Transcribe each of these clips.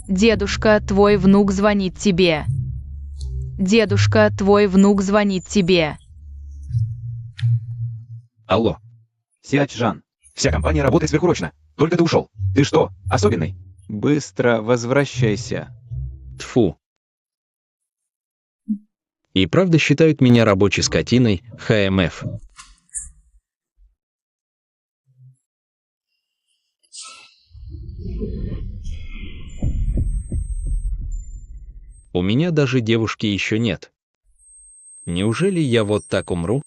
Дедушка, твой внук звонит тебе. Дедушка, твой внук звонит тебе. Алло. Сядь, Жан. Вся компания работает сверхурочно. Только ты ушел. Ты что, особенный? Быстро возвращайся. Тфу. И правда считают меня рабочей скотиной ХМФ. У меня даже девушки еще нет. Неужели я вот так умру?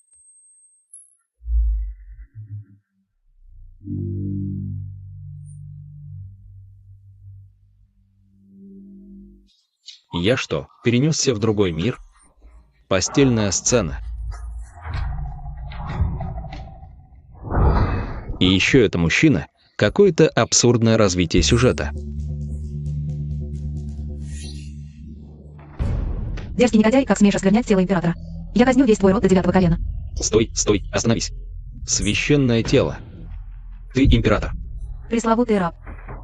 Я что, перенесся в другой мир? Постельная сцена. И еще это мужчина. Какое-то абсурдное развитие сюжета. Дерзкий негодяй, как смеешь осквернять тело императора. Я казню весь твой род до 9-го колена. Стой, стой, остановись. Священное тело. Ты император. Пресловутый раб.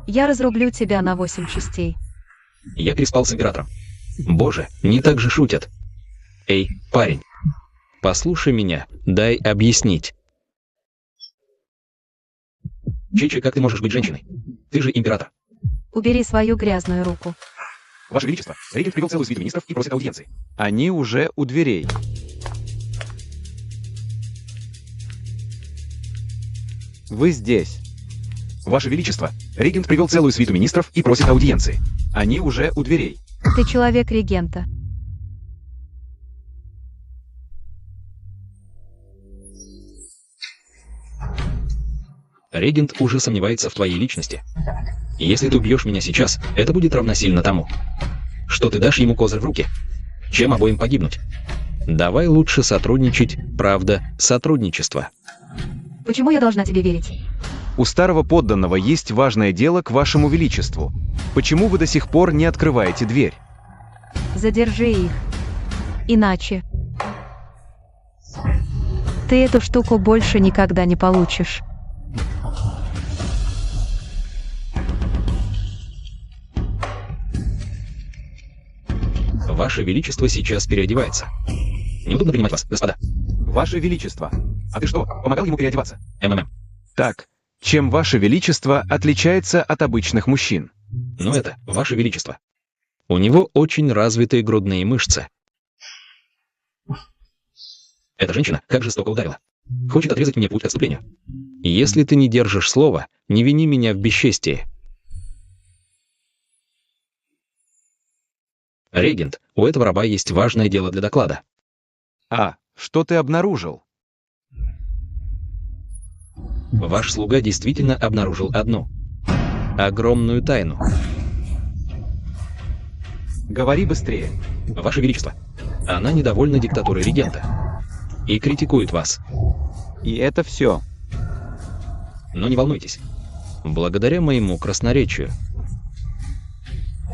Я разрублю тебя на 8 частей. Я переспал с императором. Боже, не так же шутят. Эй, парень. Послушай меня, дай объяснить. Чичи, как ты можешь быть женщиной? Ты же император. Убери свою грязную руку. Ваше Величество, регент привел целую свиту министров и просит аудиенции. Они уже у дверей. Вы здесь. Ваше Величество, регент привел целую свиту министров и просит аудиенции. Они уже у дверей. Ты человек регента. Регент уже сомневается в твоей личности. Если ты убьешь меня сейчас, это будет равносильно тому, что ты дашь ему козырь в руки, чем обоим погибнуть. Давай лучше сотрудничать, правда, сотрудничество. Почему я должна тебе верить? У старого подданного есть важное дело к вашему величеству. Почему вы до сих пор не открываете дверь? Задержи их. Иначе ты эту штуку больше никогда не получишь. Ваше Величество сейчас переодевается. Неудобно принимать вас, господа. Ваше Величество. А ты что, помогал ему переодеваться? МММ. Так, чем ваше величество отличается от обычных мужчин? Но это, Ваше Величество. У него очень развитые грудные мышцы. Эта женщина как жестоко ударила. Хочет отрезать мне путь к отступлению. Если ты не держишь слова, не вини меня в бесчестии. Регент, у этого раба есть важное дело для доклада. А, что ты обнаружил? Ваш слуга действительно обнаружил одну огромную тайну. Говори быстрее. Ваше Величество, она недовольна диктатурой регента и критикует вас. И это все. Но не волнуйтесь. Благодаря моему красноречию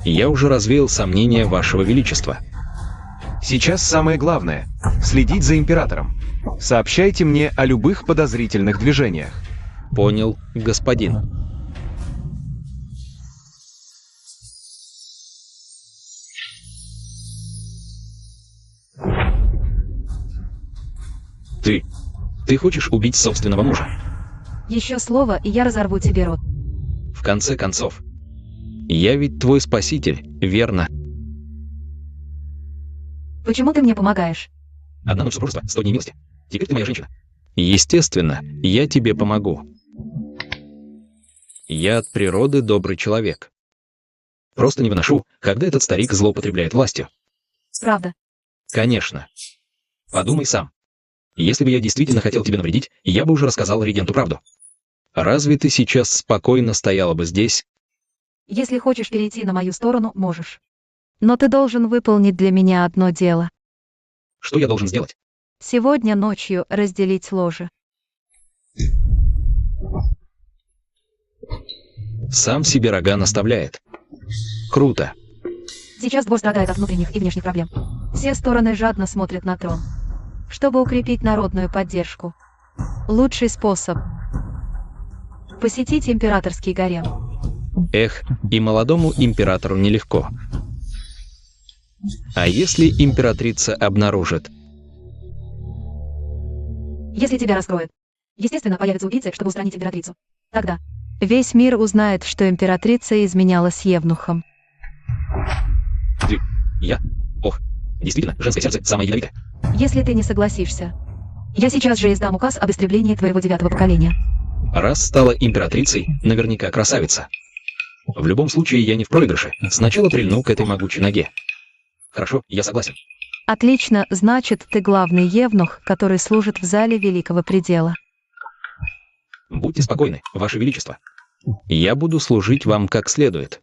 я уже развеял сомнения Вашего Величества. Сейчас самое главное — следить за императором. Сообщайте мне о любых подозрительных движениях. Понял, господин. Ты хочешь убить собственного мужа? Еще слово, и я разорву тебе рот. В конце концов, я ведь твой спаситель, верно? Почему ты мне помогаешь? Одна ночь супружества, 100 дней милости. Теперь ты моя женщина. Естественно, я тебе помогу. Я от природы добрый человек. Просто не выношу, когда этот старик злоупотребляет властью. Правда. Конечно. Подумай сам. Если бы я действительно хотел тебе навредить, я бы уже рассказал регенту правду. Разве ты сейчас спокойно стояла бы здесь? Если хочешь перейти на мою сторону, можешь. Но ты должен выполнить для меня одно дело. Что я должен сделать? Сегодня ночью разделить ложе. Сам себе рога наставляет. Круто. Сейчас двор страдает от внутренних и внешних проблем. Все стороны жадно смотрят на трон. Чтобы укрепить народную поддержку. Лучший способ — посетить императорский гарем. Эх, и молодому императору нелегко. А если императрица обнаружит? Если тебя раскроют. Естественно, появятся убийцы, чтобы устранить императрицу. Тогда. Весь мир узнает, что императрица изменяла с евнухом. Я? Ох, действительно, женское сердце самое ядовитое. Если ты не согласишься, я сейчас же издам указ об истреблении твоего 9-го поколения. Раз стала императрицей, наверняка красавица. В любом случае, я не в проигрыше. Сначала прильну к этой могучей ноге. Хорошо, я согласен. Отлично, значит, ты главный евнух, который служит в зале Великого Предела. Будьте спокойны, Ваше Величество. Я буду служить вам как следует.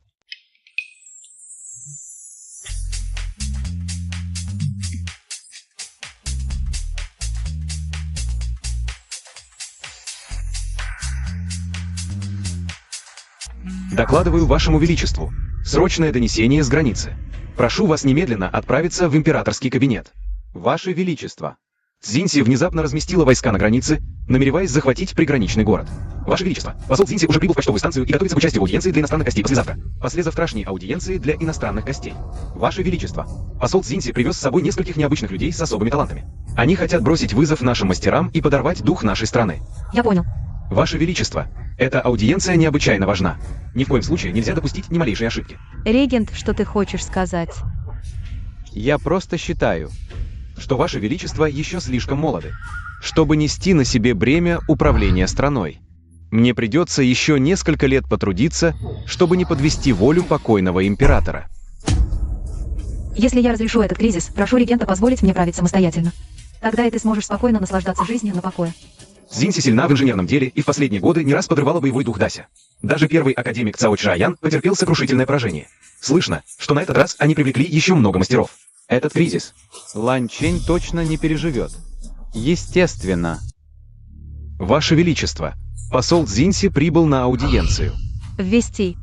Докладываю Вашему Величеству. Срочное донесение с границы. Прошу вас немедленно отправиться в императорский кабинет. Ваше Величество. Цзиньси внезапно разместила войска на границе, намереваясь захватить приграничный город. Ваше Величество, посол Цзиньси уже прибыл в почтовую станцию и готовится к участию в аудиенции для иностранных гостей послезавтра. Послезавтрашней аудиенции для иностранных гостей. Ваше Величество. Посол Цзиньси привез с собой нескольких необычных людей с особыми талантами. Они хотят бросить вызов нашим мастерам и подорвать дух нашей страны. Я понял. Ваше Величество, эта аудиенция необычайно важна. Ни в коем случае нельзя допустить ни малейшей ошибки. Регент, что ты хочешь сказать? Я просто считаю, Что Ваше Величество еще слишком молоды. чтобы нести на себе бремя управления страной. Мне придется еще несколько лет потрудиться, чтобы не подвести волю покойного императора. Если я разрешу этот кризис, прошу регента позволить мне править самостоятельно. Тогда и ты сможешь спокойно наслаждаться жизнью на покое. Цзиньси сильна в инженерном деле и в последние годы не раз подрывала боевой дух Дася. Даже первый академик Цао Чжаян потерпел сокрушительное поражение. Слышно, что на этот раз они привлекли еще много мастеров. Этот кризис. Лань Чэнь точно не переживет. Естественно. Ваше Величество, посол Цзиньси прибыл на аудиенцию. Ввести.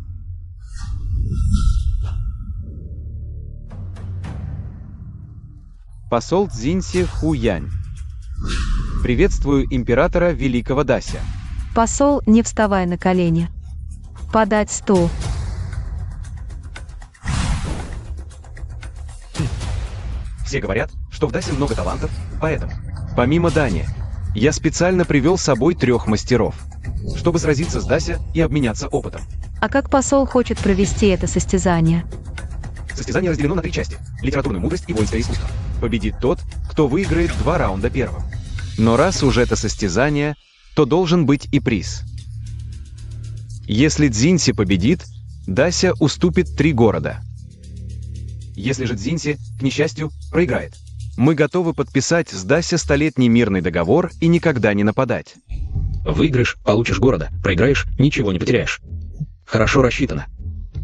Посол Цзиньси Хуянь. Приветствую императора Великого Дася. Посол, не вставай на колени. Подать стул. Все говорят, что в Дасе много талантов, поэтому, Помимо Дани, я специально привел с собой 3 мастеров. чтобы сразиться с Дася и обменяться опытом. А как посол хочет провести это состязание? Состязание разделено на 3 части: литературную мудрость и воинское искусство. Победит тот, кто выиграет 2 раунда первым. Но раз уж это состязание, то должен быть и приз. Если Цзиньси победит, Дася уступит 3 города. Если же Цзиньси, к несчастью, проиграет. Мы готовы подписать с Дася 100-летний мирный договор и никогда не нападать. Выиграешь — получишь города, проиграешь — ничего не потеряешь. Хорошо рассчитано.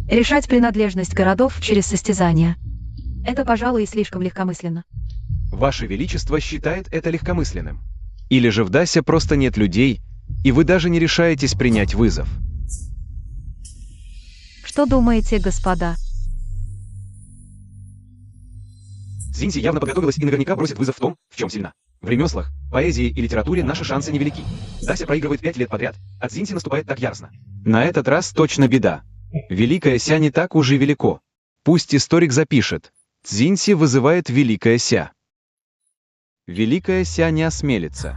Решать принадлежность городов через состязание. Это, пожалуй, слишком легкомысленно. Ваше Величество считает это легкомысленным. Или же в Дасе просто нет людей, и вы даже не решаетесь принять вызов. Что думаете, господа? Цзиньси явно подготовилась и наверняка бросит вызов в том, в чем сильна. В ремеслах, поэзии и литературе наши шансы невелики. Дася проигрывает 5 лет подряд, а Цзиньси наступает так яростно. На этот раз точно беда. Великая Ся не так уж и велико. Пусть историк запишет. Цзиньси вызывает Великая Ся. Великая Ся не осмелится.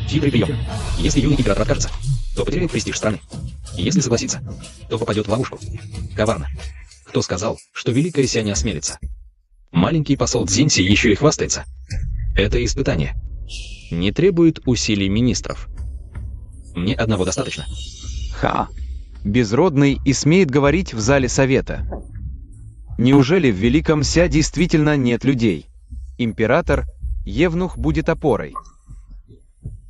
Хитрый прием. Если юный император откажется, то потеряет престиж страны. Если согласится, то попадет в ловушку. Коварно. Кто сказал, что Великая Ся не осмелится? Маленький посол Цзиньси еще и хвастается. Это испытание. Не требует усилий министров. Мне одного достаточно. Ха. Безродный и смеет говорить в зале совета. Неужели в Великом Ся действительно нет людей? Император, Евнух будет опорой.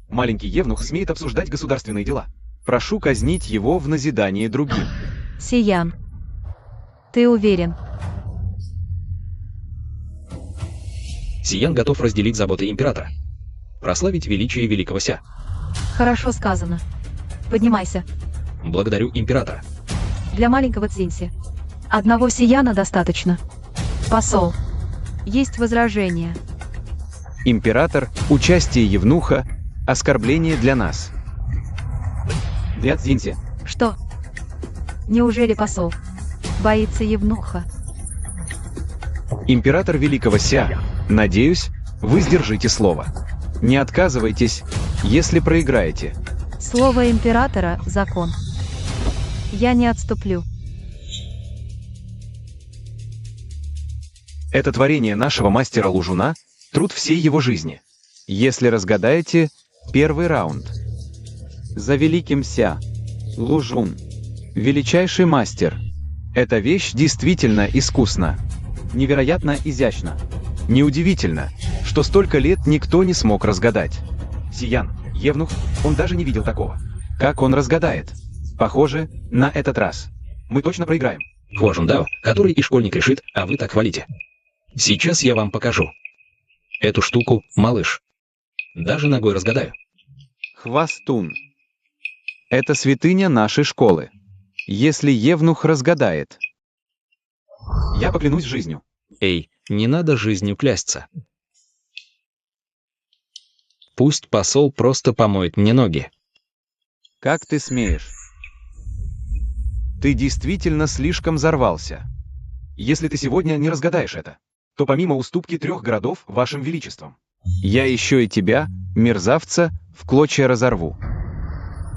Маленький Евнух смеет обсуждать государственные дела. Прошу казнить его в назидание другим. Сиян. Ты уверен? Сиян готов разделить заботы императора. Прославить величие Великого Ся. Хорошо сказано. Поднимайся. Благодарю императора. Для маленького Цзиньси. Одного сияна достаточно. Посол. Есть возражения. Император, участие Евнуха, оскорбление для нас. Для Цзиньси. Что? Неужели посол? Боится евнуха. Император Великого Ся, надеюсь, вы сдержите слово. Не отказывайтесь, если проиграете. Слово императора – закон. Я не отступлю. Это творение нашего мастера Лужуна, труд всей его жизни. Если разгадаете, первый раунд. За Великим Ся. Лужун. Величайший мастер. Эта вещь действительно искусна. Невероятно изящна. Неудивительно, что столько лет никто не смог разгадать. Сиян, Евнух, он даже не видел такого. Как он разгадает? Похоже, на этот раз. Мы точно проиграем. Хвожундао, который и школьник решит, а вы так хвалите. Сейчас я вам покажу. Эту штуку, малыш. Даже ногой разгадаю. Хвастун. Это святыня нашей школы. Если Евнух разгадает. Я поклянусь жизнью. Эй, не надо жизнью клясться. Пусть посол просто помоет мне ноги. Как ты смеешь? Ты действительно слишком взорвался. Если ты сегодня не разгадаешь это, то помимо уступки 3 городов вашим величеством, Я еще и тебя, мерзавца, в клочья разорву.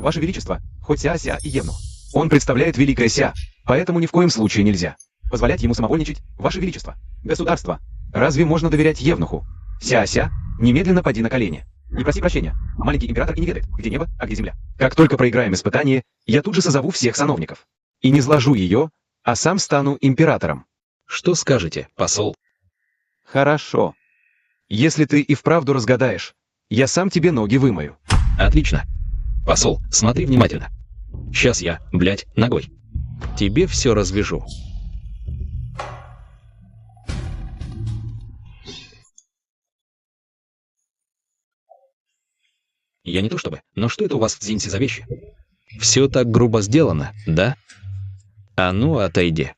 ваше величество, хоть Ся и Евнух, он представляет Великое Ся, поэтому ни в коем случае нельзя позволять ему самовольничать, ваше величество. Государство, разве можно доверять Евнуху? Ся, немедленно поди на колени. Не проси прощения. Маленький император и не ведает, где небо, а где земля. Как только проиграем испытание, я тут же созову всех сановников. И не зложу ее, а сам стану императором. Что скажете, посол? Хорошо. Если ты и вправду разгадаешь, я сам тебе ноги вымою. Отлично. Посол, смотри внимательно. Сейчас я, блядь, ногой. Тебе все развяжу. Я не то чтобы, но что это у вас в Дзинси за вещи? Все так грубо сделано, да? А ну, отойди.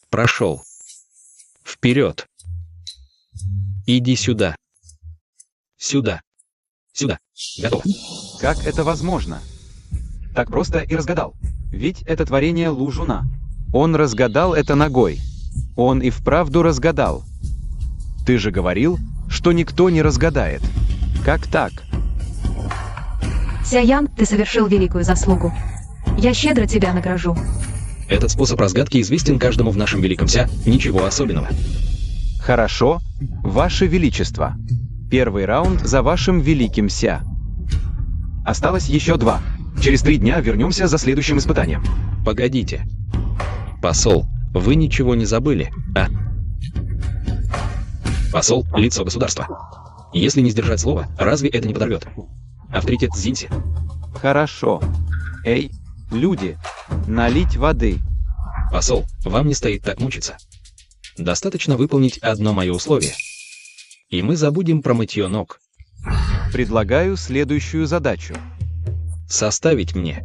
Прошел. Вперед. Иди сюда. Сюда. Сюда. Готово. Как это возможно? Так просто и разгадал. Ведь это творение Лужуна. Он разгадал это ногой. Он и вправду разгадал. Ты же говорил, что никто не разгадает. Как так? Сяян, ты совершил великую заслугу. Я щедро тебя награжу. Этот способ разгадки известен каждому в нашем Великом Ся, ничего особенного. Хорошо, Ваше Величество. Первый раунд за вашим Великим Ся. Осталось еще 2. Через 3 дня вернемся за следующим испытанием. Погодите. Посол, вы ничего не забыли, а? Посол – лицо государства. Если не сдержать слово, разве это не подорвет авторитет Дзинси? Хорошо. Эй, люди, налить воды. Посол, вам не стоит так мучиться. Достаточно выполнить одно мое условие. И мы забудем про мытье ног. Предлагаю следующую задачу. Составить мне.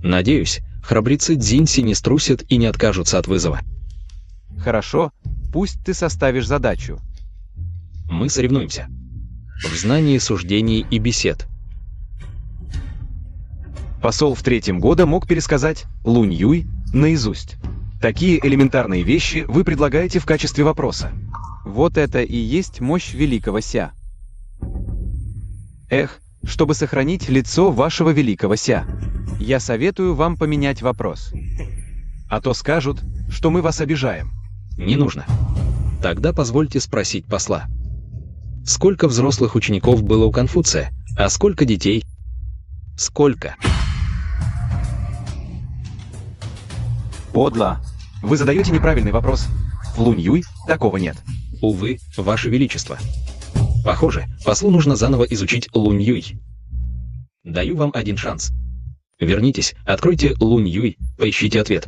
Надеюсь, храбрецы Дзинси не струсят и не откажутся от вызова. Хорошо, пусть ты составишь задачу. Мы соревнуемся. В знании суждений и бесед. Посол в 3-м года мог пересказать Лунь Юй наизусть. Такие элементарные вещи вы предлагаете в качестве вопроса. Вот это и есть мощь Великого Ся. Эх, чтобы сохранить лицо вашего Великого Ся, я советую вам поменять вопрос. А то скажут, что мы вас обижаем. Не нужно. Тогда позвольте спросить посла. Сколько взрослых учеников было у Конфуция, а сколько детей? Сколько? Подло. Вы задаете неправильный вопрос. В Лунь Юй такого нет. Увы, Ваше Величество. Похоже, послу нужно заново изучить Лунь Юй. Даю вам один шанс. Вернитесь, откройте Лунь Юй, поищите ответ.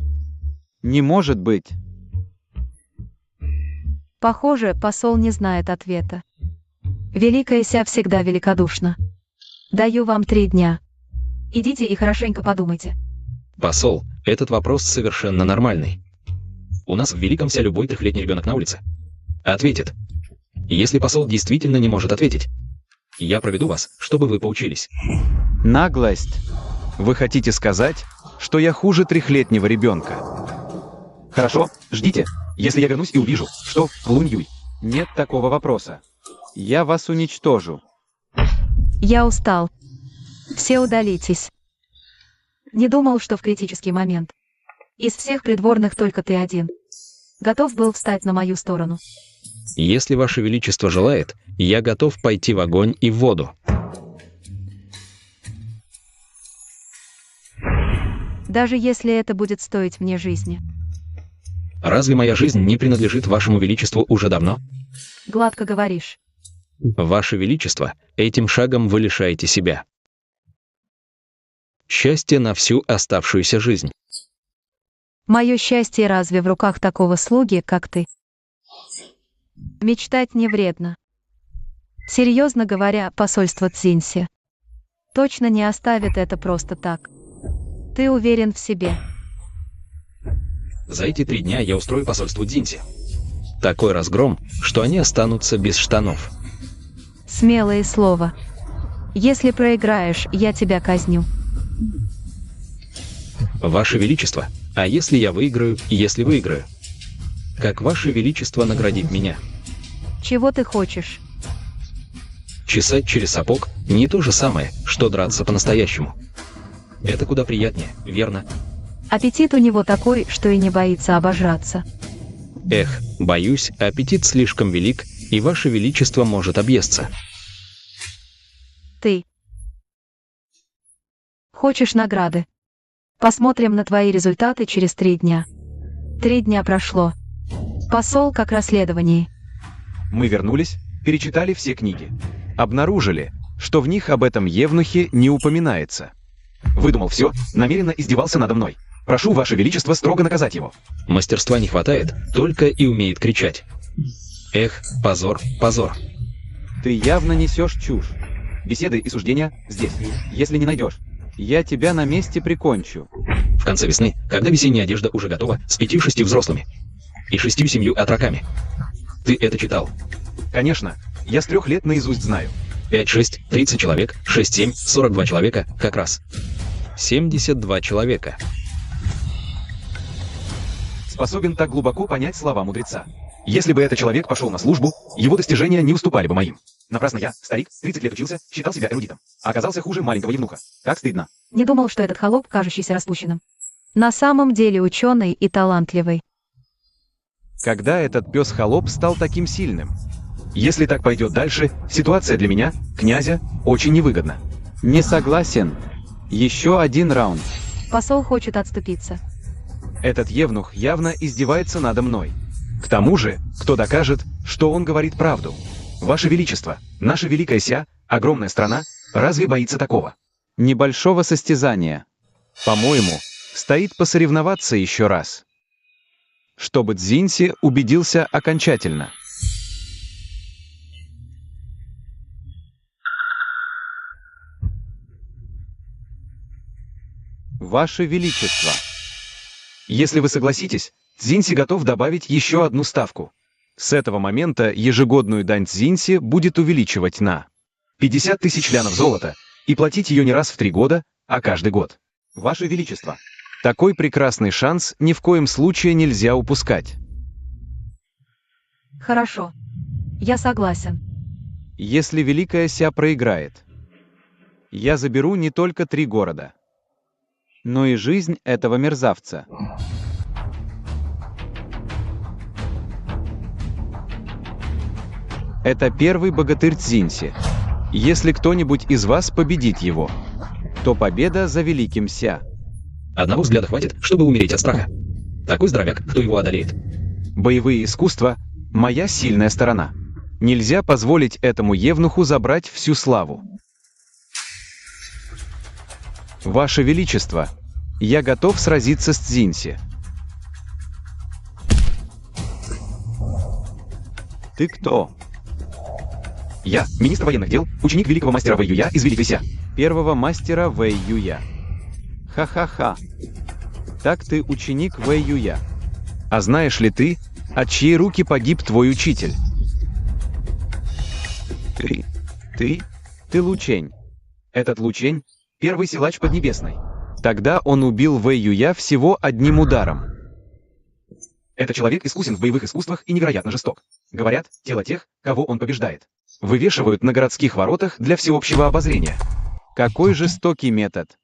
Не может быть. Похоже, посол не знает ответа. Великая Ся всегда великодушна. Даю вам 3 дня. Идите и хорошенько подумайте. Посол, этот вопрос совершенно нормальный. У нас в Великом Ся любой 3-летний ребенок на улице ответит. Если посол действительно не может ответить, я проведу вас, чтобы вы поучились. Наглость. Вы хотите сказать, что я хуже трехлетнего ребенка? Хорошо, ждите. Если я вернусь и увижу, что Лунь Юй. Нет такого вопроса. Я вас уничтожу. Я устал. Все удалитесь. Не думал, что в критический момент. Из всех придворных только ты один. Готов был встать на мою сторону. Если Ваше Величество желает, я готов пойти в огонь и в воду. Даже если это будет стоить мне жизни. Разве моя жизнь не принадлежит Вашему Величеству уже давно? Гладко говоришь. Ваше Величество, этим шагом вы лишаете себя счастья на всю оставшуюся жизнь. Мое счастье разве в руках такого слуги, как ты? Мечтать не вредно. Серьезно говоря, посольство Цзиньси точно не оставит это просто так. Ты уверен в себе? За эти 3 дня я устрою посольству Цзиньси такой разгром, что они останутся без штанов. Смелое слово. Если проиграешь, я тебя казню. Ваше Величество, а если я выиграю, если выиграю? Как Ваше Величество наградит меня? Чего ты хочешь? Чесать через сапог не то же самое, что драться по-настоящему. Это куда приятнее, верно? Аппетит у него такой, что и не боится обожраться. Эх, боюсь, аппетит слишком велик, и Ваше Величество может объесться. Ты хочешь награды? Посмотрим на твои результаты через 3 дня. 3 дня прошло. Посол как расследование. Мы вернулись, перечитали все книги. Обнаружили, что в них об этом евнухе не упоминается. Выдумал все, намеренно издевался надо мной. Прошу, Ваше Величество, строго наказать его. Мастерства не хватает, только и умеет кричать. Эх, позор, позор. Ты явно несешь чушь. Беседы и суждения здесь, если не найдешь. Я тебя на месте прикончу. В конце весны, когда весенняя одежда уже готова, с 5-6 взрослыми и 6-7 отроками. Ты это читал? Конечно, я с 3 лет наизусть знаю. 5-6, 30 человек, 6-7, 42 человека, как раз. 72 человека. Способен так глубоко понять слова мудреца. Если бы этот человек пошел на службу, его достижения не уступали бы моим. Напрасно я, старик, 30 лет учился, считал себя эрудитом. А оказался хуже маленького евнуха. Как стыдно. Не думал, что этот холоп, кажущийся распущенным. На самом деле ученый и талантливый. Когда этот пес-холоп стал таким сильным? Если так пойдет дальше, ситуация для меня, князя, очень невыгодна. Не согласен. Еще один раунд. Посол хочет отступиться. Этот евнух явно издевается надо мной. К тому же, кто докажет, что он говорит правду? Ваше Величество, наша великая Ся, огромная страна, разве боится такого? Небольшого состязания. По-моему, стоит посоревноваться еще раз. Чтобы Цзиньси убедился окончательно. Ваше Величество. Если вы согласитесь, Цзиньси готов добавить еще одну ставку. С этого момента ежегодную дань Цзиньси будет увеличивать на 50 000 лянов золота, и платить ее не раз в 3 года, а каждый год. Ваше Величество. Такой прекрасный шанс ни в коем случае нельзя упускать. Хорошо. Я согласен. Если Великая Ся проиграет, я заберу не только 3 города, но и жизнь этого мерзавца. Это первый богатырь Цзиньси. Если кто-нибудь из вас победит его, то победа за великим Ся. Одного взгляда хватит, чтобы умереть от страха. Такой здоровяк, кто его одолеет. Боевые искусства – моя сильная сторона. Нельзя позволить этому евнуху забрать всю славу. Ваше Величество, я готов сразиться с Цзиньси. Ты кто? Я, министр военных дел, ученик великого мастера Вэй Юя из Великой Ся. Первого мастера Вэй Юя. Ха-ха-ха. Так ты ученик Вэй Юя. А знаешь ли ты, от чьей руки погиб твой учитель? Ты Ты Лучень. Этот Лучень — первый силач Поднебесной. Тогда он убил Вэй Юя всего одним ударом. Этот человек искусен в боевых искусствах и невероятно жесток. Говорят, тело тех, кого он побеждает, вывешивают на городских воротах для всеобщего обозрения. Какой жестокий метод.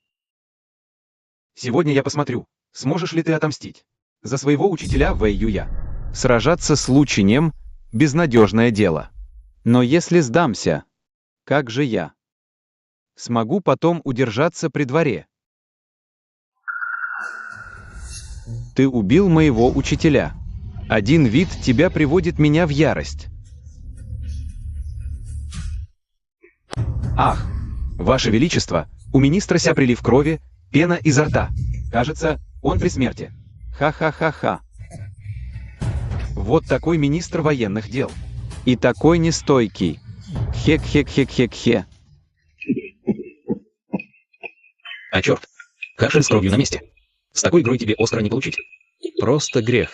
Сегодня я посмотрю, сможешь ли ты отомстить за своего учителя Вэй Юя. Сражаться с Лучинем – безнадежное дело. Но если сдамся, как же я? Смогу потом удержаться при дворе. Ты убил моего учителя. Один вид тебя приводит меня в ярость. Ах, Ваше Величество, у министра ся прилив крови, пена изо рта. Кажется, он при смерти. Ха-ха-ха-ха. Вот такой министр военных дел. И такой нестойкий. Хек-хек-хек-хек-хе. А черт, кашель с кровью на месте. С такой игрой тебе Оскара не получить. Просто грех.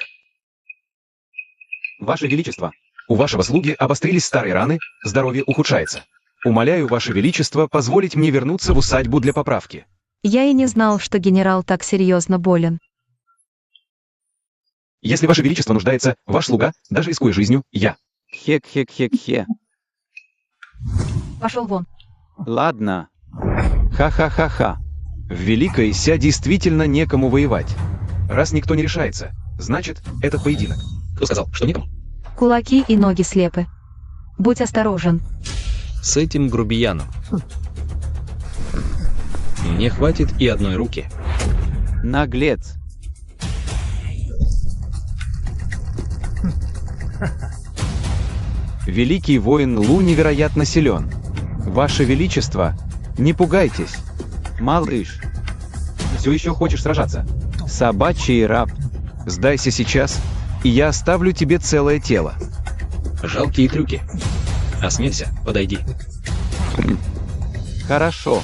Ваше Величество, у вашего слуги обострились старые раны, здоровье ухудшается. Умоляю, Ваше Величество, позволить мне вернуться в усадьбу для поправки. Я и не знал, что генерал так серьезно болен. Если Ваше Величество нуждается, ваш слуга, даже рискуя жизнью, я. Хек-хек-хек-хе. Пошел вон. Ладно. Ха-ха-ха-ха. В Великой Ся действительно некому воевать. Раз никто не решается, значит, этот поединок. Кто сказал, что некому? Кулаки и ноги слепы. Будь осторожен. С этим грубияном. Мне хватит и одной руки. Наглец. Великий воин Лу невероятно силен. Ваше Величество, не пугайтесь. Малыш, Все еще хочешь сражаться? собачий раб, сдайся сейчас, и я оставлю тебе целое тело. Жалкие трюки. Осмелься, подойди. Хорошо.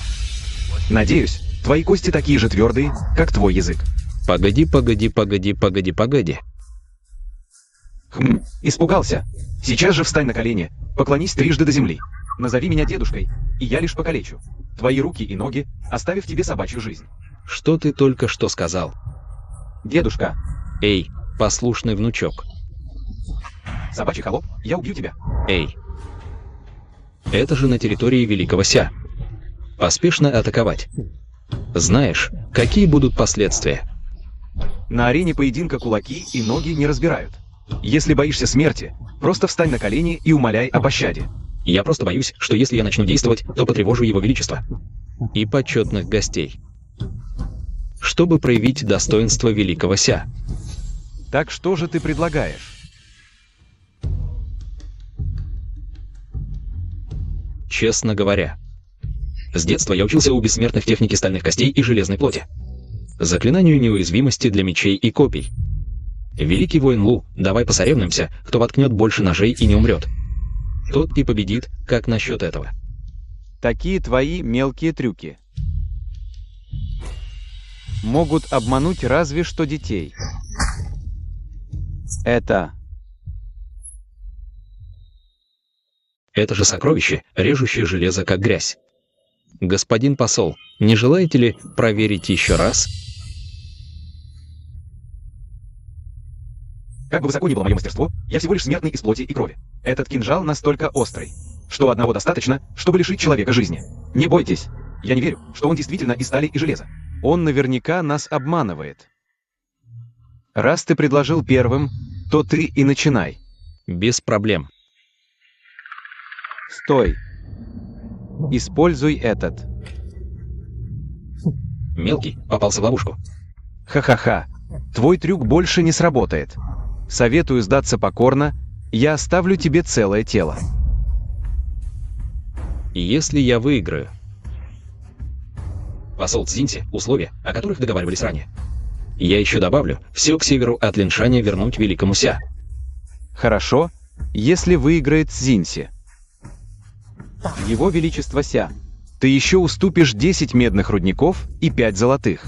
Надеюсь, твои кости такие же твердые, как твой язык. Погоди, погоди, погоди, погоди, погоди. Испугался. Сейчас же встань на колени, поклонись трижды до земли. Назови меня дедушкой, и я лишь покалечу твои руки и ноги, оставив тебе собачью жизнь. Что ты только что сказал? Дедушка, Эй, послушный внучок. собачий холоп, я убью тебя. Эй. Это же на территории Великого Ся. Поспешно атаковать. Знаешь, какие будут последствия? На арене поединка кулаки и ноги не разбирают. Если боишься смерти, просто встань на колени и умоляй о пощаде. Я просто боюсь, что если я начну действовать, то потревожу его величество. И почетных гостей. Чтобы проявить достоинство Великого Ся. Так что же ты предлагаешь? Честно говоря. С детства я учился у бессмертных техники стальных костей и железной плоти. Заклинанию неуязвимости для мечей и копий. Великий воин Лу, давай посоревнуемся, кто воткнет больше ножей и не умрет. Тот и победит, как насчет этого. Такие твои мелкие трюки могут обмануть разве что детей. Это же сокровище, режущее железо как грязь. Господин посол, не желаете ли проверить еще раз? Как бы высоко ни было мое мастерство, я всего лишь смертный из плоти и крови. Этот кинжал настолько острый, что одного достаточно, чтобы лишить человека жизни. Не бойтесь, я не верю, что он действительно из стали и железа. он наверняка нас обманывает. Раз ты предложил первым, то ты и начинай. Без проблем. Стой. Используй этот. Мелкий попался в ловушку. Ха-ха-ха. Твой трюк больше не сработает. Советую сдаться покорно, я оставлю тебе целое тело. Если я выиграю. Посол Цзиньси, условия, о которых договаривались ранее. Я еще добавлю, все к северу от Линшаня вернуть Великому Ся. Хорошо, если выиграет Цзиньси. Его Величество Ся, ты еще уступишь 10 медных рудников и 5 золотых.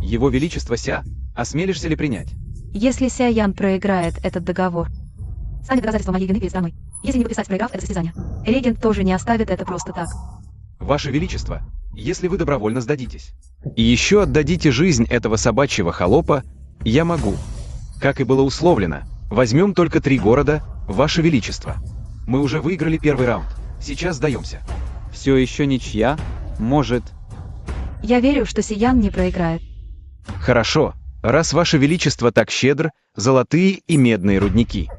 Его Величество Ся, осмелишься ли принять? Если Ся Ян проиграет этот договор, станет доказательством моей вины перед страной. Если не подписать, проиграв это состязание, регент тоже не оставит это просто так. Ваше Величество, если вы добровольно сдадитесь. И еще отдадите жизнь этого собачьего холопа, я могу. Как и было условлено, возьмем только 3 города, Ваше Величество. Мы уже выиграли первый раунд. Сейчас сдаемся. Все еще ничья? Может... Я верю, что Сиян не проиграет. Хорошо, раз Ваше Величество так щедр, золотые и медные рудники.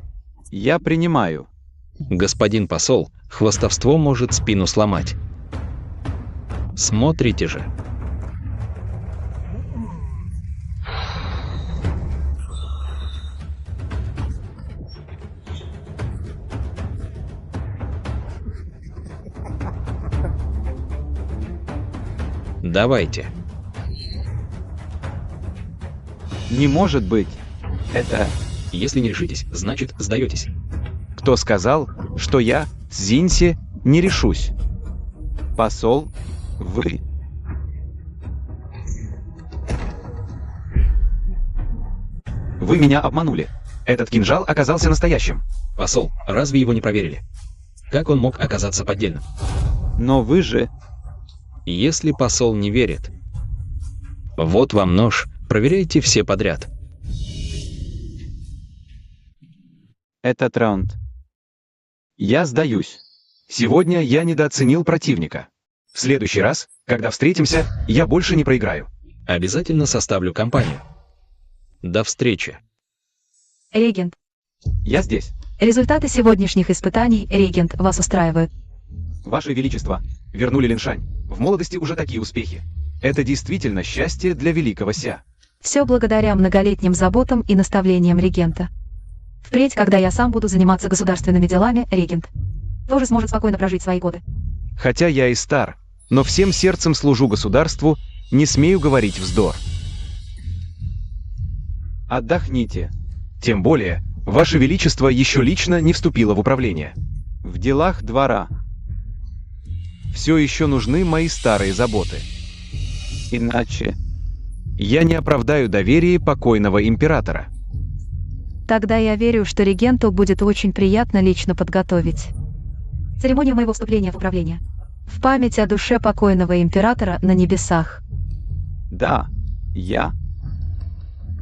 Я принимаю. Господин посол, хвастовство может спину сломать. Смотрите же. Давайте. Не может быть. Это... Если не решитесь, значит сдаетесь. Кто сказал, что я, Цзиньси, не решусь? Посол, вы... Вы меня обманули. Этот кинжал оказался настоящим. Посол, разве его не проверили? Как он мог оказаться поддельным? Но вы же... Если посол не верит. Вот вам нож, проверяйте все подряд. Этот раунд. Я сдаюсь. Сегодня я недооценил противника. В следующий раз, когда встретимся, я больше не проиграю. Обязательно составлю компанию. До встречи. Регент. Я здесь. Результаты сегодняшних испытаний, Регент, вас устраивают. Ваше Величество, вернули Линшань. В молодости уже такие успехи. Это действительно счастье для великого Ся. Все благодаря многолетним заботам и наставлениям регента. Впредь, когда я сам буду заниматься государственными делами, регент тоже сможет спокойно прожить свои годы. Хотя я и стар, но всем сердцем служу государству, не смею говорить вздор. Отдохните. Тем более, Ваше Величество еще лично не вступило в управление. В делах двора. Все еще нужны мои старые заботы. Иначе я не оправдаю доверие покойного императора. Тогда я верю, что регенту будет очень приятно лично подготовить. Церемония моего вступления в управление. В память о душе покойного императора на небесах. Да, я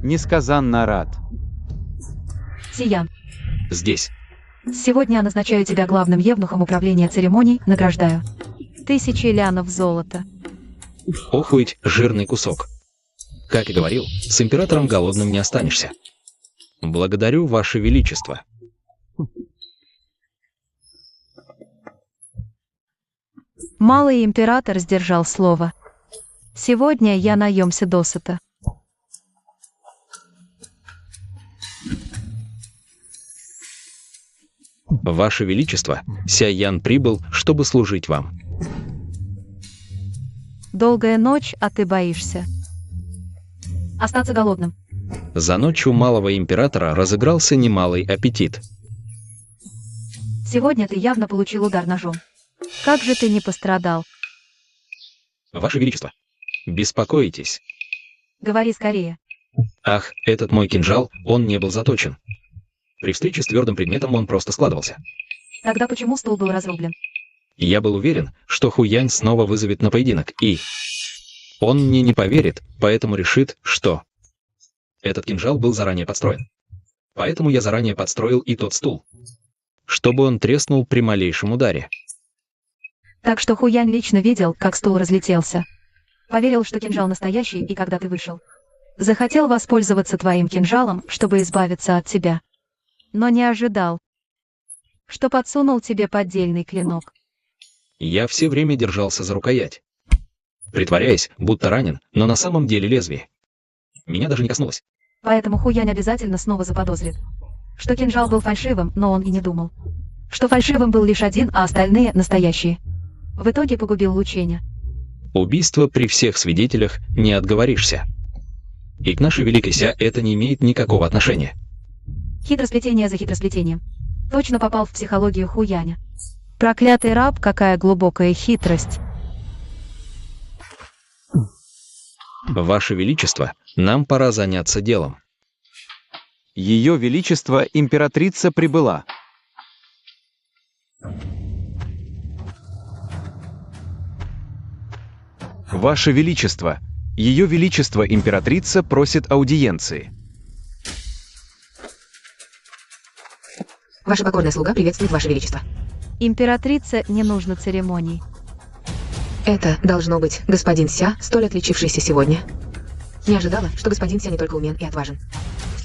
несказанно рад. Сиян. Здесь. Сегодня я назначаю тебя главным евнухом управления церемоний, награждаю. 1000 лянов золота. Ох ведь жирный кусок. Как и говорил, с императором голодным не останешься. Благодарю, Ваше Величество. Малый император сдержал слово. Сегодня я наемся досыта. Ваше Величество, Ся Ян прибыл, чтобы служить вам. Долгая ночь, а ты боишься. Остаться голодным. За ночь у малого императора разыгрался немалый аппетит. Сегодня ты явно получил удар ножом. Как же ты не пострадал? Ваше Величество, беспокойтесь. Говори скорее. Ах, этот мой кинжал, он не был заточен. При встрече с твердым предметом он просто складывался. Тогда почему стул был разрублен? Я был уверен, что Хуянь снова вызовет на поединок, и... Он мне не поверит, поэтому решит, что... Этот кинжал был заранее подстроен. Поэтому я заранее подстроил и тот стул. Чтобы он треснул при малейшем ударе. Так что Хуянь лично видел, как стул разлетелся. Поверил, что кинжал настоящий, и когда ты вышел. Захотел воспользоваться твоим кинжалом, чтобы избавиться от тебя. Но не ожидал, что подсунул тебе поддельный клинок. Я все время держался за рукоять, притворяясь, будто ранен, но на самом деле лезвие меня даже не коснулось. Поэтому Хуянь обязательно снова заподозрит, что кинжал был фальшивым, но он и не думал, что фальшивым был лишь один, а остальные настоящие. В итоге погубил Лученя. Убийство при всех свидетелях не отговоришься. И к нашей великой Ся это не имеет никакого отношения. Хитросплетение за хитросплетением. Точно попал в психологию Хуяня. Проклятый раб, какая глубокая хитрость. Ваше Величество, нам пора заняться делом. Ее Величество императрица прибыла. Ваше Величество, Ее Величество императрица просит аудиенции. Ваша покорная слуга приветствует Ваше Величество. Императрице не нужно церемоний. Это должно быть господин Ся, столь отличившийся сегодня. Не ожидала, что господин Ся не только умен и отважен,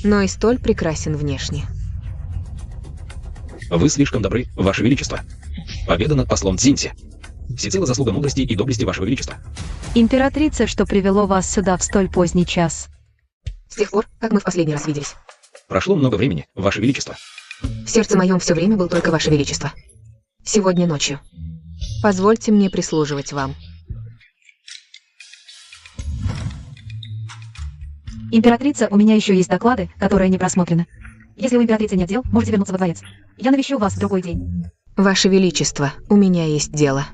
но и столь прекрасен внешне. Вы слишком добры, Ваше Величество. Победа над послом Цзиньси. Всецело заслуга мудрости и доблести Вашего Величества. Императрица, что привело вас сюда в столь поздний час? С тех пор, как мы в последний раз виделись. Прошло много времени, Ваше Величество. В сердце моем все время был только Ваше Величество. Сегодня ночью. Позвольте мне прислуживать вам. Императрица, у меня еще есть доклады, которые не просмотрены. Если у императрицы нет дел, можете вернуться во дворец. Я навещу вас в другой день. Ваше Величество, у меня есть дело.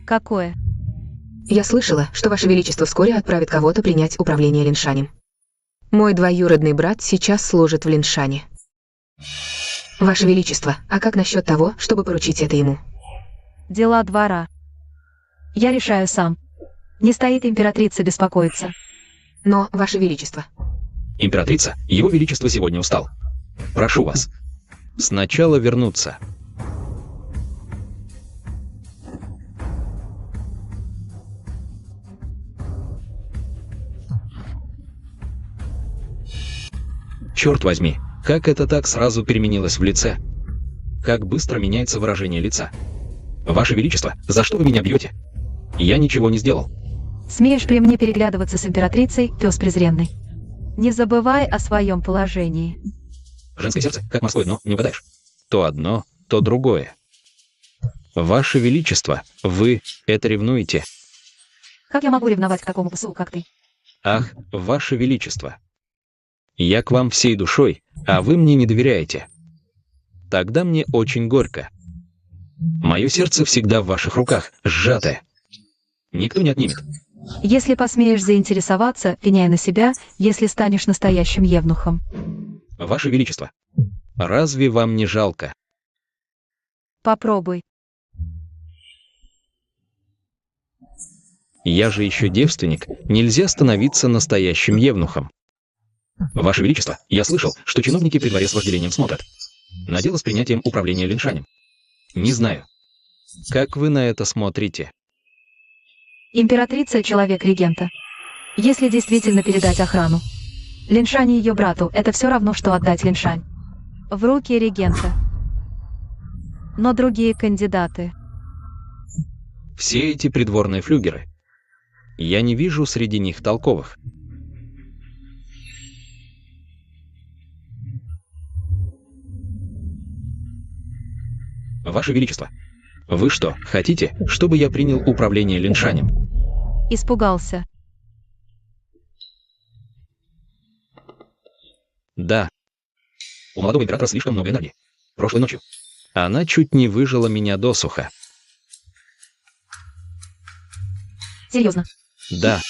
Какое? Я слышала, что Ваше Величество вскоре отправит кого-то принять управление Линшанем. Мой двоюродный брат сейчас служит в Линшане. Ваше Величество, а как насчет того, чтобы поручить это ему? Дела двора. Я решаю сам. Не стоит императрица беспокоиться. Но, Ваше Величество... Императрица, Его Величество сегодня устал. Прошу вас. Сначала вернуться. Черт возьми, как это так сразу переменилось в лице? Как быстро меняется выражение лица? Ваше Величество, за что вы меня бьете? Я ничего не сделал. Смеешь при мне переглядываться с императрицей, пес презренный? Не забывай о своем положении. Женское сердце, как морское дно, не угадаешь. То одно, то другое. Ваше Величество, вы это ревнуете? Как я могу ревновать к такому псу, как ты? Ах, Ваше Величество. Я к вам всей душой, а вы мне не доверяете. Тогда мне очень горько. Мое сердце всегда в ваших руках, сжатое. Никто не отнимет. Если посмеешь заинтересоваться, пеняй на себя, если станешь настоящим евнухом. Ваше Величество, разве вам не жалко? Попробуй. Я же еще девственник, нельзя становиться настоящим евнухом. Ваше Величество, я слышал, что чиновники при дворе с вожделением смотрят на дело с принятием управления Линшанем. Не знаю. Как вы на это смотрите? Императрица — человек регента. Если действительно передать охрану Линшань и ее брату, это все равно, что отдать Линшань в руки регента. Но другие кандидаты... Все эти придворные флюгеры. Я не вижу среди них толковых. Ваше Величество, вы что, хотите, чтобы я принял управление Линшанем? Испугался. Да. У молодого императора слишком много энергии. Прошлой ночью она чуть не выжила меня досуха. Серьезно. Да.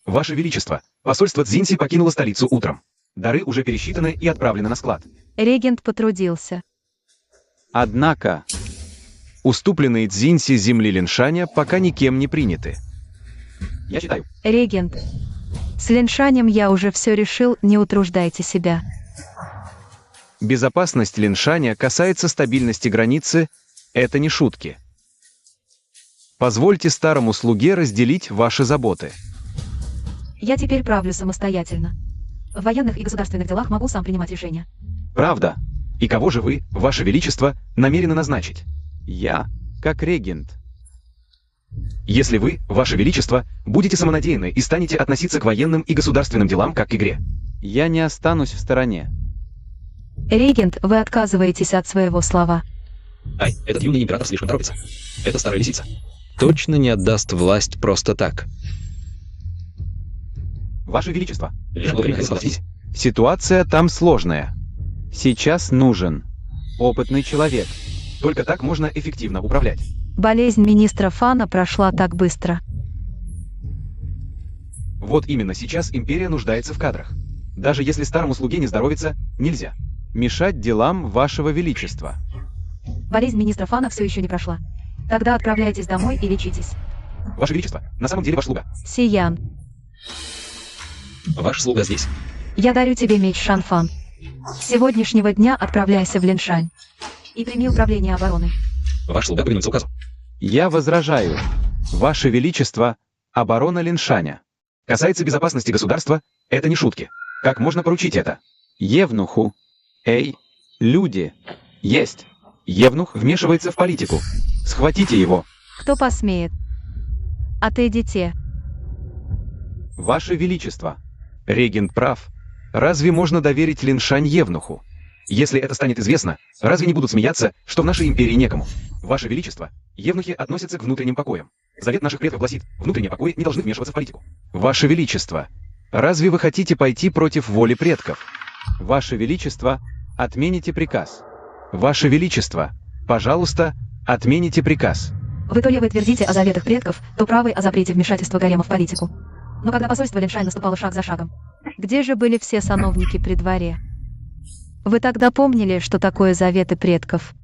Ваше Величество, посольство Цзиньси покинуло столицу утром. Дары уже пересчитаны и отправлены на склад. Регент потрудился. Однако, уступленные Цзиньси земли Линшаня пока никем не приняты. Я читаю. Регент, с Линшанем я уже все решил, не утруждайте себя. Безопасность Линшаня касается стабильности границы, это не шутки. Позвольте старому слуге разделить ваши заботы. Я теперь правлю самостоятельно. В военных и государственных делах могу сам принимать решения. Правда. И кого же вы, Ваше Величество, намерены назначить? Я, как регент. Если вы, Ваше Величество, будете самонадеянны и станете относиться к военным и государственным делам как к игре. Я не останусь в стороне. Регент, вы отказываетесь от своего слова. Ай, этот юный император слишком торопится. Это старая лисица. Точно не отдаст власть просто так. Ваше Величество. Лишь было время согласись. Ситуация там сложная. Сейчас нужен опытный человек. Только так можно эффективно управлять. Болезнь министра Фана прошла так быстро. Вот именно сейчас империя нуждается в кадрах. Даже если старому слуге не здоровится, нельзя. Мешать делам вашего величества. Болезнь министра Фана все еще не прошла. Тогда отправляйтесь домой и лечитесь. Ваше Величество, на самом деле ваш слуга. Сиян, Ваш слуга здесь. я дарю тебе меч Шанфан. С сегодняшнего дня отправляйся в Линшань и прими управление обороной. Ваш слуга повинуется указу. Я возражаю. Ваше Величество, оборона Линшаня. Касается безопасности государства, это не шутки. Как можно поручить это? Евнуху. Эй, люди. Есть. Евнух вмешивается в политику. Схватите его. Кто посмеет? Отойдите. Ваше Величество. Регент прав. Разве можно доверить Линшань Евнуху? Если это станет известно, разве не будут смеяться, что в нашей империи некому? Ваше Величество, евнухи относятся к внутренним покоям. Завет наших предков гласит, внутренние покои не должны вмешиваться в политику. Ваше Величество, разве вы хотите пойти против воли предков? Ваше Величество, отмените приказ. Ваше Величество, пожалуйста, отмените приказ. Вы то ли вы твердите о заветах предков, то правы о запрете вмешательства гарема в политику. Но когда посольство Линшань наступало шаг за шагом, Где же были все сановники при дворе? Вы тогда помнили, что такое заветы предков?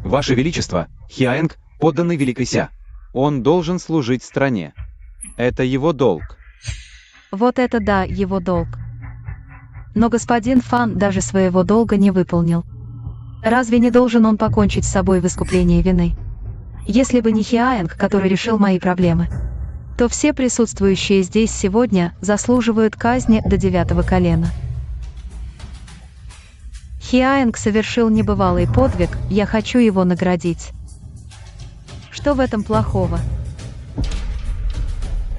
Ваше Величество, Хиаэнг, подданный Великой Ся. Он должен служить стране. Это его долг. Вот это да, его долг. Но господин Фан даже своего долга не выполнил. Разве не должен он покончить с собой в искуплении вины? Если бы не Хиаэнг, который решил мои проблемы, то все присутствующие здесь сегодня заслуживают казни до 9-го колена. Хиаэнг совершил небывалый подвиг, я хочу его наградить. Что в этом плохого?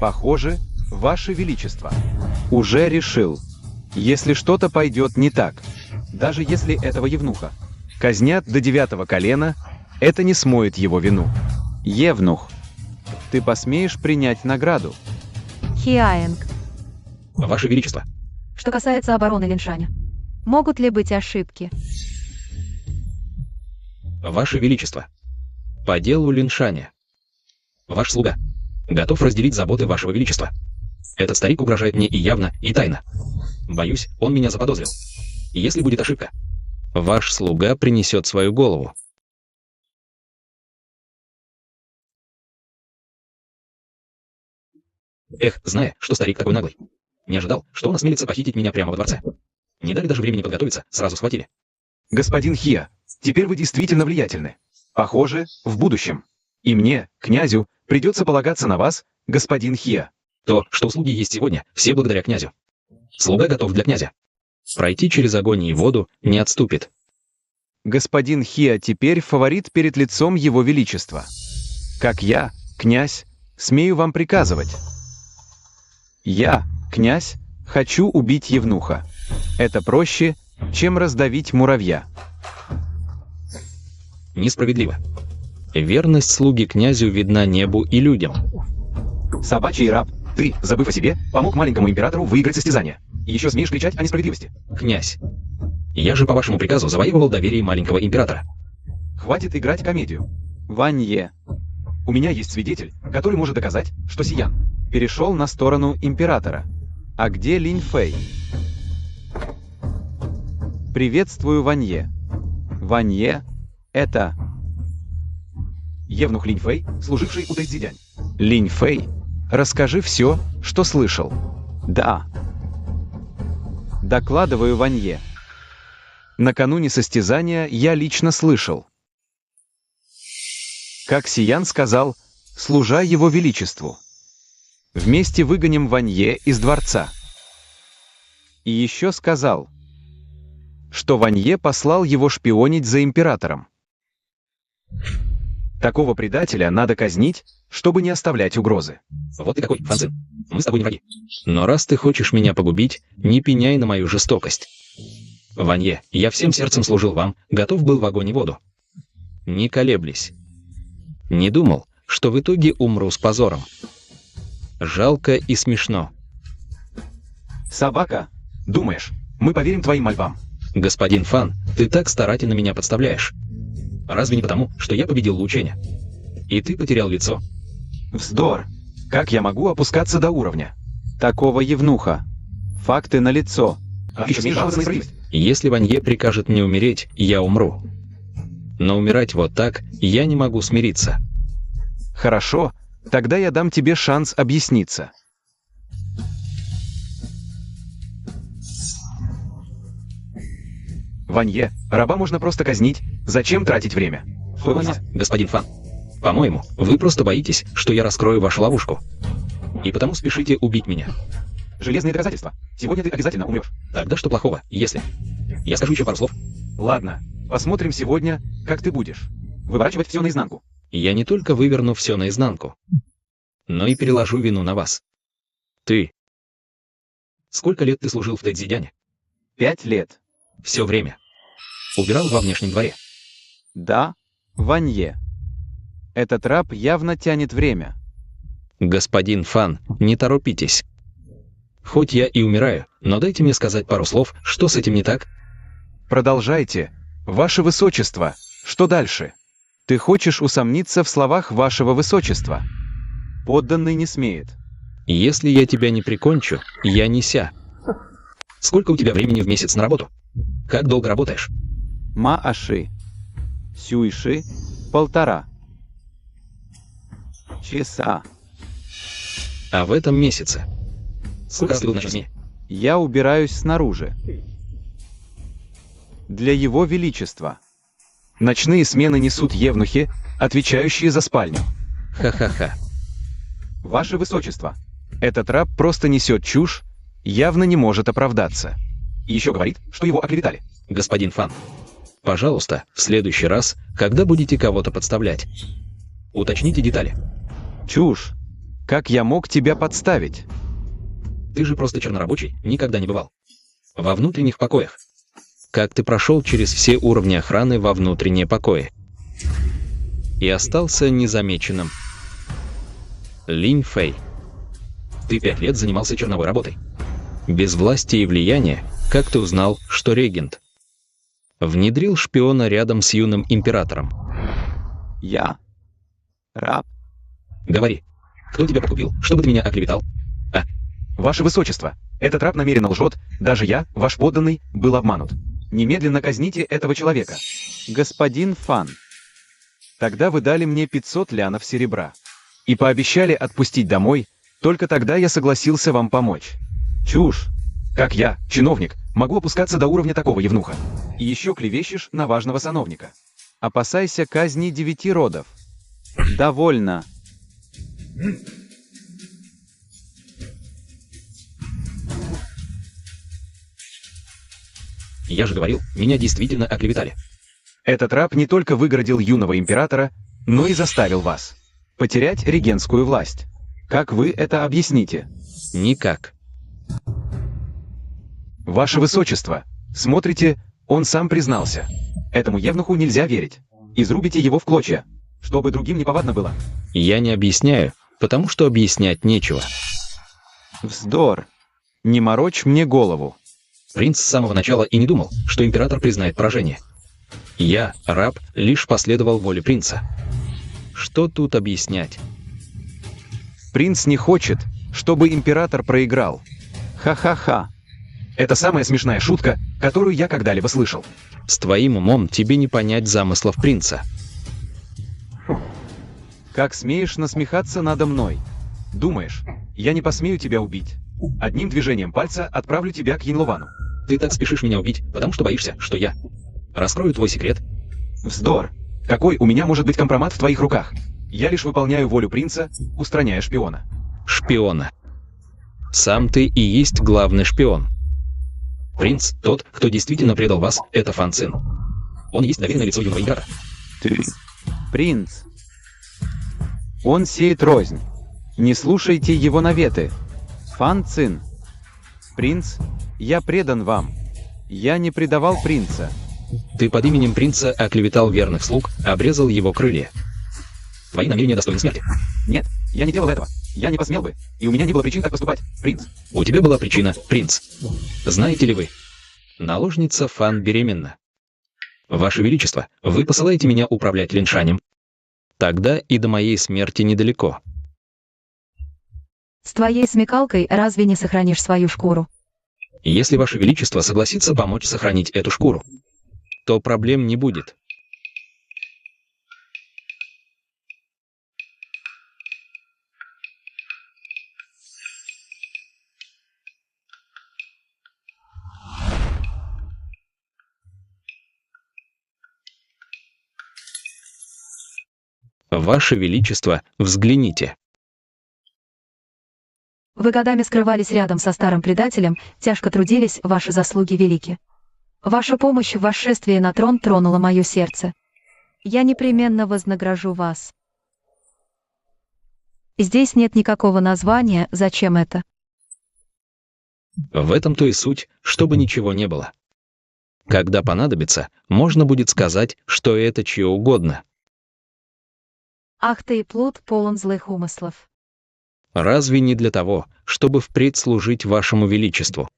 Похоже, Ваше Величество. Уже решил. Если что-то пойдет не так, даже если этого евнуха казнят до 9-го колена, это не смоет его вину. Евнух, ты посмеешь принять награду? Хиаэнг, Ваше Величество. что касается обороны Линшаня. могут ли быть ошибки? Ваше Величество. По делу Линшаня. Ваш слуга. Готов разделить заботы Вашего Величества. Этот старик угрожает мне и явно, и тайно. Боюсь, он меня заподозрил. И если будет ошибка, ваш слуга принесет свою голову. Эх, зная, что старик такой наглый. Не ожидал, что он осмелится похитить меня прямо во дворце. Не дали даже времени подготовиться, сразу схватили. Господин Хиа, теперь вы действительно влиятельны. Похоже, в будущем. И мне, князю, придется полагаться на вас, господин Хиа. То, что услуги есть сегодня, все благодаря князю. Слуга готов для князя. Пройти через огонь и воду не отступит. Господин Хиа теперь фаворит перед лицом Его Величества. Как я, князь, смею вам приказывать. Я, князь, хочу убить евнуха. Это проще, чем раздавить муравья. Несправедливо. Верность слуги князю видна небу и людям. Собачий раб, ты, забыв о себе, помог маленькому императору выиграть состязание. И еще смеешь кричать о несправедливости. Князь. Я же по вашему приказу завоевывал доверие маленького императора. Хватит играть комедию. Ванье У меня есть свидетель, который может доказать, что Сиян. перешел на сторону императора. А где Линь Фэй? Приветствую, Ванье. Ванье — это... Евнух Линь Фэй, служивший у Тайцзидянь. Линь Фэй, расскажи все, что слышал. Да. Докладываю, Ванье. Накануне состязания я лично слышал, как Сиян сказал, служа его величеству: вместе выгоним Ванье из дворца. И еще сказал, что Ванье послал его шпионить за императором. Такого предателя надо казнить, чтобы не оставлять угрозы. Вот ты какой, Фанцин. Мы с тобой не враги. Но раз ты хочешь меня погубить, не пеняй на мою жестокость. Ванье, я всем сердцем служил вам, готов был в огонь и воду. Не колеблись. Не думал, что в итоге умру с позором. Жалко и смешно. Собака, думаешь, мы поверим твоим мольбам? Господин Фан, ты так старательно меня подставляешь. Разве не потому, что я победил Лученя? И ты потерял лицо. Вздор. Как я могу опускаться до уровня? Такого евнуха. Факты налицо. А еще смеешь жаловаться на несправедливость? Если Ванье прикажет мне умереть, я умру. Но умирать вот так я не могу смириться. Хорошо, Тогда я дам тебе шанс объясниться. Ванье, раба можно просто казнить. Зачем тратить время? Господин Фан, по-моему, вы просто боитесь, что я раскрою вашу ловушку. И потому спешите убить меня. Железные доказательства. Сегодня ты обязательно умрешь. Тогда что плохого, если... Я скажу еще пару слов. Ладно, посмотрим сегодня, как ты будешь. Выворачивать все наизнанку. Я не только выверну все наизнанку, но и переложу вину на вас. Ты. Сколько лет ты служил в Тэдзидяне? 5 лет. Все время. Убирал во внешнем дворе. Да, Ванье. Этот раб явно тянет время. Господин Фан, не торопитесь. Хоть я и умираю, но дайте мне сказать пару слов, что с этим не так? Продолжайте. Ваше Высочество, что дальше? Ты хочешь усомниться в словах Вашего Высочества? Подданный не смеет. Если я тебя не прикончу, я не ся. Сколько у тебя времени в месяц на работу? Как долго работаешь? Ма-аши. Сюйши. 1,5 часа. А в этом месяце? Сколько ты был на жизни? Я убираюсь снаружи. Для Его Величества. Ночные смены несут евнухи, отвечающие за спальню. Ха-ха-ха. Ваше Высочество. Этот раб просто несет чушь, явно не может оправдаться. И еще говорит, что его оклеветали. Господин Фан, пожалуйста, в следующий раз, когда будете кого-то подставлять, уточните детали. Чушь. Как я мог тебя подставить? Ты же просто чернорабочий, никогда не бывал. Во внутренних покоях. Как ты прошел через все уровни охраны во внутренние покои. И остался незамеченным. Линь Фэй. Ты 5 лет занимался черновой работой. Без власти и влияния, как ты узнал, что регент внедрил шпиона рядом с юным императором? Я. Раб. Говори, кто тебя покупил, чтобы ты меня оклеветал? Ваше Высочество, этот раб намеренно лжет, даже я, ваш подданный, был обманут. Немедленно казните этого человека. Господин Фан. Тогда вы дали мне 500 лянов серебра. И пообещали отпустить домой, только тогда я согласился вам помочь. Чушь. Как я, чиновник, могу опускаться до уровня такого евнуха? И еще клевещешь на важного сановника. Опасайся казни 9 родов. Довольно. Я же говорил, меня действительно оклеветали. Этот раб не только выгородил юного императора, но и заставил вас потерять регентскую власть. Как вы это объясните? Никак. Ваше Высочество, смотрите, он сам признался. Этому евнуху нельзя верить. Изрубите его в клочья, чтобы другим неповадно было. Я не объясняю, потому что объяснять нечего. Вздор. Не морочь мне голову. Принц с самого начала и не думал, что император признает поражение. Я, раб, лишь последовал воле принца. Что тут объяснять? Принц не хочет, чтобы император проиграл. Ха-ха-ха. Это самая смешная шутка, которую я когда-либо слышал. С твоим умом тебе не понять замыслов принца. Как смеешь насмехаться надо мной? Думаешь, я не посмею тебя убить? Одним движением пальца отправлю тебя к Янлувану. Ты так спешишь меня убить, потому что боишься, что я раскрою твой секрет. Вздор. Какой у меня может быть компромат в твоих руках? Я лишь выполняю волю принца, устраняя шпиона. Шпиона. Сам ты и есть главный шпион. Принц, тот, кто действительно предал вас, это Фан Цин. Он есть доверенное лицо юного императора. Ты. Принц. Он сеет рознь. Не слушайте его наветы. Фан Цин. Принц, я предан вам. Я не предавал принца. Ты под именем принца оклеветал верных слуг, обрезал его крылья. Твои намерения достойны смерти. Нет, я не делал этого. Я не посмел бы, и у меня не было причин так поступать, принц. У тебя была причина, принц. Знаете ли вы, наложница Фан беременна. Ваше Величество, вы посылаете меня управлять Линшанем. Тогда и до моей смерти недалеко. С твоей смекалкой разве не сохранишь свою шкуру? Если Ваше Величество согласится помочь сохранить эту шкуру, то проблем не будет. Ваше Величество, взгляните. Вы годами скрывались рядом со старым предателем, тяжко трудились, ваши заслуги велики. Ваша помощь в восшествии на трон тронула мое сердце. Я непременно вознагражу вас. Здесь нет никакого названия, зачем это? В этом-то и суть, чтобы ничего не было. Когда понадобится, можно будет сказать, что это чье угодно. Ах ты и плут полон злых умыслов. Разве не для того, чтобы впредь служить вашему величеству?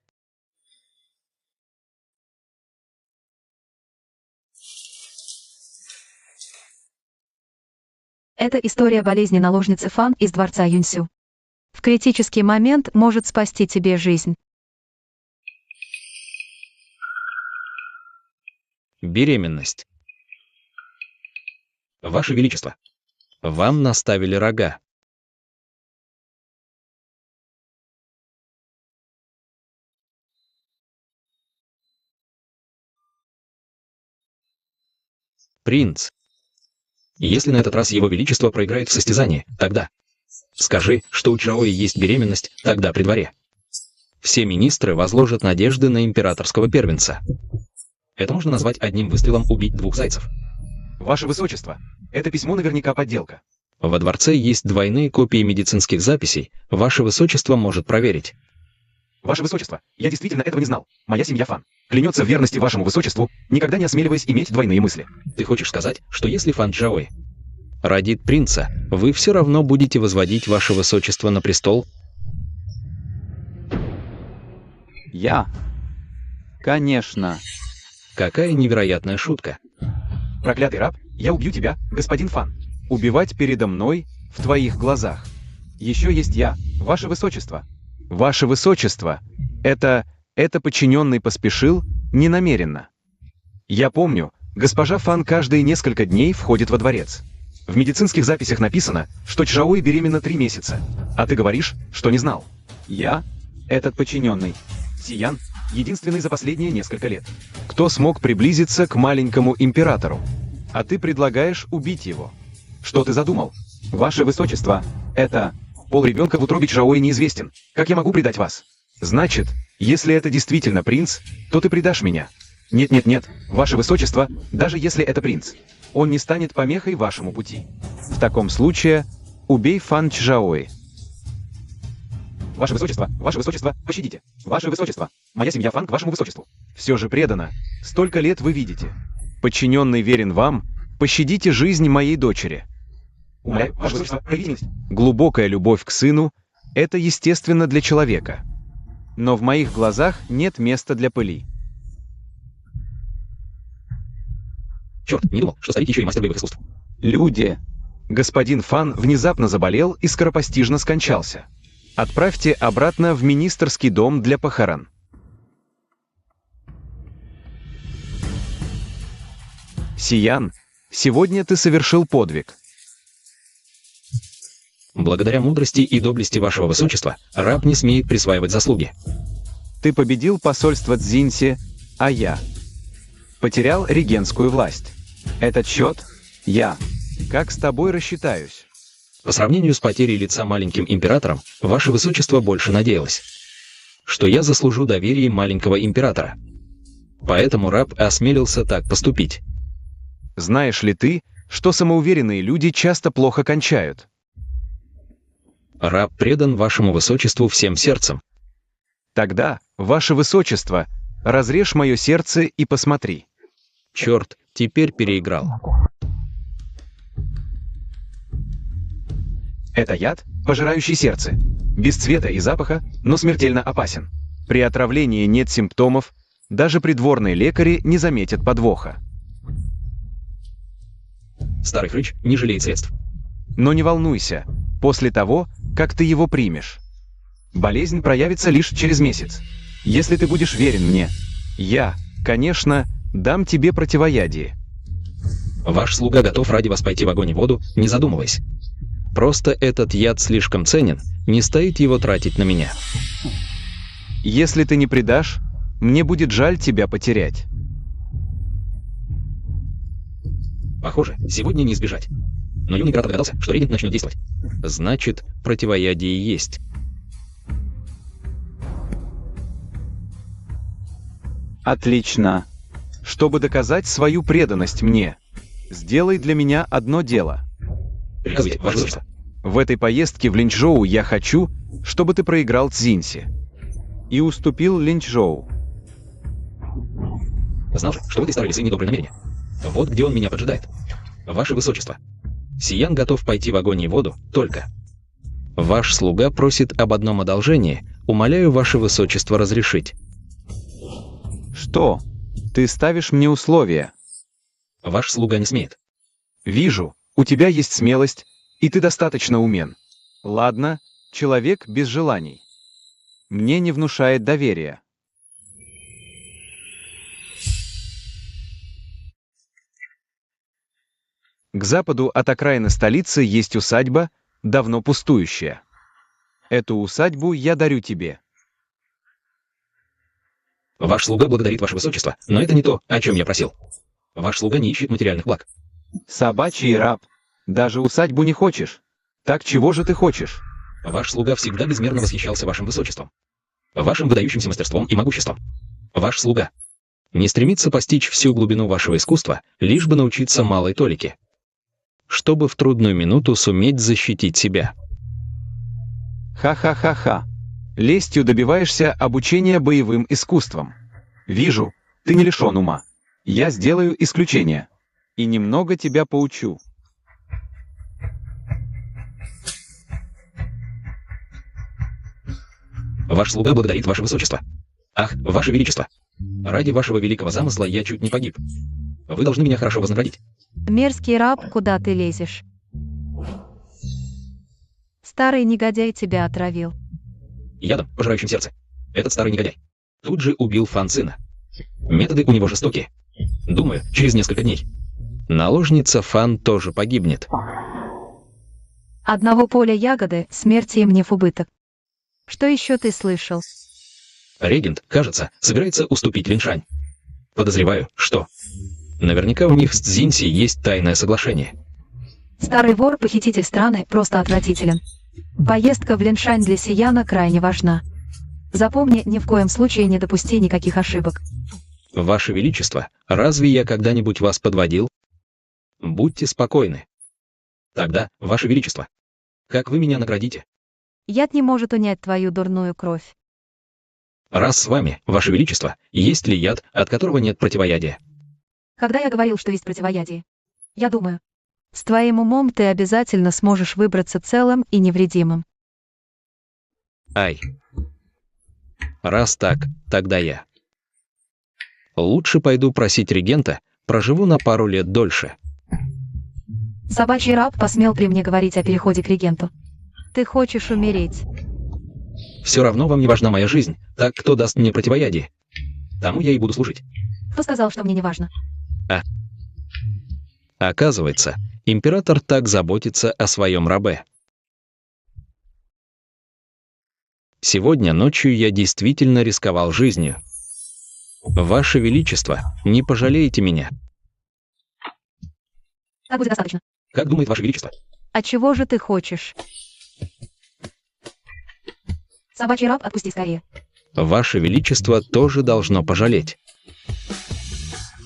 Это история болезни наложницы Фан из дворца Юньсю. В критический момент может спасти тебе жизнь. Беременность. Ваше Величество, вам наставили рога. Принц. Если на этот раз Его Величество проиграет в состязании, тогда скажи, что у Чжаои есть беременность, тогда при дворе. Все министры возложат надежды на императорского первенца. Это можно назвать одним выстрелом убить двух зайцев. Ваше Высочество, это письмо наверняка подделка. Во дворце есть двойные копии медицинских записей, Ваше Высочество может проверить. Ваше Высочество, я действительно этого не знал. Моя семья Фан клянется в верности Вашему Высочеству, никогда не осмеливаясь иметь двойные мысли. Ты хочешь сказать, что если Фан Чжаои родит принца, вы все равно будете возводить Ваше Высочество на престол? Я? Конечно. Какая невероятная шутка. Проклятый раб, я убью тебя, господин Фан. Убивать передо мной в твоих глазах. Еще есть я, Ваше Высочество. Ваше Высочество, это подчиненный поспешил ненамеренно. Я помню, госпожа Фан каждые несколько дней входит во дворец. В медицинских записях написано, что Чжаои беременна 3 месяца. А ты говоришь, что не знал. Я? Этот подчиненный. Сиян, единственный за последние несколько лет. Кто смог приблизиться к маленькому императору? А ты предлагаешь убить его. Что ты задумал? Ваше Высочество, это... Пол ребенка в утробе Чжаои неизвестен. Как я могу предать вас? Значит, если это действительно принц, то ты предашь меня. Нет, Ваше Высочество, даже если это принц, он не станет помехой вашему пути. В таком случае, убей Фан Чжаои. Ваше Высочество, пощадите. Ваше Высочество, моя семья Фан к Вашему Высочеству. Все же предано. Столько лет вы видите. Подчиненный верен вам, пощадите жизнь моей дочери. Умоляю, Ваше Высочество, проявите милость. Глубокая любовь к сыну – это естественно для человека. Но в моих глазах нет места для пыли. Черт, не думал, что старик еще и мастер боевых искусств. Люди. Господин Фан внезапно заболел и скоропостижно скончался. Отправьте обратно в министерский дом для похорон. Сиян, сегодня ты совершил подвиг. Благодаря мудрости и доблести Вашего Высочества, раб не смеет присваивать заслуги. Ты победил посольство Цзиньси, а я потерял регентскую власть. Этот счет я. Как с тобой рассчитаюсь? По сравнению с потерей лица маленьким императором, Ваше Высочество больше надеялось, что я заслужу доверие маленького императора. Поэтому раб осмелился так поступить. Знаешь ли ты, что самоуверенные люди часто плохо кончают? Раб предан Вашему Высочеству всем сердцем. Тогда, Ваше Высочество, разрежь мое сердце и посмотри. Черт, теперь переиграл. Это яд, пожирающий сердце. Без цвета и запаха, но смертельно опасен. При отравлении нет симптомов, даже придворные лекари не заметят подвоха. Старый хрыч не жалеет средств. Но не волнуйся, после того, как ты его примешь. Болезнь проявится лишь через месяц. Если ты будешь верен мне, я, конечно, дам тебе противоядие. Ваш слуга готов ради вас пойти в огонь и воду, не задумываясь. Просто этот яд слишком ценен, не стоит его тратить на меня. Если ты не предашь, мне будет жаль тебя потерять. Похоже, сегодня не избежать. Но юный пират догадался, что регент начнет действовать. Значит, противоядие есть. Отлично. Чтобы доказать свою преданность мне, сделай для меня одно дело. Приказывайте, ваше высочество. В этой поездке в Линчжоу я хочу, чтобы ты проиграл Цзиньси и уступил Линчжоу. Знал же, что в этой старой лисы недобрые намерения. Вот где он меня поджидает. Ваше высочество. Сиян готов пойти в огонь и воду, только. Ваш слуга просит об одном одолжении, умоляю ваше высочество разрешить. Что? Ты ставишь мне условия? Ваш слуга не смеет. Вижу, у тебя есть смелость, и ты достаточно умен. Ладно, человек без желаний. Мне не внушает доверия. К западу от окраины столицы есть усадьба, давно пустующая. Эту усадьбу я дарю тебе. Ваш слуга благодарит ваше высочество, но это не то, о чем я просил. Ваш слуга не ищет материальных благ. Собачий раб. Даже усадьбу не хочешь. Так чего же ты хочешь? Ваш слуга всегда безмерно восхищался вашим высочеством, вашим выдающимся мастерством и могуществом. Ваш слуга не стремится постичь всю глубину вашего искусства, лишь бы научиться малой толике, чтобы в трудную минуту суметь защитить себя. Ха-ха-ха-ха. Лестью добиваешься обучения боевым искусствам. Вижу, ты не лишен ума. Я сделаю исключение. И немного тебя поучу. Ваш слуга благодарит ваше высочество. Ах, ваше величество. Ради вашего великого замысла я чуть не погиб. Вы должны меня хорошо вознаградить. Мерзкий раб, куда ты лезешь? Старый негодяй тебя отравил. Ядом, пожирающим сердце. Этот старый негодяй тут же убил Фан сына. Методы у него жестокие. Думаю, через несколько дней наложница Фан тоже погибнет. Одного поля ягоды, смерти им не в убыток. Что еще ты слышал? Регент, кажется, собирается уступить Линшань. Подозреваю, что наверняка у них с Цзиньси есть тайное соглашение. Старый вор, похититель страны, просто отвратителен. Поездка в Линшань для Сияна крайне важна. Запомни, ни в коем случае не допусти никаких ошибок. Ваше Величество, разве я когда-нибудь вас подводил? Будьте спокойны. Тогда, Ваше Величество, как вы меня наградите? Яд не может унять твою дурную кровь. Раз с вами, Ваше Величество, есть ли яд, от которого нет противоядия? Когда я говорил, что есть противоядие? Я думаю, с твоим умом ты обязательно сможешь выбраться целым и невредимым. Ай. Раз так, тогда я. Лучше пойду просить регента, проживу на пару лет дольше. Собачий раб посмел при мне говорить о переходе к регенту. Ты хочешь умереть. Все равно вам не важна моя жизнь, так кто даст мне противоядие? Тому я и буду служить. Кто сказал, что мне не важно? Оказывается, император так заботится о своем рабе. Сегодня ночью я действительно рисковал жизнью. Ваше Величество, не пожалеете меня. Так будет достаточно. Как думает Ваше Величество? А чего же ты хочешь? Собачий раб, отпусти скорее. Ваше Величество тоже должно пожалеть.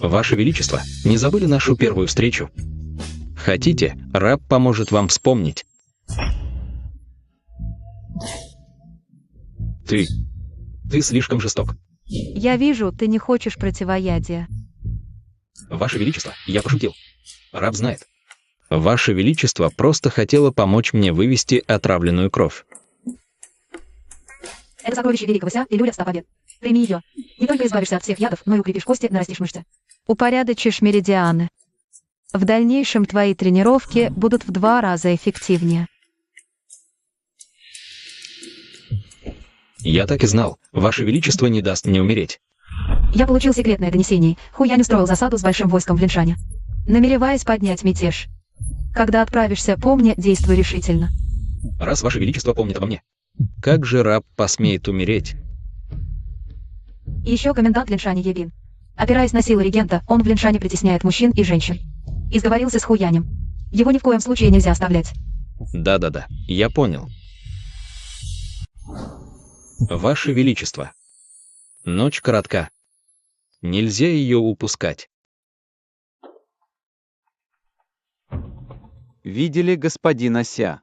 Ваше Величество, не забыли нашу первую встречу? Хотите, раб поможет вам вспомнить. Ты слишком жесток. Я вижу, ты не хочешь противоядия. Ваше Величество, я пошутил. Раб знает. Ваше Величество просто хотело помочь мне вывести отравленную кровь. Это сокровище великого Ся, пилюля 100 побед. Прими ее. Не только избавишься от всех ядов, но и укрепишь кости, нарастишь мышцы. Упорядочишь меридианы. В дальнейшем твои тренировки будут в 2 раза эффективнее. Я так и знал, Ваше Величество не даст мне умереть. Я получил секретное донесение. Хуянь устроил засаду с большим войском в Линшане, намереваясь поднять мятеж. Когда отправишься, помни, действуй решительно. Раз Ваше Величество помнит обо мне. Как же раб посмеет умереть? Еще комендант Линшани Ебин. Опираясь на силы регента, он в Линшане притесняет мужчин и женщин. Изговорился с Хуянем. Его ни в коем случае нельзя оставлять. Да-да-да, я понял. Ваше Величество, ночь коротка. Нельзя ее упускать. Видели господина Ся?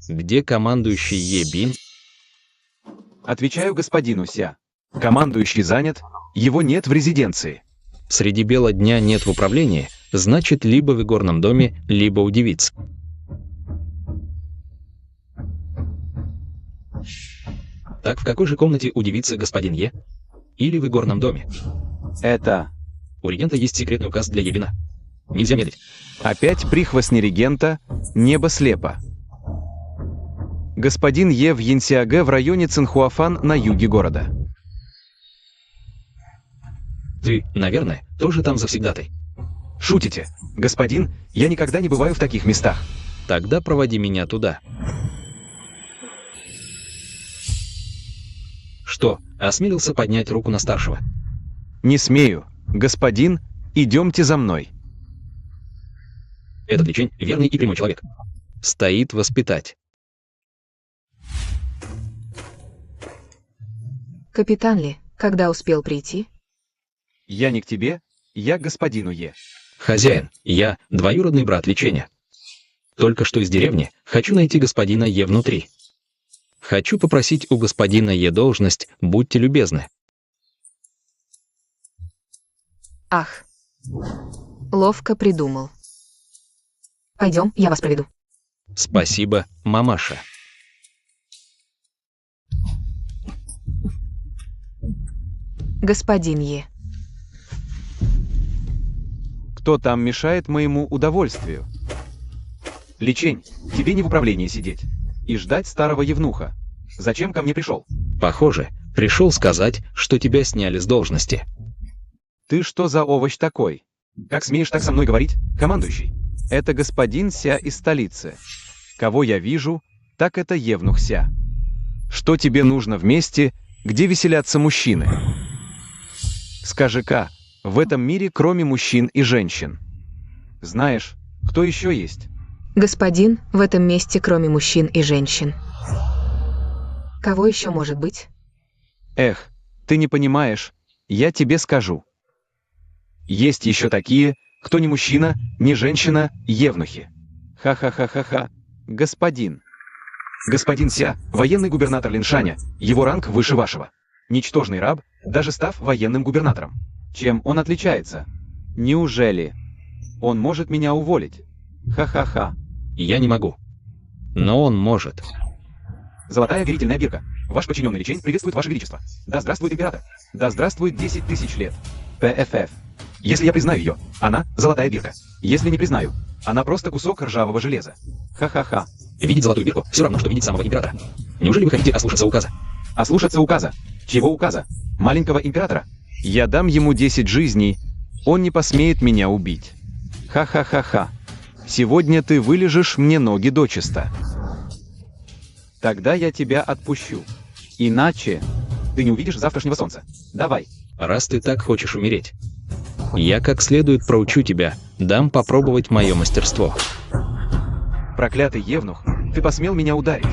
Где командующий Ебин? Отвечаю господину Ся. Командующий занят, его нет в резиденции. Среди бела дня нет в управлении, значит, либо в игорном доме, либо у девиц. Так в какой же комнате у девицы господин Е? Или в игорном доме? Это... У регента есть секретный указ для Ебина. Нельзя медлить. Опять прихвостни регента, небо слепо. Господин Е в Янсиаге в районе Цинхуафан на юге города. Ты, наверное, тоже там завсегдатай. Шутите? Господин, я никогда не бываю в таких местах. Тогда проводи меня туда. Что, осмелился поднять руку на старшего? Не смею. Господин, идемте за мной. Этот личень верный и прямой человек. Стоит воспитать. Капитан Ли, когда успел прийти? Я не к тебе, я к господину Е. Хозяин, я двоюродный брат лечения. Только что из деревни, хочу найти господина Е внутри. Хочу попросить у господина Е должность, будьте любезны. Ах. Ловко придумал. Пойдем, я вас проведу. Спасибо, мамаша. Господин Е. Кто там мешает моему удовольствию? Личень, тебе не в управлении сидеть и ждать старого евнуха. Зачем ко мне пришел? Похоже, пришел сказать, что тебя сняли с должности. Ты что за овощ такой? Как смеешь так со мной говорить, командующий? Это господин Ся из столицы. Кого я вижу, так это евнух Ся. Что тебе нужно в месте, где веселятся мужчины? Скажи-ка, в этом мире кроме мужчин и женщин. Знаешь, кто еще есть? Господин, в этом месте кроме мужчин и женщин. Кого еще может быть? Эх, ты не понимаешь, я тебе скажу. Есть еще такие, кто не мужчина, не женщина, евнухи. Ха-ха-ха-ха-ха. Господин. Господин Ся, военный губернатор Линшаня, его ранг выше вашего. Ничтожный раб, даже став военным губернатором. Чем он отличается? Неужели? Он может меня уволить? Ха-ха-ха. Я не могу. Но он может. Золотая верительная бирка. Ваш подчиненный личень приветствует Ваше Величество. Да здравствует император. Да здравствует 10 тысяч лет. ПФФ. Если я признаю ее, она золотая бирка. Если не признаю, она просто кусок ржавого железа. Ха-ха-ха. Видеть золотую бирку все равно, что видеть самого императора. Неужели вы хотите ослушаться указа? Ослушаться указа? Чего указа? Маленького императора? Я дам ему 10 жизней, он не посмеет меня убить. Ха-ха-ха-ха. Сегодня ты вылежишь мне ноги дочисто. Тогда я тебя отпущу. Иначе... Ты не увидишь завтрашнего солнца. Давай. Раз ты так хочешь умереть, я как следует проучу тебя, дам попробовать мое мастерство. Проклятый евнух, ты посмел меня ударить.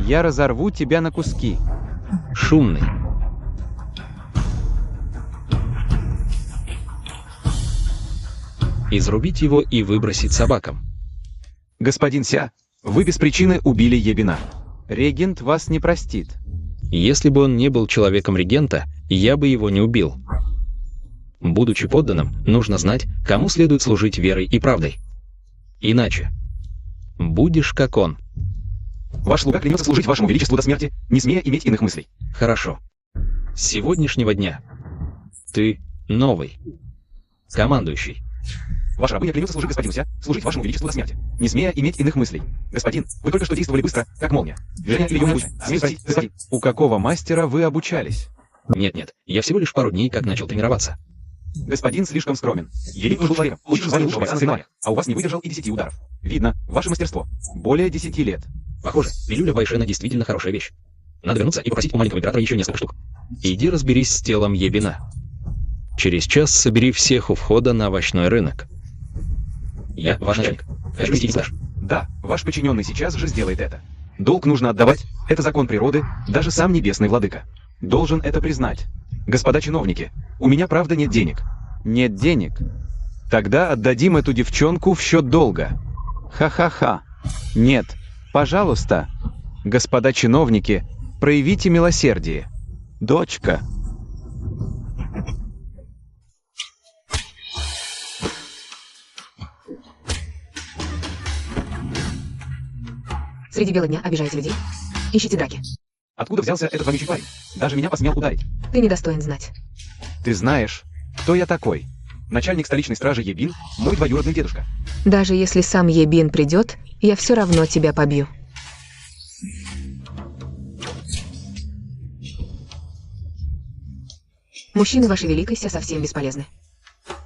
Я разорву тебя на куски. Шумный. Изрубить его и выбросить собакам. Господин Ся, вы без причины убили Ебина. Регент вас не простит. Если бы он не был человеком регента, я бы его не убил. Будучи подданным, нужно знать, кому следует служить верой и правдой. Иначе будешь как он. Ваш слуга клянется служить Вашему Величеству до смерти, не смея иметь иных мыслей. Хорошо. С сегодняшнего дня ты новый командующий. Ваша рабыня клянется служить господину Ся, служить Вашему Величеству до смерти, не смея иметь иных мыслей. Господин, вы только что действовали быстро, как молния. Движение или не смею спросить, господин. У какого мастера вы обучались? Нет, я всего лишь пару дней как начал тренироваться. Господин слишком скромен. Еле был человеком, лучше звали лучшего бойца на соревнованиях, а у вас не выдержал и 10 ударов. Видно, ваше мастерство. Более 10 лет. Похоже, пилюля Байшена действительно хорошая вещь. Надо вернуться и попросить у маленького императора еще несколько штук. Иди разберись с телом Ебина. Через час собери всех у входа на овощной рынок. Я ваш начальник. Хочу вести стаж. Да, ваш подчиненный сейчас же сделает это. Долг нужно отдавать, это закон природы, даже сам небесный владыка должен это признать. Господа чиновники, у меня правда нет денег. Нет денег? Тогда отдадим эту девчонку в счет долга. Ха-ха-ха. Нет, пожалуйста. Господа чиновники, проявите милосердие. Дочка. Среди бела дня обижаете людей? Ищите драки. Откуда взялся этот вонючий парень? Даже меня посмел ударить. Ты недостоин знать. Ты знаешь, кто я такой? Начальник столичной стражи Ебин, мой двоюродный дедушка. Даже если сам Ебин придет, я все равно тебя побью. Мужчины вашей великой ся совсем бесполезны.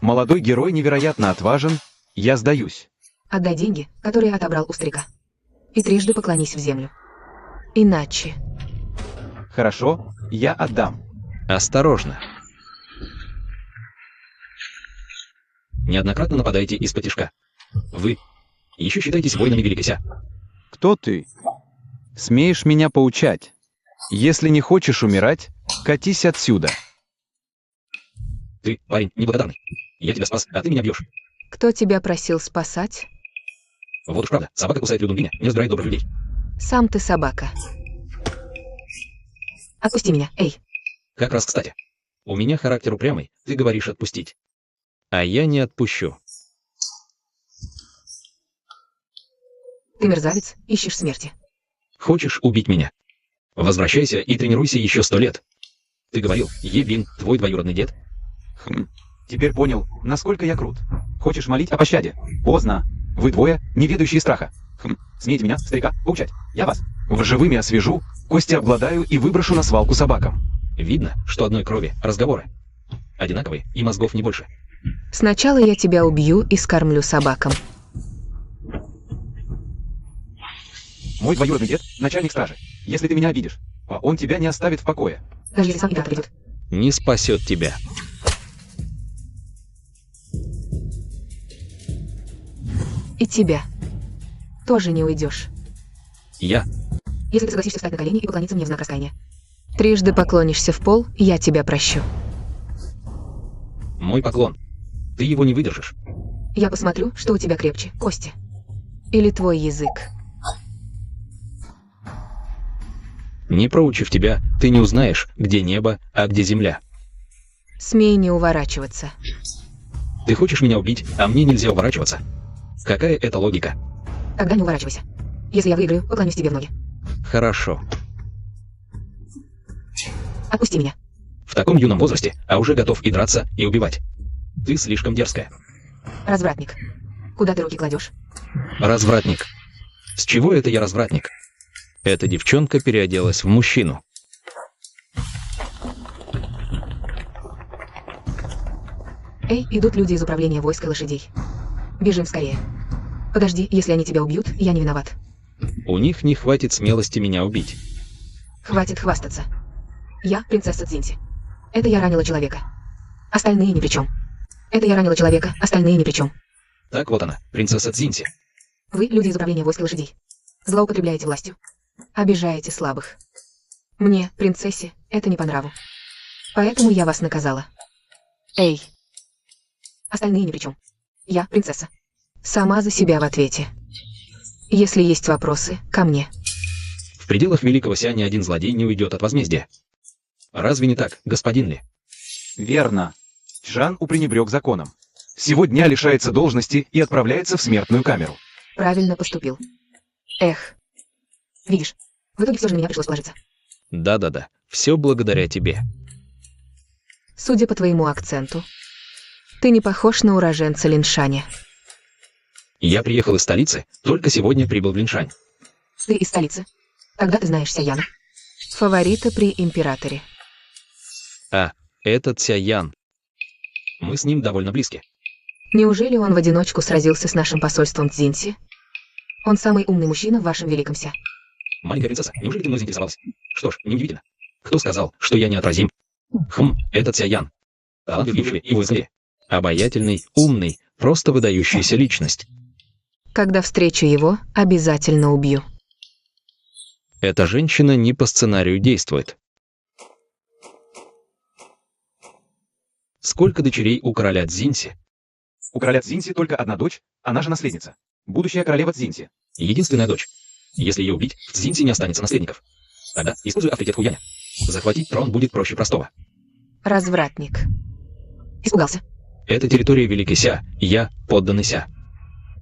Молодой герой невероятно отважен. Я сдаюсь. Отдай деньги, которые отобрал у старика. И трижды поклонись в землю. Иначе... Хорошо, я отдам. Осторожно. Неоднократно нападаете из-под-тишка. Вы еще считаетесь воинами Великой Ся. Кто ты? Смеешь меня поучать? Если не хочешь умирать, катись отсюда. Ты, парень, неблагодарный. Я тебя спас, а ты меня бьешь. Кто тебя просил спасать? Вот уж правда, собака кусает Людунбиня, не разбирает добрых людей. Сам ты собака. Отпусти меня, эй. Как раз кстати. У меня характер упрямый, ты говоришь отпустить. А я не отпущу. Ты мерзавец, ищешь смерти. Хочешь убить меня? Возвращайся и тренируйся еще 100 лет. Ты говорил, Ебин, твой двоюродный дед? Теперь понял, насколько я крут. Хочешь молить о пощаде? Поздно. Вы двое, не ведающие страха. Смеете меня, старика, поучать? Я вас. В живыми освежу, кости обгладаю и выброшу на свалку собакам. Видно, что одной крови разговоры. Одинаковые и мозгов не больше. Сначала я тебя убью и скормлю собакам. Мой двоюродный дед — начальник стражи. Если ты меня обидишь, он тебя не оставит в покое. Даже если сам и так придет. Не спасет тебя. И тебя. Тоже не уйдешь. Я. Если ты согласишься встать на колени и поклониться мне в знак раскаяния. Трижды поклонишься в пол, я тебя прощу. Мой поклон. Ты его не выдержишь. Я посмотрю, что у тебя крепче, кости. Или твой язык. Не проучив тебя, ты не узнаешь, где небо, а где земля. Смей не уворачиваться. Ты хочешь меня убить, а мне нельзя уворачиваться. Какая это логика? Тогда не уворачивайся. Если я выиграю, поклонюсь тебе в ноги. Хорошо. Отпусти меня. В таком юном возрасте, а уже готов и драться, и убивать. Ты слишком дерзкая. Развратник. Куда ты руки кладешь? Развратник. С чего это я развратник? Эта девчонка переоделась в мужчину. Эй, идут люди из управления войск и лошадей. Бежим скорее. Подожди, если они тебя убьют, я не виноват. У них не хватит смелости меня убить. Хватит хвастаться. Я принцесса Цзиньси. Это я ранила человека. Остальные ни при чем. Это я ранила человека, остальные ни при чем. Так вот она, принцесса Цзиньси. Вы, люди из управления войск и лошадей, злоупотребляете властью. Обижаете слабых. Мне, принцессе, это не по нраву. Поэтому я вас наказала. Эй. Остальные ни при чем. Я принцесса. Сама за себя в ответе. Если есть вопросы, ко мне. В пределах Великого Ся ни один злодей не уйдет от возмездия. Разве не так, господин Ли? Верно. Чжан пренебрег законом. Сегодня лишается должности и отправляется в смертную камеру. Правильно поступил. Эх. Видишь, в итоге все же на меня пришлось положиться. Да-да-да, все благодаря тебе. Судя по твоему акценту, ты не похож на уроженца Линшаня. Я приехал из столицы, только сегодня прибыл в Линшань. Ты из столицы. Тогда ты знаешь Сяяна. Фаворита при императоре. А, этот Сяян. Мы с ним довольно близки. Неужели он в одиночку сразился с нашим посольством Цзиньси? Он самый умный мужчина в вашем великом Ся. Маленькая принцесса, неужели ты мной заинтересовалась? Что ж, неудивительно. Кто сказал, что я неотразим? Этот Сяян. Талантливый и воинский. Обаятельный, умный, просто выдающаяся личность. Когда встречу его, обязательно убью. Эта женщина не по сценарию действует. Сколько дочерей у короля Цзинси? У короля Цзинси только одна дочь, она же наследница. Будущая королева Цзинси. Единственная дочь. Если ее убить, в Цзинси не останется наследников. Тогда используй авторитет Хуяня. Захватить трон будет проще простого. Развратник. Испугался. Это территория Великой Ся, я подданный Ся.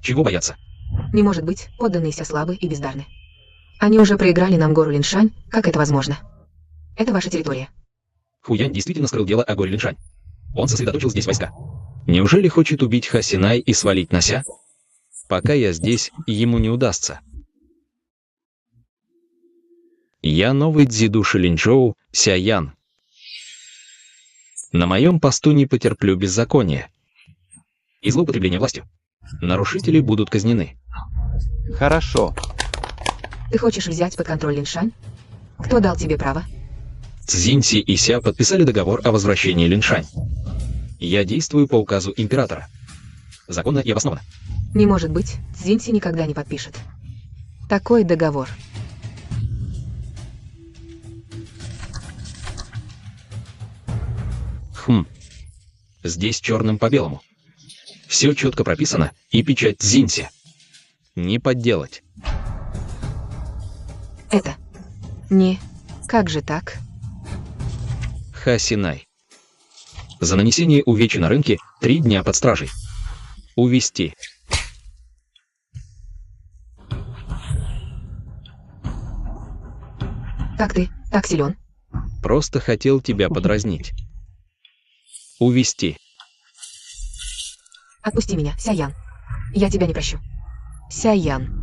Чего бояться? Не может быть, подданные Ся слабы и бездарны. Они уже проиграли нам гору Линшань, как это возможно? Это ваша территория. Хуянь действительно скрыл дело о горе Линшань. Он сосредоточил здесь войска. Неужели хочет убить Хасинай и свалить на Ся? Пока я здесь, ему не удастся. Я новый Цзиду Шилинчжоу, Ся Ян. На моем посту не потерплю беззакония и злоупотребления властью. Нарушители будут казнены. Хорошо. Ты хочешь взять под контроль Линшань? Кто дал тебе право? Цзинси и Ся подписали договор о возвращении Линшань. Я действую по указу императора. Законно и обоснованно. Не может быть, Цзинси никогда не подпишет. Такой договор. Здесь черным по белому. Все четко прописано, и печать Цзинси. Не подделать. Это. Не. Как же так? Хасинай. За нанесение увечий на рынке 3 дня под стражей. Увести. Как ты? Так силен? Просто хотел тебя подразнить. Увести. Отпусти меня, Сяян. Я тебя не прощу. Сяян.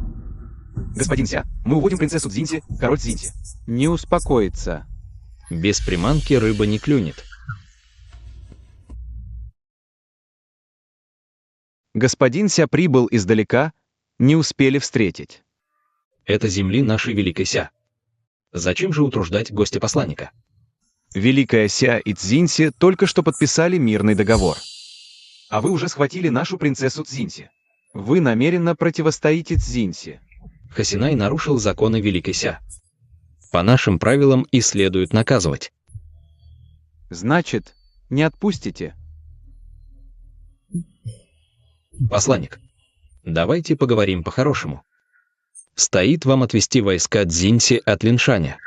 Господин Ся, мы уводим принцессу Цзинси, король Цзинси. Не успокоится. Без приманки рыба не клюнет. Господин Ся прибыл издалека, не успели встретить. Это земли нашей Великой Ся. Зачем же утруждать гостя посланника? Великая Ся и Цзинси только что подписали мирный договор. А вы уже схватили нашу принцессу Цзинси. Вы намеренно противостоите Цзинси. Хасинай нарушил законы Великой Ся. По нашим правилам и следует наказывать. Значит, не отпустите. Посланник, давайте поговорим по-хорошему. Стоит вам отвести войска Цзинси от Линшаня.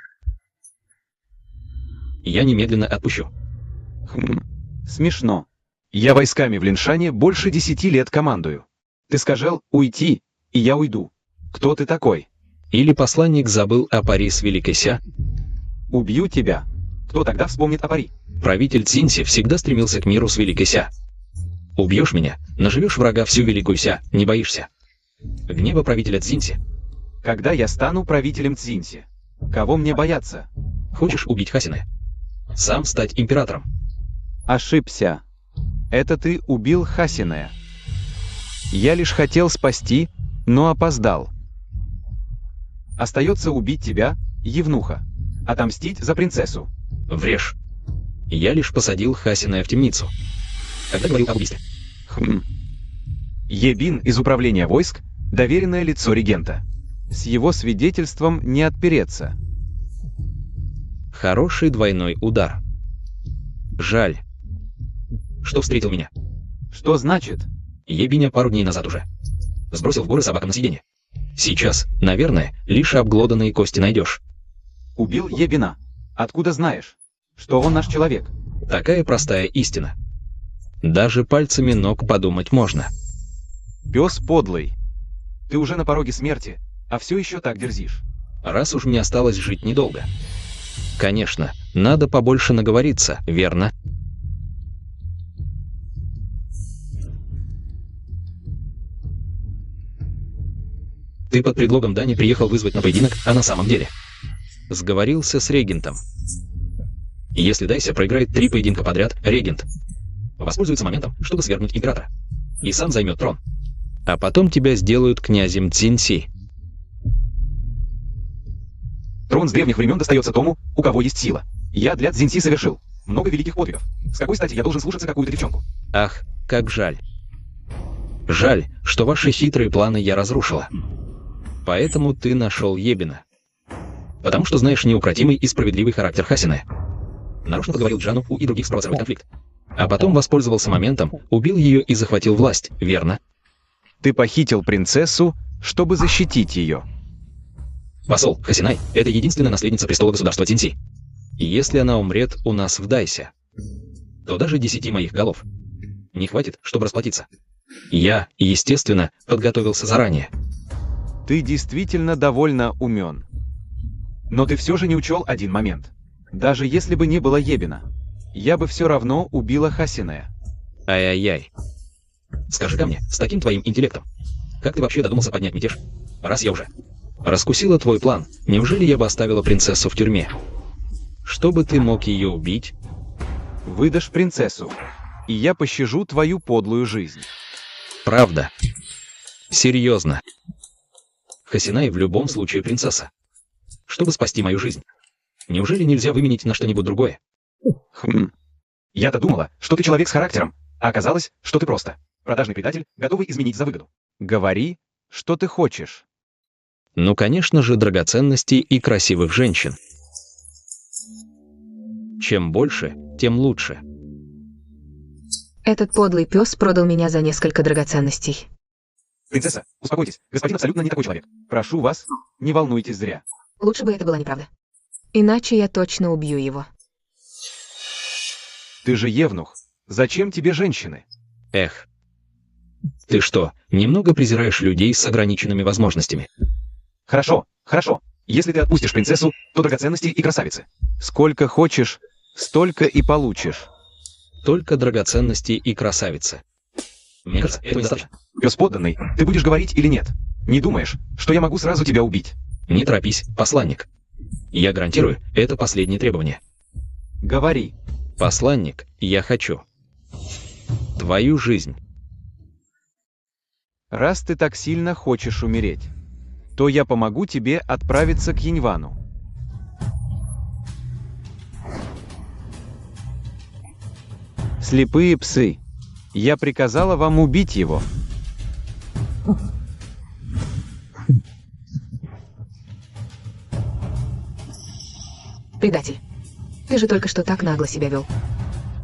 Я немедленно отпущу. Смешно. Я войсками в Линшане больше 10 лет командую. Ты сказал уйти, и я уйду. Кто ты такой? Или посланник забыл о пари с Великой Ся? Убью тебя. Кто тогда вспомнит о пари? Правитель Цзинси всегда стремился к миру с Великой Ся. Убьешь меня, наживешь врага всю Великую Ся, не боишься. Гнева правителя Цзинси. Когда я стану правителем Цзинси? Кого мне бояться? Хочешь убить Хасиная? Сам стать императором. Ошибся. Это ты убил Хасиная. Я лишь хотел спасти, но опоздал. Остается убить тебя, Евнуха. Отомстить за принцессу. Врешь. Я лишь посадил Хасиная в темницу. Когда говорил об убийстве? Ебин из управления войск, доверенное лицо регента. С его свидетельством не отпереться. Хороший двойной удар. Жаль. Что встретил меня? Что значит? Ебиня пару дней назад уже. Сбросил в горы собакам на сиденье. Сейчас, наверное, лишь обглоданные кости найдешь. Убил Ебина. Откуда знаешь, что он наш человек? Такая простая истина. Даже пальцами ног подумать можно. Пес подлый. Ты уже на пороге смерти, а все еще так дерзишь. Раз уж мне осталось жить недолго. Конечно, надо побольше наговориться, верно? Ты под предлогом дани приехал вызвать на поединок, а на самом деле сговорился с регентом. Если Дайся проиграет 3 поединка подряд, регент воспользуется моментом, чтобы свергнуть императора. И сам займет трон. А потом тебя сделают князем Цзинси. Трон с древних времен достается тому, у кого есть сила. Я для Цзинси совершил много великих подвигов. С какой стати я должен слушаться какую-то девчонку? Ах, как жаль. Жаль, что ваши хитрые планы я разрушила. Поэтому ты нашел Ебина. Потому что знаешь неукротимый и справедливый характер Хасины. Нарочно подговорил Джану и других спровоцировать конфликт. А потом воспользовался моментом, убил ее и захватил власть, верно? Ты похитил принцессу, чтобы защитить ее. Посол, Хасинай — это единственная наследница престола государства Тинси. И если она умрет у нас в Дайсе, то даже 10 моих голов не хватит, чтобы расплатиться. Я, естественно, подготовился заранее. Ты действительно довольно умен. Но ты все же не учел один момент. Даже если бы не было Ебина, я бы все равно убила Хасиная. Ай-яй-яй. Скажи-ка мне, с таким твоим интеллектом, как ты вообще додумался поднять мятеж? Раз я уже раскусила твой план, неужели я бы оставила принцессу в тюрьме? Чтобы ты мог ее убить? Выдашь принцессу, и я пощажу твою подлую жизнь. Правда. Серьезно. Хасинай в любом случае принцесса. Чтобы спасти мою жизнь. Неужели нельзя выменить на что-нибудь другое? Я-то думала, что ты человек с характером, а оказалось, что ты просто продажный предатель, готовый изменить за выгоду. Говори, что ты хочешь. Ну, конечно же, драгоценности и красивых женщин. Чем больше, тем лучше. Этот подлый пес продал меня за несколько драгоценностей. Принцесса, успокойтесь, господин абсолютно не такой человек. Прошу вас, не волнуйтесь зря. Лучше бы это была неправда. Иначе я точно убью его. Ты же евнух. Зачем тебе женщины? Эх. Ты что, немного презираешь людей с ограниченными возможностями? Хорошо, хорошо. Если ты отпустишь принцессу, то драгоценности и красавицы. Сколько хочешь, столько и получишь. Только драгоценности и красавицы. Мне кажется, этого недостаточно. Пес подданный, ты будешь говорить или нет? Не думаешь, что я могу сразу тебя убить? Не торопись, посланник. Я гарантирую, это последнее требование. Говори. Посланник, я хочу твою жизнь. Раз ты так сильно хочешь умереть, то я помогу тебе отправиться к Яньвану. Слепые псы, я приказала вам убить его. Предатель. Ты же только что так нагло себя вел.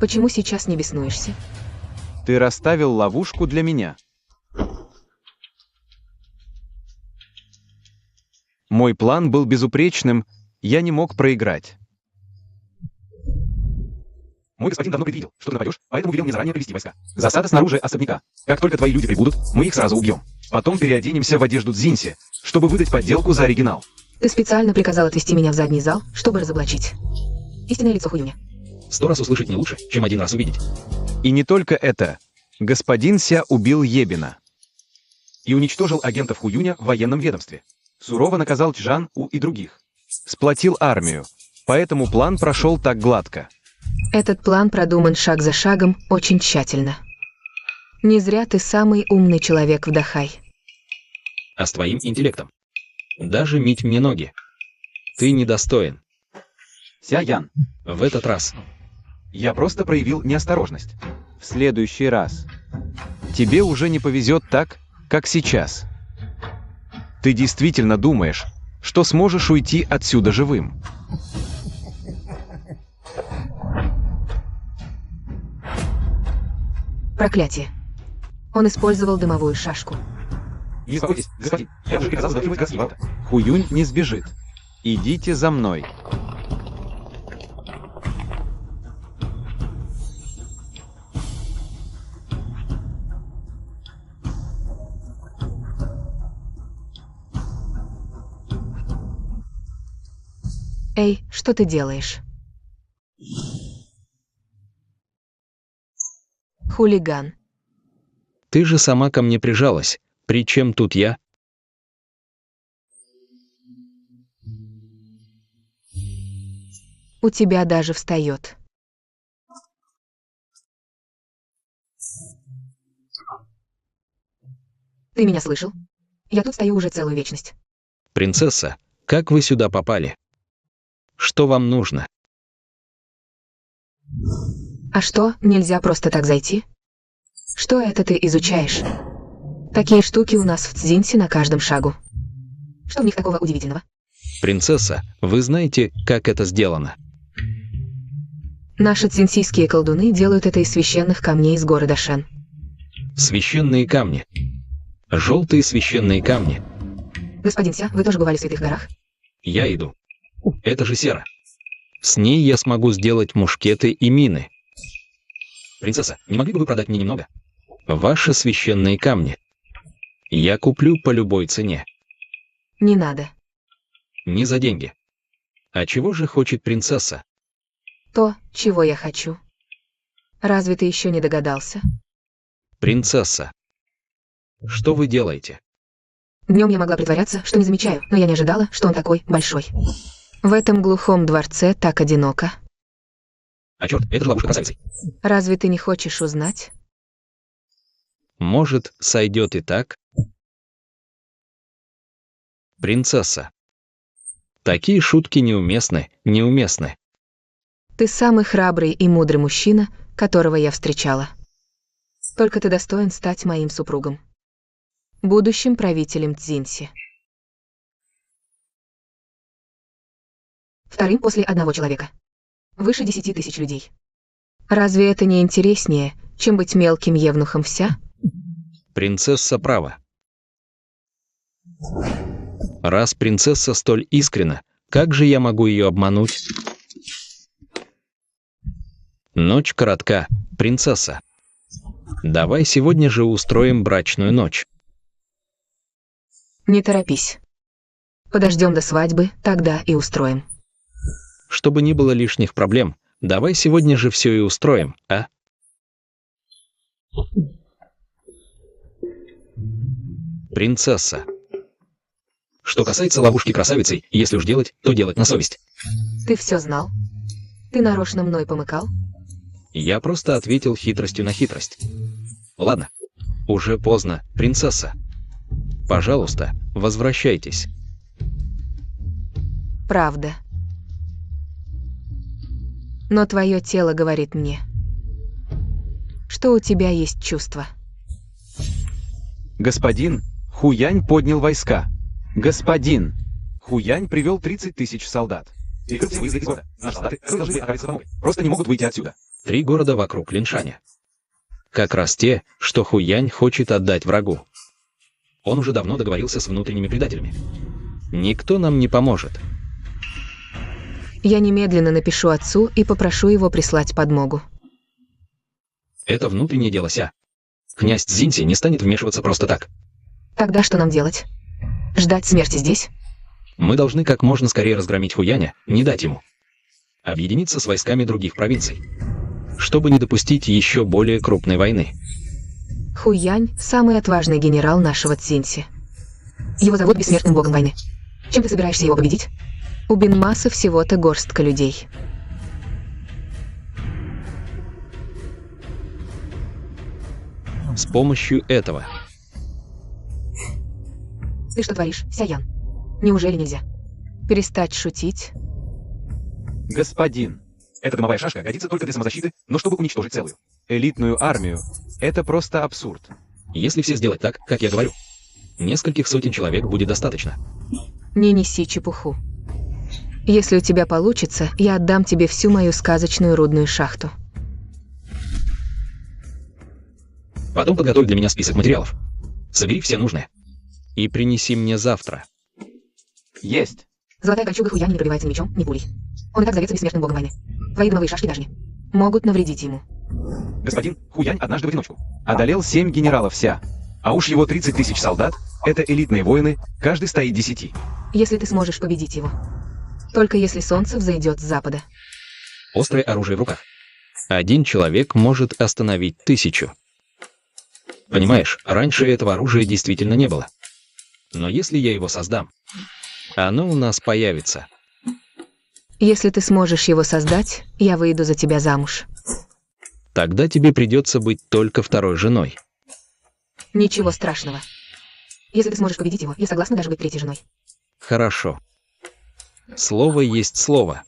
Почему сейчас не беснуешься? Ты расставил ловушку для меня. Мой план был безупречным, я не мог проиграть. Мой господин давно предвидел, что ты нападешь, поэтому велел мне заранее привести войска. Засада снаружи особняка. Как только твои люди прибудут, мы их сразу убьем. Потом переоденемся в одежду Цзиньси, чтобы выдать подделку за оригинал. Ты специально приказал отвести меня в задний зал, чтобы разоблачить истинное лицо Хуюня. 100 раз услышать не лучше, чем 1 раз увидеть. И не только это. Господин Ся убил Ебина. И уничтожил агентов Хуюня в военном ведомстве. Сурово наказал Чжан У и других. Сплотил армию. Поэтому план прошел так гладко. Этот план продуман шаг за шагом очень тщательно. Не зря ты самый умный человек в Дахай. А с твоим интеллектом? Даже мить мне ноги. Ты недостоин. Ся Ян, В этот раз. я просто проявил неосторожность. В следующий раз. Тебе уже не повезет так, как сейчас. Ты действительно думаешь, что сможешь уйти отсюда живым? Проклятие. Он использовал дымовую шашку. Не беспокойтесь, господин, я уже приказал заблокировать городские ворота. Хуюнь не сбежит. Идите за мной. Эй, что ты делаешь? Хулиган. Ты же сама ко мне прижалась. При чем тут я? У тебя даже встает. Ты меня слышал? Я тут стою уже целую вечность. Принцесса, как вы сюда попали? Что вам нужно? А что, нельзя просто так зайти? Что это ты изучаешь? Такие штуки у нас в Цзиньсе на каждом шагу. Что в них такого удивительного? Принцесса, вы знаете, как это сделано? Наши цзиньсийские колдуны делают это из священных камней из города Шен. Священные камни. Желтые священные камни. Господин Ся, вы тоже бывали в Святых Горах? Я иду. Это же сера. С ней я смогу сделать мушкеты и мины. Принцесса, не могли бы вы продать мне немного? Ваши священные камни. Я куплю по любой цене. Не надо. Не за деньги. А чего же хочет принцесса? То, чего я хочу. Разве ты еще не догадался? Принцесса. Что вы делаете? Днем я могла притворяться, что не замечаю, но я не ожидала, что он такой большой. В этом глухом дворце так одиноко. А черт, это же ловушка красавицы. Разве ты не хочешь узнать? Может, сойдет и так? Принцесса. Такие шутки неуместны, неуместны. Ты самый храбрый и мудрый мужчина, которого я встречала. Только ты достоин стать моим супругом. Будущим правителем Цзиньси. Вторым после одного человека. Выше 10 000 людей. Разве это не интереснее, чем быть мелким евнухом Вся? Принцесса права. Раз принцесса столь искренна, как же я могу ее обмануть? Ночь коротка, принцесса. Давай сегодня же устроим брачную ночь. Не торопись. Подождем до свадьбы, тогда и устроим. Чтобы не было лишних проблем, давай сегодня же все и устроим, а? Принцесса. Что касается ловушки красавицей, если уж делать, то делать на совесть. Ты все знал? Ты нарочно мной помыкал? Я просто ответил хитростью на хитрость. Ладно. Уже поздно, принцесса. Пожалуйста, возвращайтесь. Правда. Но твое тело говорит мне, что у тебя есть чувства. Господин, Хуянь поднял войска. Господин, Хуянь привел 30 000 солдат. Перекрыть все выезды из города. Наши солдаты должны отправиться за помощью. Просто не могут выйти отсюда. 3 города вокруг Линшаня. Как раз те, что Хуянь хочет отдать врагу. Он уже давно договорился с внутренними предателями. Никто нам не поможет. Я немедленно напишу отцу и попрошу его прислать подмогу. Это внутреннее дело Ся. Князь Цзиньси не станет вмешиваться просто так. Тогда что нам делать? Ждать смерти здесь? Мы должны как можно скорее разгромить Хуяня, не дать ему. Объединиться с войсками других провинций. Чтобы не допустить еще более крупной войны. Хуянь – самый отважный генерал нашего Цзиньси. Его зовут Бессмертным Богом Войны. Чем ты собираешься его победить? У Бинмаса всего-то горстка людей. С помощью этого. Ты что творишь, Сяян? Неужели нельзя перестать шутить? Господин, Эта дымовая шашка годится только для самозащиты, но чтобы уничтожить целую. элитную армию – это просто абсурд. Если все сделать так, как я говорю, нескольких сотен человек будет достаточно. Не неси чепуху. Если у тебя получится, я отдам тебе всю мою сказочную рудную шахту. Потом подготовь для меня список материалов. Собери все нужные. И принеси мне завтра. Есть. Золотая кольчуга Хуяни не пробивается ни мечом, ни пулей. Он и так зовется Бессмертным Богом Войны. Твои дымовые шашки даже не могут навредить ему. Господин, Хуянь однажды в одиночку. Одолел 7 генералов Ся. А уж его 30 000 солдат — это элитные воины, каждый стоит 10. Если ты сможешь победить его. Только если солнце взойдет с запада. Острое оружие в руках. 1 человек может остановить 1000. Понимаешь, раньше этого оружия действительно не было. Но если я его создам, оно у нас появится. Если ты сможешь его создать, я выйду за тебя замуж. Тогда тебе придется быть только второй женой. Ничего страшного. Если ты сможешь победить его, я согласна даже быть третьей женой. Хорошо. Слово есть слово.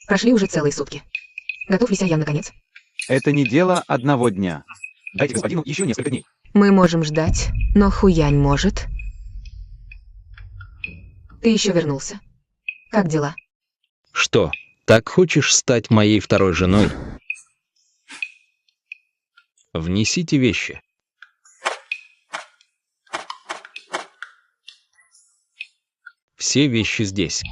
Прошли уже целые сутки. Готов ли Ся Ян наконец? Это не дело одного дня. Дайте господину еще несколько дней. Мы можем ждать, но Хуянь может. Ты еще вернулся. Как дела? Что, так хочешь стать моей второй женой? Внесите вещи. Все вещи здесь.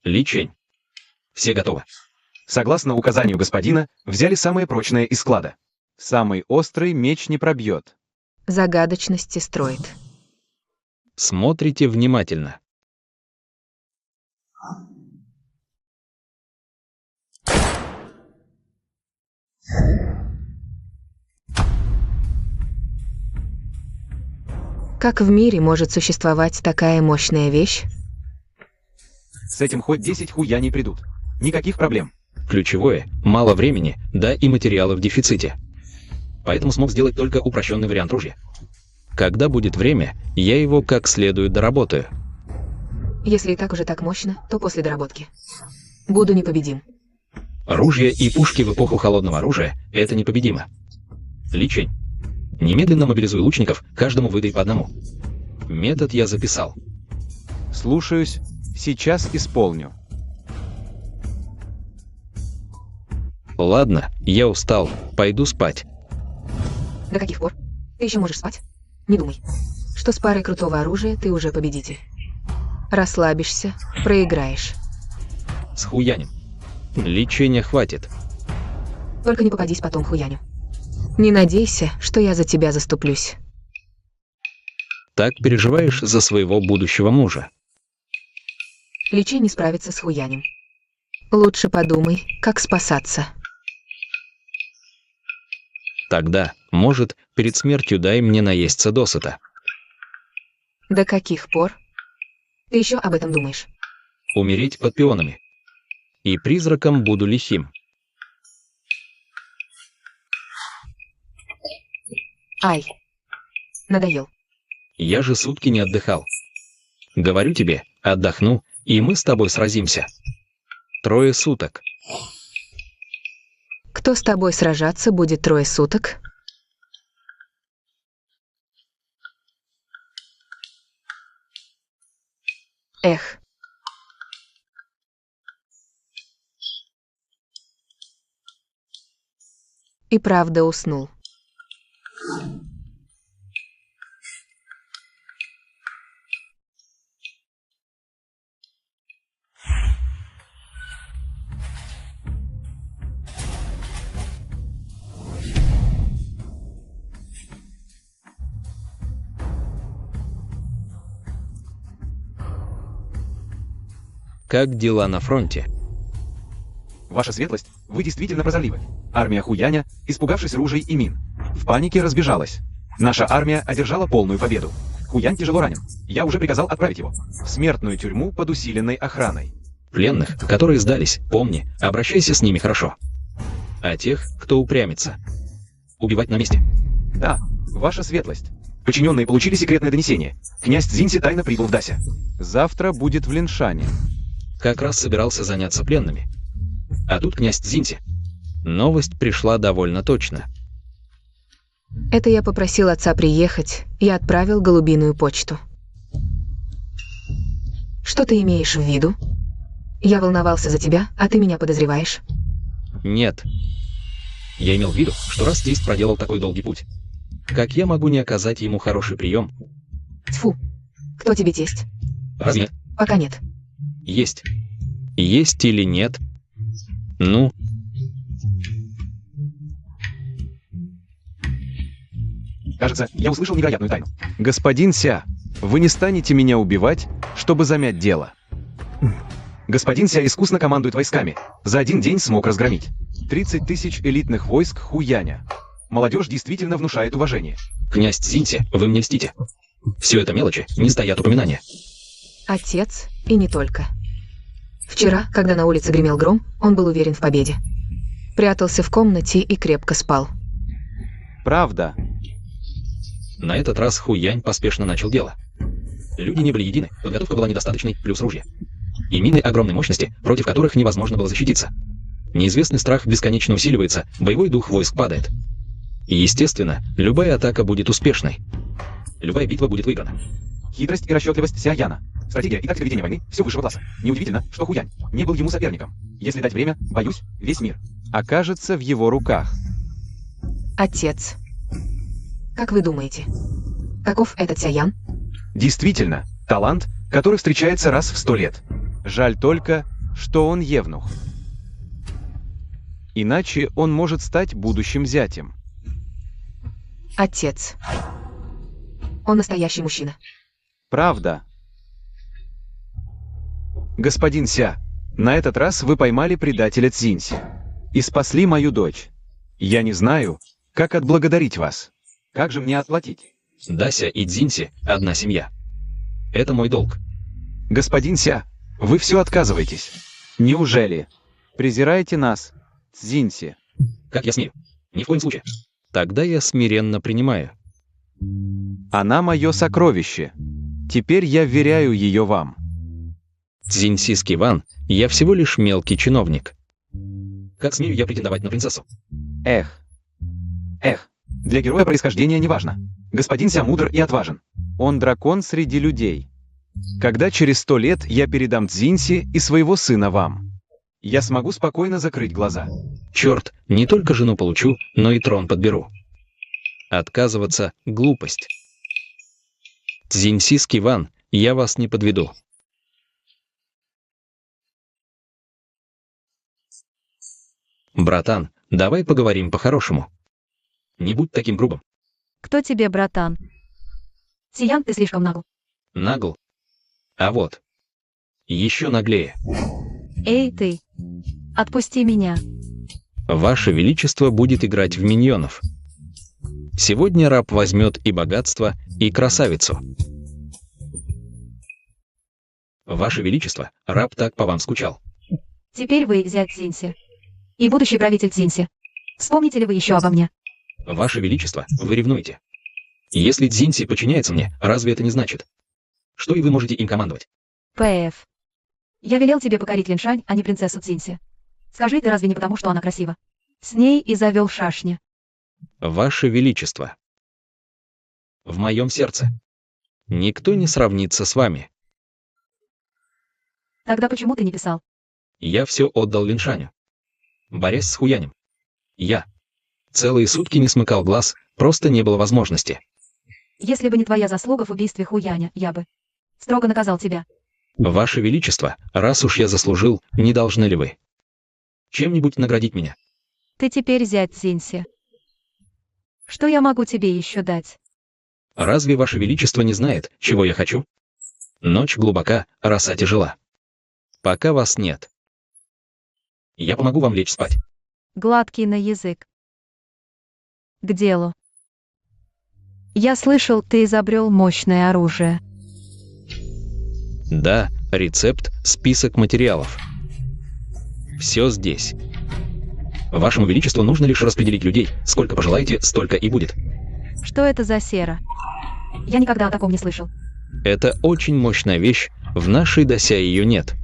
Ли Чэнь. Все готовы. Согласно указанию господина, взяли самое прочное из склада. Самый острый меч не пробьет. Загадочности строит. Смотрите внимательно. Как в мире может существовать такая мощная вещь? С этим хоть 10 хуяней придут. Никаких проблем. Ключевое – мало времени, да и материалы в дефиците. Поэтому смог сделать только упрощенный вариант ружья. Когда будет время, я его как следует доработаю. Если и так уже так мощно, то после доработки. Буду непобедим. Ружья и пушки в эпоху холодного оружия – это непобедимо. Ли Чэнь. Немедленно мобилизуй лучников, каждому выдай по одному. Метод я записал. Слушаюсь. Сейчас исполню. Ладно, я устал, пойду спать. До каких пор? Ты еще можешь спать? Не думай, что с парой крутого оружия ты уже победитель. Расслабишься, проиграешь. С Хуянем. Лечения хватит. Только не попадись потом Хуяню. Не надейся, что я за тебя заступлюсь. Так переживаешь за своего будущего мужа. Ли Чэнь не справится с Хуянем. Лучше подумай, как спасаться. Тогда, может, перед смертью дай мне наесться досыта. До каких пор? Ты еще об этом думаешь? Умереть под пионами. И призраком буду лихим. Ай, надоел. Я же сутки не отдыхал. Говорю тебе, отдохну, и мы с тобой сразимся. 3 суток. Кто с тобой сражаться будет 3 суток? Эх. И правда уснул. Как дела на фронте? Ваша светлость, вы действительно прозорливы. Армия Хуяня, испугавшись ружей и мин, в панике разбежалась. Наша армия одержала полную победу. Хуянь тяжело ранен. Я уже приказал отправить его В смертную тюрьму под усиленной охраной. Пленных, которые сдались, помни, обращайся с ними хорошо. А тех, кто упрямится, убивать на месте. Да, ваша светлость. Подчиненные получили секретное донесение. Князь Цзиньси тайно прибыл в Дасе. Завтра будет в Линшане. Как раз собирался заняться пленными. А тут князь Цзиньси. Новость пришла довольно точно. Это я попросил отца приехать, я отправил голубиную почту. Что ты имеешь в виду? Я волновался за тебя, а ты меня подозреваешь? Нет. Я имел в виду, что раз тесть проделал такой долгий путь, как я могу не оказать ему хороший прием? Тьфу. Кто тебе тесть? Разве нет? Пока нет. Есть. Есть или нет? Ну? Кажется, я услышал невероятную тайну. Господин Ся, вы не станете меня убивать, чтобы замять дело. Господин Ся искусно командует войсками. За 1 день смог разгромить 30 тысяч элитных войск Хуяня. Молодежь действительно внушает уважение. Князь Цзиньси, вы мне льстите. Все это мелочи, не стоят упоминания. Отец и не только. Вчера, когда на улице гремел гром, он был уверен в победе. Прятался в комнате и крепко спал. Правда. На этот раз Хуянь поспешно начал дело. Люди не были едины, подготовка была недостаточной, плюс ружья. И мины огромной мощности, против которых невозможно было защититься. Неизвестный страх бесконечно усиливается, боевой дух войск падает. И, естественно, любая атака будет успешной. Любая битва будет выиграна. Хитрость и расчетливость Ся Яна. Стратегия и тактика ведения войны все высшего класса. Неудивительно, что Хуянь не был ему соперником. Если дать время, боюсь, весь мир окажется в его руках. Отец. Как вы думаете, каков этот Ся Ян? действительно талант, который встречается раз в 100 лет. Жаль только, что он евнух. Иначе он может стать будущим зятем. Отец. Он настоящий мужчина. Правда. Господин Ся, на этот раз вы поймали предателя Цзиньси и спасли мою дочь. Я не знаю, как отблагодарить вас. Как же мне отплатить? Дася и Цзиньси – одна семья. Это мой долг. Господин Ся, вы все отказываетесь. Неужели? Презираете нас, Цзиньси? Как я смею? Ни в коем случае. Тогда я смиренно принимаю. Она мое сокровище. Теперь я вверяю ее вам. Цзиньси Скиван, я всего лишь мелкий чиновник. Как смею я претендовать на принцессу? Эх, Для героя происхождения не важно. Господин Ся мудр и отважен. он дракон среди людей. Когда через 100 лет я передам Цзиньси и своего сына вам, я смогу спокойно закрыть глаза. Черт, не только жену получу, но и трон подберу. Отказываться – глупость. Цзиньси Скиван, я вас не подведу. Братан, давай поговорим по-хорошему. Не будь таким грубым. Кто тебе, братан? Сиян, ты слишком нагл. Нагл. А вот. Еще наглее. Эй, ты. Отпусти меня. Ваше Величество будет играть в миньонов. Сегодня раб возьмет и богатство, и красавицу. Ваше Величество, раб так по вам скучал. Теперь вы зять Цзиньси. И будущий правитель Цзиньси. Вспомните ли вы еще обо мне? Ваше Величество, вы ревнуете. Если Цзиньси подчиняется мне, разве это не значит, что и вы можете им командовать? П.Ф. Я велел тебе покорить Линшань, а не принцессу Цзиньси. Скажи, ты разве не потому, что она красива? С ней и завел шашни. Ваше Величество. В моем сердце. Никто не сравнится с вами. Тогда почему ты не писал? Я все отдал Линшаню. Борясь с Хуянем. Я целые сутки не смыкал глаз, просто не было возможности. Если бы не твоя заслуга в убийстве Хуяня, я бы строго наказал тебя. Ваше Величество, раз уж я заслужил, не должны ли вы Чем-нибудь наградить меня? Ты теперь зять Цзиньси. Что я могу тебе еще дать? Разве Ваше Величество не знает, чего я хочу? Ночь глубока, роса тяжела. Пока вас нет. Я помогу вам лечь спать. Гладкий на язык. К делу. Я слышал, ты изобрел мощное оружие. Да, рецепт, список материалов. Все здесь. Вашему Величеству нужно лишь распределить людей. Сколько пожелаете, столько и будет. Что это за сера? Я никогда о таком не слышал. Это очень мощная вещь, в нашей Дася ее нет.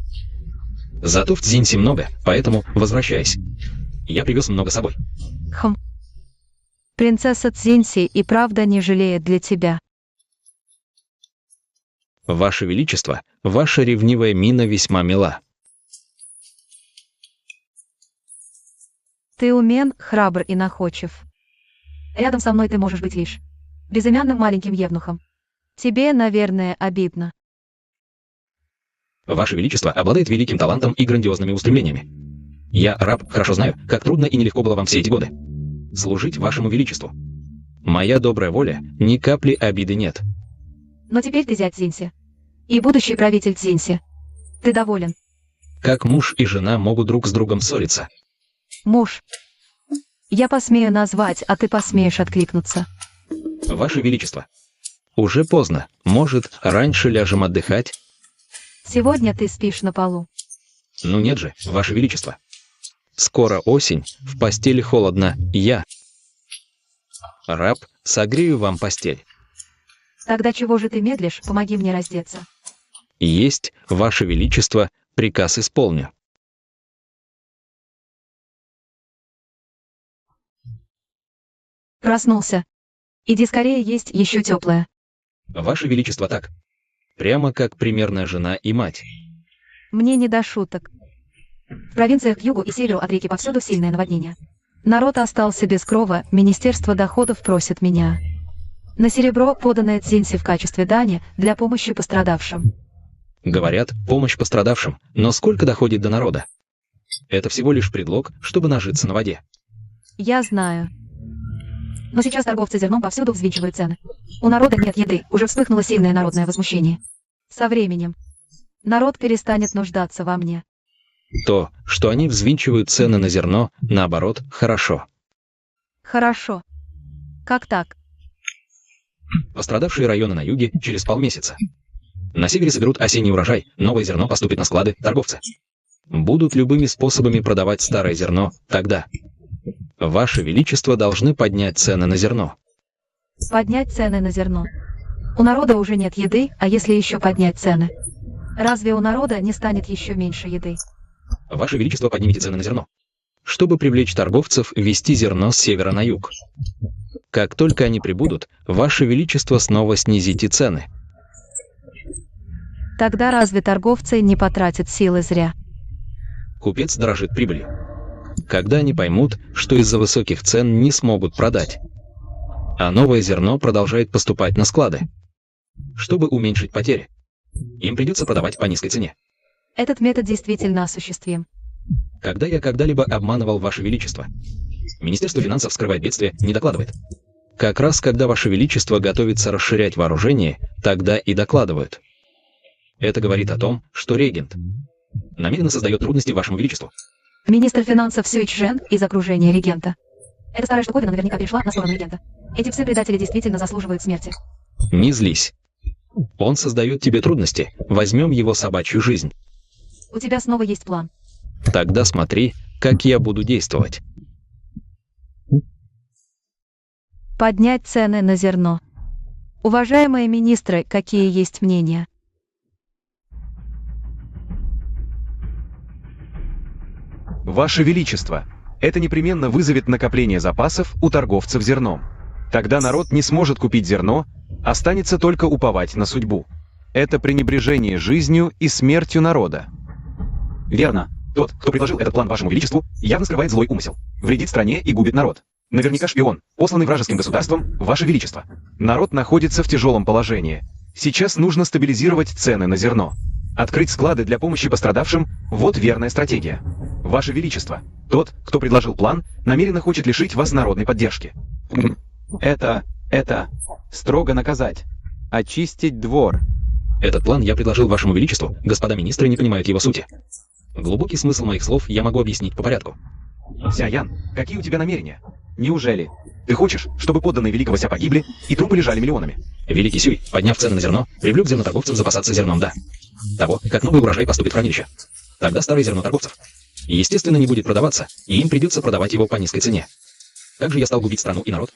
Зато в Цзиньси много, поэтому возвращайся. Я привез много с собой. Хм. Принцесса Цзиньси и правда не жалеет для тебя. Ваше Величество, ваша ревнивая мина весьма мила. Ты умен, храбр и находчив. Рядом со мной ты можешь быть лишь безымянным маленьким евнухом. Тебе, наверное, обидно. Ваше Величество обладает великим талантом и грандиозными устремлениями. Я, раб, хорошо знаю, как трудно и нелегко было вам все эти годы служить Вашему Величеству. Моя добрая воля, ни капли обиды нет. Но теперь ты зять Цзиньси. И будущий правитель Цзиньси. Ты доволен? Как муж и жена могут друг с другом ссориться? Муж. Я посмею назвать, а ты посмеешь откликнуться. Ваше Величество. Уже поздно. Может, раньше ляжем отдыхать? Сегодня ты спишь на полу. Ну нет же, Ваше Величество. Скоро осень, в постели холодно, я. Раб, согрею вам постель. Тогда чего же ты медлишь? Помоги мне раздеться. Есть, Ваше Величество, приказ исполню. Проснулся. Иди скорее, есть еще теплое. Ваше Величество, так. Прямо как примерная жена и мать. Мне не до шуток. В провинциях к югу и северу от реки повсюду сильное наводнение. Народ остался без крова, Министерство доходов просит меня на серебро, поданное Цзиньси в качестве дани, для помощи пострадавшим. Говорят, помощь пострадавшим, но сколько доходит до народа? Это всего лишь предлог, чтобы нажиться на воде. Я знаю. Но сейчас торговцы зерном повсюду взвинчивают цены. У народа нет еды, уже вспыхнуло сильное народное возмущение. Со временем народ перестанет нуждаться во мне. То, что они взвинчивают цены на зерно, наоборот, хорошо. Хорошо. Как так? Пострадавшие районы на юге через полмесяца. На севере соберут осенний урожай, новое зерно поступит на склады, торговцы будут любыми способами продавать старое зерно, тогда Ваше Величество должны поднять цены на зерно. Поднять цены на зерно. У народа уже нет еды, а если еще поднять цены? Разве у народа не станет еще меньше еды? Ваше Величество, поднимите цены на зерно, чтобы привлечь торговцев везти зерно с севера на юг. Как только они прибудут, Ваше Величество снова снизите цены. Тогда разве торговцы не потратят силы зря? Купец дорожит прибылью. Когда они поймут, что из-за высоких цен не смогут продать, а новое зерно продолжает поступать на склады, чтобы уменьшить потери, им придется продавать по низкой цене. Этот метод действительно осуществим. Когда я когда-либо обманывал Ваше Величество? Министерство финансов скрывает бедствие, не докладывает. Как раз когда Ваше Величество готовится расширять вооружение, тогда и докладывают. Это говорит о том, что регент намеренно создает трудности Вашему Величеству. Министр финансов Сюй Чжэн из окружения регента. Эта старая штуковина наверняка перешла на сторону регента. Эти псы-предатели действительно заслуживают смерти. Не злись. Он создает тебе трудности, возьмем его собачью жизнь. У тебя снова есть план. Тогда смотри, как я буду действовать. Поднять цены на зерно. Уважаемые министры, какие есть мнения? Ваше Величество, это непременно вызовет накопление запасов у торговцев зерном. Тогда народ не сможет купить зерно, останется только уповать на судьбу. Это пренебрежение жизнью и смертью народа. Верно. Тот, кто предложил этот план Вашему Величеству, явно скрывает злой умысел. Вредит стране и губит народ. Наверняка шпион, посланный вражеским государством, Ваше Величество. Народ находится в тяжелом положении. Сейчас нужно стабилизировать цены на зерно. Открыть склады для помощи пострадавшим – вот верная стратегия. Ваше Величество, тот, кто предложил план, намеренно хочет лишить вас народной поддержки. Это строго наказать. Очистить двор. Этот план я предложил Вашему Величеству, господа министры не понимают его сути. Глубокий смысл моих слов я могу объяснить по порядку. Ся Ян, какие у тебя намерения? Неужели ты хочешь, чтобы подданные великого Ся погибли и трупы лежали миллионами? Великий Сюй, подняв цены на зерно, привлек зерноторговцев запасаться зерном до того, как новый урожай поступит в хранилище. Тогда старое зерно торговцев, естественно, не будет продаваться, и им придется продавать его по низкой цене. Также я стал губить страну и народ.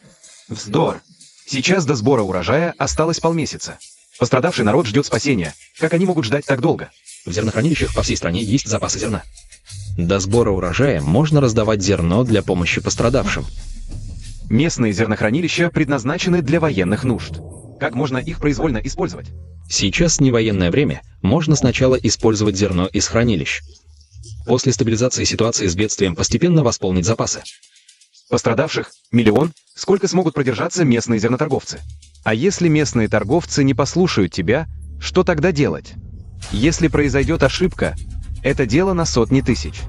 Вздор. Сейчас до сбора урожая осталось полмесяца. Пострадавший народ ждет спасения. Как они могут ждать так долго? В зернохранилищах по всей стране есть запасы зерна. До сбора урожая можно раздавать зерно для помощи пострадавшим. Местные зернохранилища предназначены для военных нужд. Как можно их произвольно использовать? Сейчас не военное время, можно сначала использовать зерно из хранилищ. После стабилизации ситуации с бедствием постепенно восполнить запасы. Пострадавших – миллион. Сколько смогут продержаться местные зерноторговцы? А если местные торговцы не послушают тебя, что тогда делать? Если произойдет ошибка, это дело на сотни тысяч.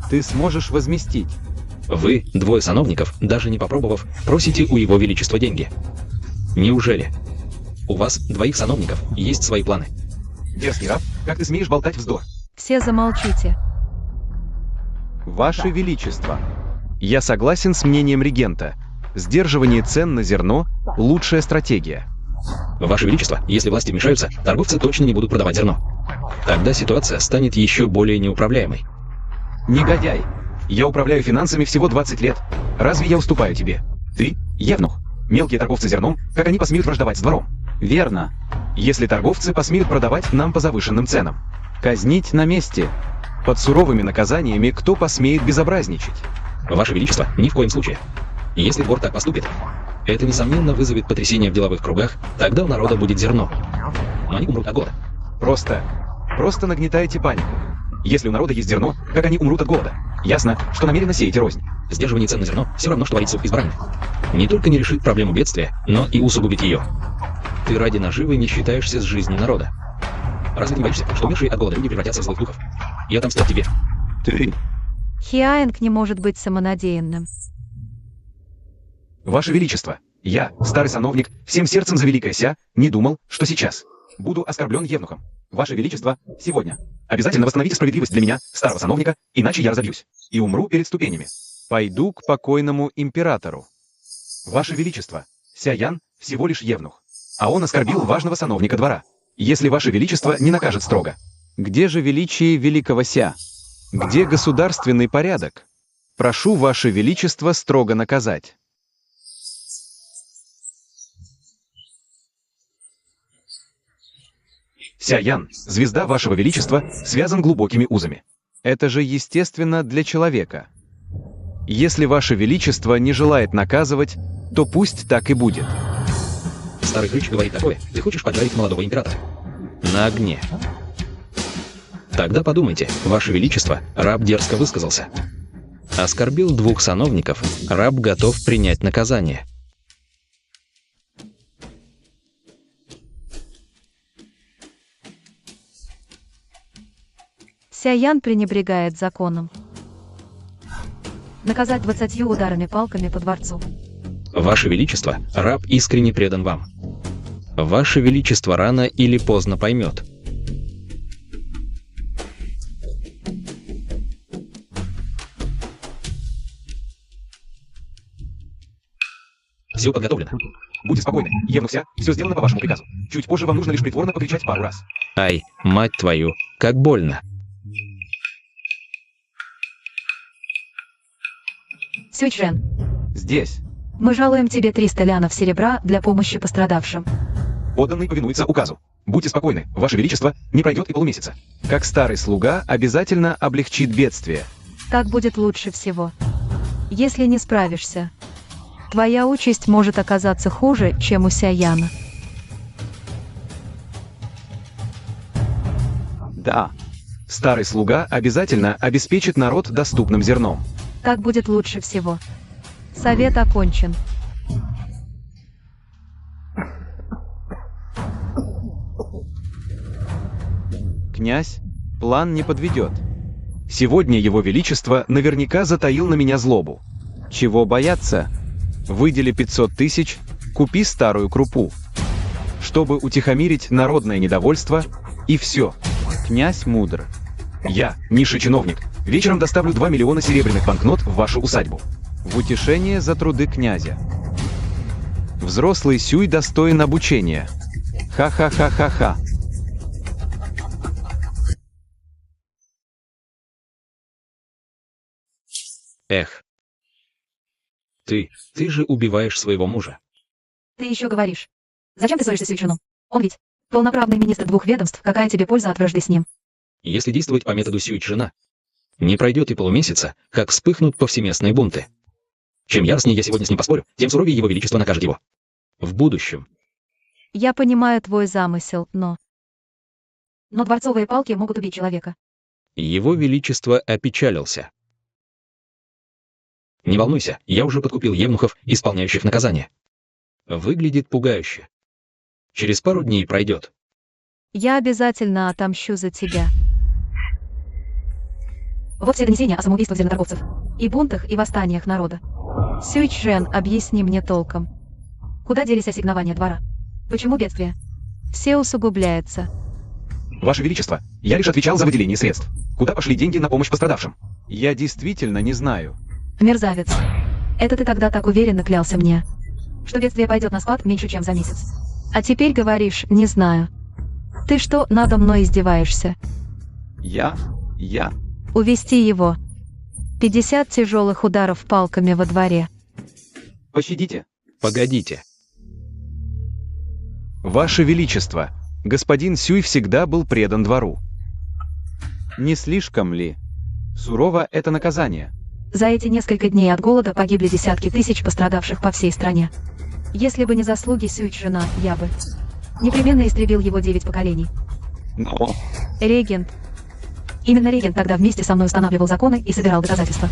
Ты сможешь возместить. Вы, двое сановников, даже не попробовав, просите у Его Величества деньги. Неужели? У вас, двоих сановников, есть свои планы. Дерзкий раб, как ты смеешь болтать вздор? Все замолчите. Ваше Величество, я согласен с мнением регента. Сдерживание цен на зерно – лучшая стратегия. Ваше Величество, если власти вмешаются, торговцы точно не будут продавать зерно. Тогда ситуация станет еще более неуправляемой. Негодяй! Я управляю финансами всего 20 лет. Разве я уступаю тебе? Ты – евнух. Мелкие торговцы зерном, как они посмеют враждовать с двором? Верно. Если торговцы посмеют продавать нам по завышенным ценам. Казнить на месте. Под суровыми наказаниями, кто посмеет безобразничать. Ваше Величество, ни в коем случае. Если двор так поступит, это, несомненно, вызовет потрясение в деловых кругах, тогда у народа будет зерно. Но они умрут от голода. Просто нагнетаете панику. Если у народа есть зерно, как они умрут от голода? Ясно, что намеренно сеете рознь. Сдерживание цен на зерно все равно, что варить суп из баранины. Не только не решит проблему бедствия, но и усугубит ее. Ты ради наживы не считаешься с жизнью народа. Разве ты не боишься, что умершие от голода люди превратятся в злых духов? И отомстят тебе. Ты... Хиаинг не может быть самонадеянным. Ваше Величество, я, старый сановник, всем сердцем за великое ся, не думал, что сейчас буду оскорблен евнухом. Ваше Величество, сегодня обязательно восстановите справедливость для меня, старого сановника, иначе я разобьюсь и умру перед ступенями. Пойду к покойному императору. Ваше Величество, Ся-Ян всего лишь евнух, а он оскорбил важного сановника двора. Если Ваше Величество не накажет строго. Где же величие великого ся? Где государственный порядок? Прошу Ваше Величество строго наказать. Ся-Ян, звезда Вашего Величества, связан глубокими узами. Это же естественно для человека. Если Ваше Величество не желает наказывать, то пусть так и будет. Старый хрыч говорит такое, ты хочешь поджарить молодого императора? На огне. Тогда подумайте, Ваше Величество, раб дерзко высказался. Оскорбил двух сановников, раб готов принять наказание. Ся-Ян пренебрегает законом. Наказать 20 ударами палками по дворцу. Ваше Величество, раб искренне предан вам. Ваше Величество рано или поздно поймет. Все подготовлено. Будьте спокойны, евнух Ся, все сделано по вашему приказу. Чуть позже вам нужно лишь притворно покричать пару раз. Ай, мать твою, как больно. Сюйчжэн, Здесь. мы жалуем тебе 300 лянов серебра для помощи пострадавшим. Подданный повинуется указу. Будьте спокойны, Ваше Величество, не пройдет и полумесяца. Как старый слуга обязательно облегчит бедствие. Так будет лучше всего. Если не справишься, твоя участь может оказаться хуже, чем у Ся-Яна. Да. Старый слуга обязательно обеспечит народ доступным зерном. Так будет лучше всего. Совет окончен. Князь, план не подведет. Сегодня Его Величество наверняка затаил на меня злобу. Чего бояться? Выдели 500 тысяч, купи старую крупу. Чтобы утихомирить народное недовольство, и все. Князь мудр. Я, низший чиновник, вечером доставлю 2 миллиона серебряных банкнот в вашу усадьбу. В утешение за труды князя. Взрослый Сюй достоин обучения. Ха-ха-ха-ха-ха. Эх. Ты же убиваешь своего мужа. Ты еще говоришь. Зачем ты ссоришься с Сюйчжэном? Он ведь полноправный министр 2 ведомств, какая тебе польза от вражды с ним? Если действовать по методу Сюйчжэна, не пройдет и полумесяца, как вспыхнут повсеместные бунты. Чем яростнее я сегодня с ним поспорю, тем суровее Его Величество накажет его. В будущем. Я понимаю твой замысел, но дворцовые палки могут убить человека. Его Величество опечалился. Не волнуйся, я уже подкупил евнухов, исполняющих наказание. Выглядит пугающе. Через пару дней пройдет. Я обязательно отомщу за тебя. Вот все донесения о самоубийствах зерноторговцев. И бунтах, и восстаниях народа. Сюйчжэн, объясни мне толком. Куда делись ассигнования двора? Почему бедствие? Все усугубляется. Ваше Величество, я лишь отвечал за выделение средств. Куда пошли деньги на помощь пострадавшим? Я действительно не знаю. Мерзавец. Это ты тогда так уверенно клялся мне, что бедствие пойдет на спад меньше, чем за месяц. А теперь говоришь, не знаю. Ты что, надо мной издеваешься? Я. Увести его. 50 тяжелых ударов палками во дворе. Пощадите. Погодите. Ваше Величество, господин Сюй всегда был предан двору. Не слишком ли сурово это наказание? За эти несколько дней от голода погибли десятки тысяч пострадавших по всей стране. Если бы не заслуги Сюй-Джина, я бы непременно истребил его 9 поколений. Но... Регент. Именно регент тогда вместе со мной устанавливал законы и собирал доказательства.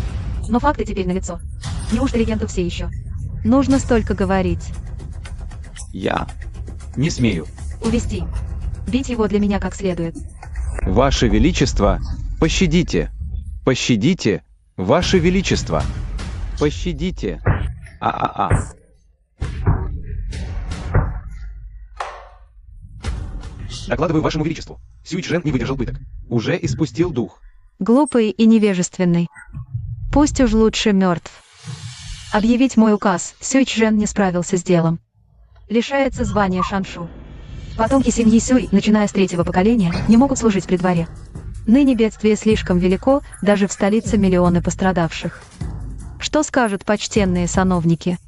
Но факты теперь налицо. Неужто регенту все еще нужно столько говорить? Я не смею. Увести. Бить его для меня как следует. Ваше Величество, пощадите. Пощадите, Ваше Величество. Пощадите. Докладываю вашему величеству. Сюй-Чжэн не выдержал пыток. Уже испустил дух. Глупый и невежественный. Пусть уж лучше мертв. Объявить мой указ, Сюй-Чжэн не справился с делом. Лишается звания Шаншу. Потомки семьи Сюй, начиная с 3-го поколения, не могут служить при дворе. Ныне бедствие слишком велико, даже в столице миллионы пострадавших. Что скажут почтенные сановники?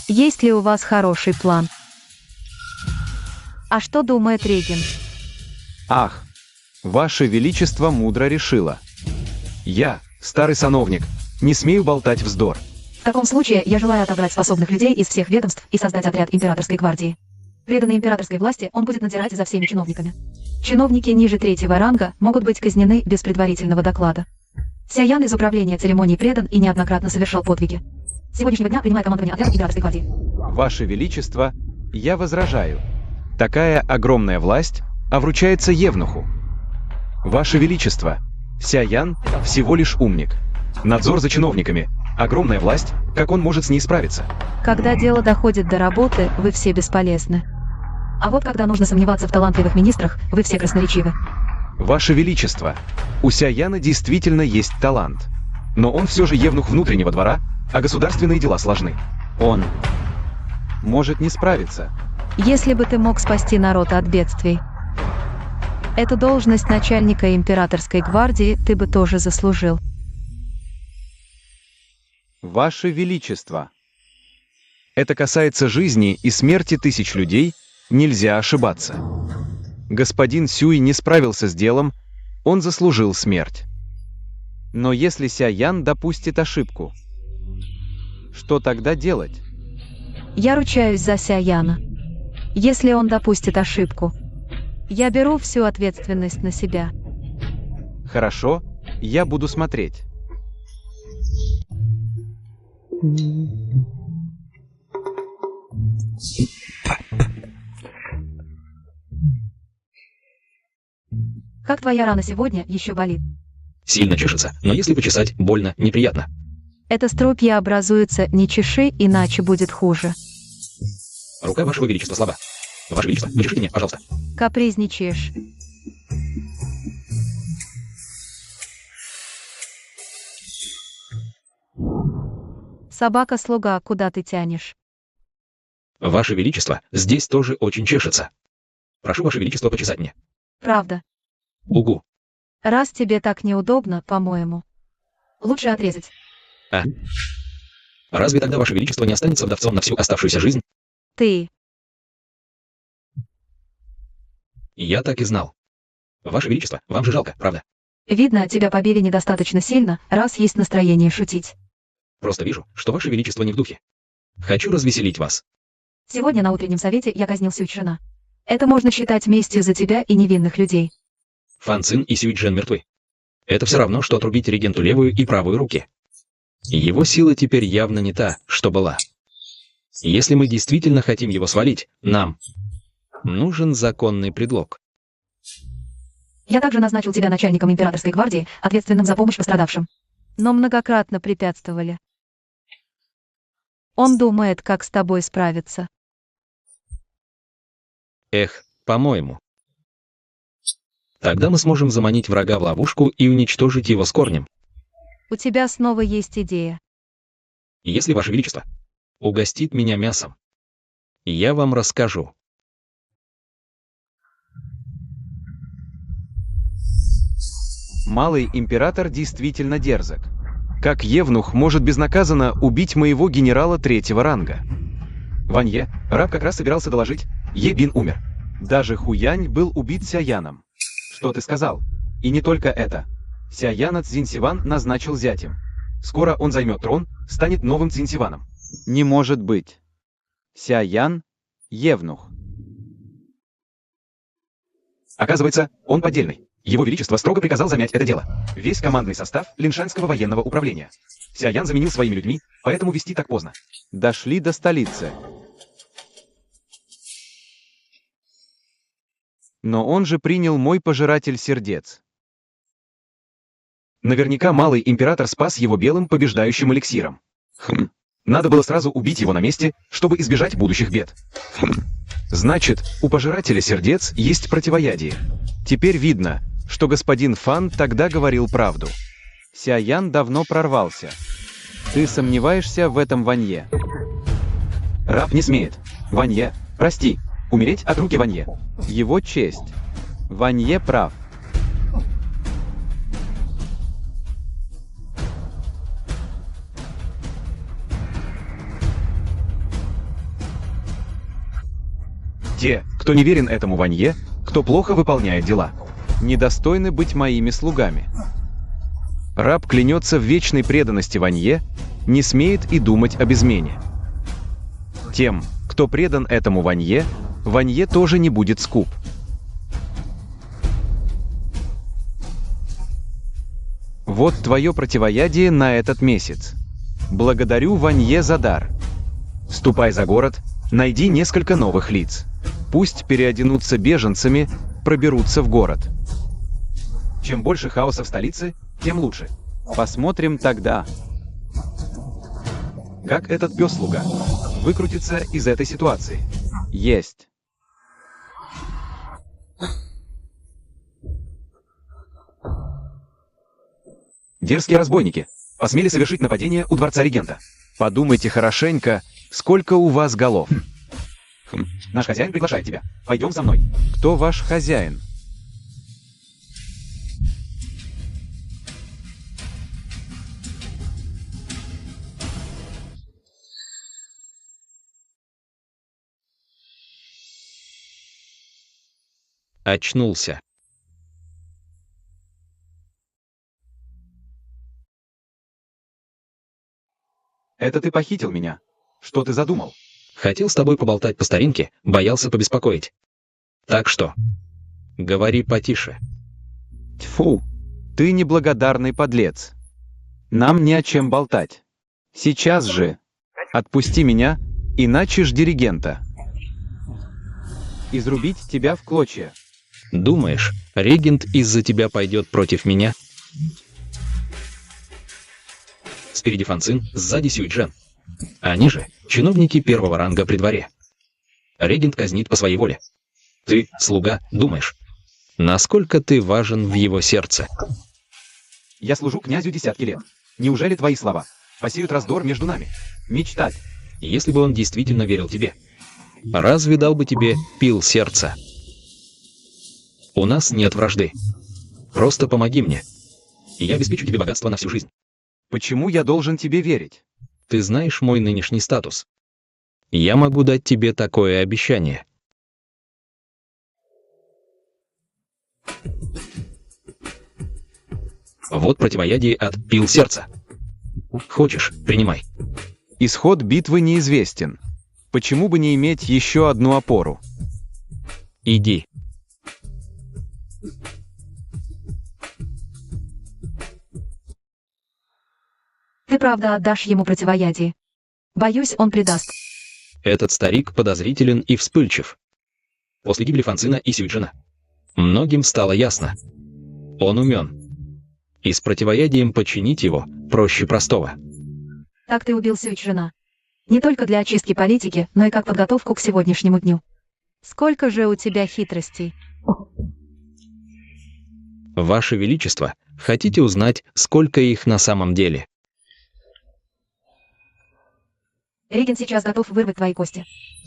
Есть ли у вас хороший план? А что думает регент? Ах, Ваше Величество мудро решило. Я, старый сановник, не смею болтать вздор. В таком случае я желаю отобрать способных людей из всех ведомств и создать отряд императорской гвардии. Преданный императорской власти, он будет надзирать за всеми чиновниками. Чиновники ниже 3-го ранга могут быть казнены без предварительного доклада. Сяян из управления церемоний предан и неоднократно совершал подвиги. С сегодняшнего дня принимает командование отряда императорской гвардии. Ваше Величество, я возражаю. Такая огромная власть, а вручается евнуху. Ваше Величество, Сяян всего лишь умник. Надзор за чиновниками. Огромная власть, как он может с ней справиться? Когда дело доходит до работы, вы все бесполезны. А вот когда нужно сомневаться в талантливых министрах, вы все красноречивы. Ваше Величество, у Сяяна действительно есть талант. Но он все же евнух внутреннего двора, а государственные дела сложны. Он может не справиться. Если бы ты мог спасти народ от бедствий. Эту должность начальника императорской гвардии ты бы тоже заслужил. Ваше Величество, это касается жизни и смерти тысяч людей, нельзя ошибаться. Господин Сюй не справился с делом, он заслужил смерть. Но если Сяян допустит ошибку, что тогда делать? Я ручаюсь за Сяяна. Если он допустит ошибку, я беру всю ответственность на себя. Хорошо, я буду смотреть. Как твоя рана сегодня еще болит? Сильно чешется, но если почесать, больно, неприятно. Это струпья образуются, не чеши, иначе будет хуже. Рука вашего величества слаба. Ваше величество, почешите мне, пожалуйста. Капризничаешь. Собака-слуга, куда ты тянешь? Ваше величество, здесь тоже очень чешется. Прошу ваше величество почесать мне. Правда. Угу. Раз тебе так неудобно, по-моему, лучше отрезать. А? Разве тогда ваше величество не останется вдовцом на всю оставшуюся жизнь? Ты. Я так и знал. Ваше величество, вам же жалко, правда? Видно, тебя побили недостаточно сильно, раз есть настроение шутить. Просто вижу, что ваше величество не в духе. Хочу развеселить вас. Сегодня на утреннем совете я казнил Сюй-Чжэна. Это можно считать местью за тебя и невинных людей. Фан Цин и Сюй-Чжэн мертвы. Это все равно, что отрубить регенту левую и правую руки. Его сила теперь явно не та, что была. Если мы действительно хотим его свалить, нам нужен законный предлог. Я также назначил тебя начальником императорской гвардии, ответственным за помощь пострадавшим. Но многократно препятствовали. Он думает, как с тобой справиться. Эх, по-моему. Тогда мы сможем заманить врага в ловушку и уничтожить его с корнем. У тебя снова есть идея. Если ваше величество угостит меня мясом, я вам расскажу. Малый император действительно дерзок. Как евнух может безнаказанно убить моего генерала 3-го ранга? Ванье, раб как раз собирался доложить, Ебин умер. Даже Хуянь был убит Сяяном. Что ты сказал? И не только это. Сяяна Цзиньсиван назначил зятем. Скоро он займет трон, станет новым Цзиньсиваном. Не может быть. Сяян — евнух. Оказывается, он поддельный. Его Величество строго приказал замять это дело. Весь командный состав Линшанского военного управления. Сяян заменил своими людьми, поэтому вести так поздно. Дошли до столицы. Но он же принял мой пожиратель сердец. Наверняка малый император спас его белым побеждающим эликсиром. Надо было сразу убить его на месте, чтобы избежать будущих бед. Значит, у пожирателя сердец есть противоядие. Теперь видно, что господин Фан тогда говорил правду. Сяян давно прорвался. Ты сомневаешься в этом Ванье? Раб не смеет. Ванье, прости, умереть от руки Ванье. Его честь. Ванье прав. Те, кто не верен этому Ванье, кто плохо выполняет дела, Недостойны быть моими слугами. Раб клянется в вечной преданности Ванье, не смеет и думать об измене. Тем, кто предан этому Ванье, Ванье тоже не будет скуп. Вот твое противоядие на этот месяц. Благодарю Ванье за дар. Ступай за город, найди несколько новых лиц. Пусть переоденутся беженцами, проберутся в город. Чем больше хаоса в столице, тем лучше. Посмотрим тогда. Как этот пес-слуга выкрутится из этой ситуации? Есть. Дерзкие разбойники посмели совершить нападение у дворца регента. Подумайте хорошенько, сколько у вас голов. Наш хозяин приглашает тебя. Пойдем со мной. Кто ваш хозяин? Очнулся. Это ты похитил меня. Что ты задумал? Хотел с тобой поболтать по старинке, боялся побеспокоить. Так что, говори потише. Тьфу, ты неблагодарный подлец. Нам не о чем болтать. Сейчас же. Отпусти меня, иначе жди регента. Изрубить тебя в клочья. Думаешь, регент из-за тебя пойдет против меня? Спереди Фан Цин, сзади Сюйчжэн. Они же чиновники первого ранга при дворе. Регент казнит по своей воле. Ты, слуга, думаешь, насколько ты важен в его сердце? Я служу князю десятки лет. Неужели твои слова посеют раздор между нами? Мечтать. Если бы он действительно верил тебе, разве дал бы тебе пил сердца? У нас нет вражды. Просто помоги мне, и я обеспечу тебе богатство на всю жизнь. Почему я должен тебе верить? Ты знаешь мой нынешний статус. Я могу дать тебе такое обещание. Вот противоядие от пил сердца. Хочешь, принимай. Исход битвы неизвестен. Почему бы не иметь еще одну опору? Иди. Ты правда отдашь ему противоядие? Боюсь, он предаст. Этот старик подозрителен и вспыльчив. После гибели Фан Цина и Сюйчжэна многим стало ясно. Он умен. И с противоядием подчинить его проще простого. Так ты убил Сюйчжэна. Не только для очистки политики, но и как подготовку к сегодняшнему дню. Сколько же у тебя хитростей? Ваше Величество, хотите узнать, сколько их на самом деле? Регент сейчас готов вырвать твои кости.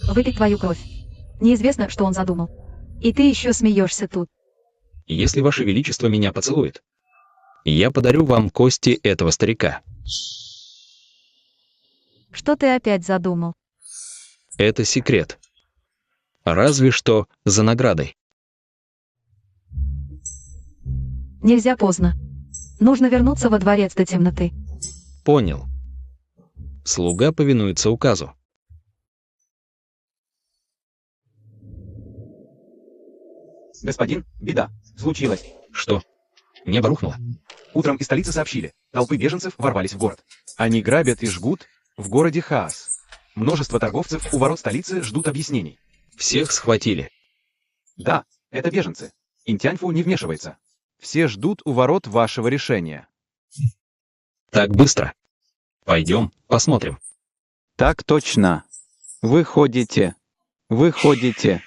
Выпить твою кровь. Неизвестно, что он задумал. И ты еще смеешься тут. Если Ваше Величество меня поцелует, я подарю вам кости этого старика. Что ты опять задумал? Это секрет. Разве что за наградой. Нельзя поздно. Нужно вернуться во дворец до темноты. Понял. Слуга повинуется указу. Господин, беда. Случилось. Что? Небо рухнуло? Утром из столицы сообщили. Толпы беженцев ворвались в город. Они грабят и жгут, в городе хаос. Множество торговцев у ворот столицы ждут объяснений. Всех схватили. Да, это беженцы. Интяньфу не вмешивается. Все ждут у ворот вашего решения. Так быстро. Пойдем, посмотрим. Так точно. Выходите. Выходите.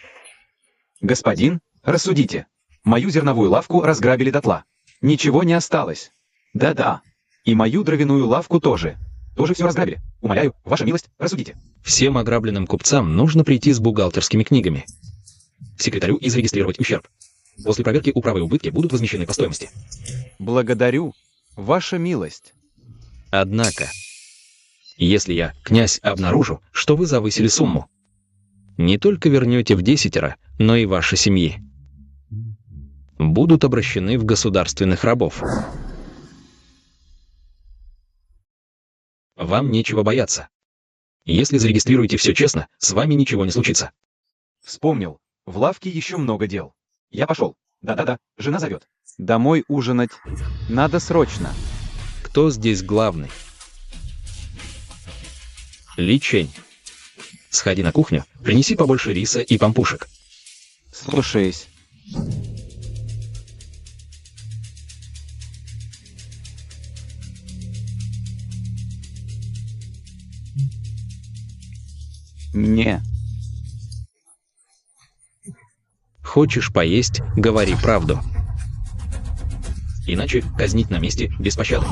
Господин, рассудите. Мою зерновую лавку разграбили дотла. Ничего не осталось. Да-да. И мою дровяную лавку тоже. Тоже все разграбили. Умоляю, ваша милость, рассудите. Всем ограбленным купцам нужно прийти с бухгалтерскими книгами. Секретарю и зарегистрировать ущерб. После проверки управы и убытки будут возмещены по стоимости. Благодарю, ваша милость. Однако, если я, князь, обнаружу, что вы завысили сумму, не только вернете в 10, но и ваши семьи будут обращены в государственных рабов. Вам нечего бояться. Если зарегистрируете все честно, с вами ничего не случится. Вспомнил. В лавке еще много дел. Я пошел. Да-да-да, жена зовет. Домой ужинать. Надо срочно. Кто здесь главный? Личень. Сходи на кухню, принеси побольше риса и пампушек. Слушаюсь. Не. Хочешь поесть, говори правду. Иначе казнить на месте без пощады.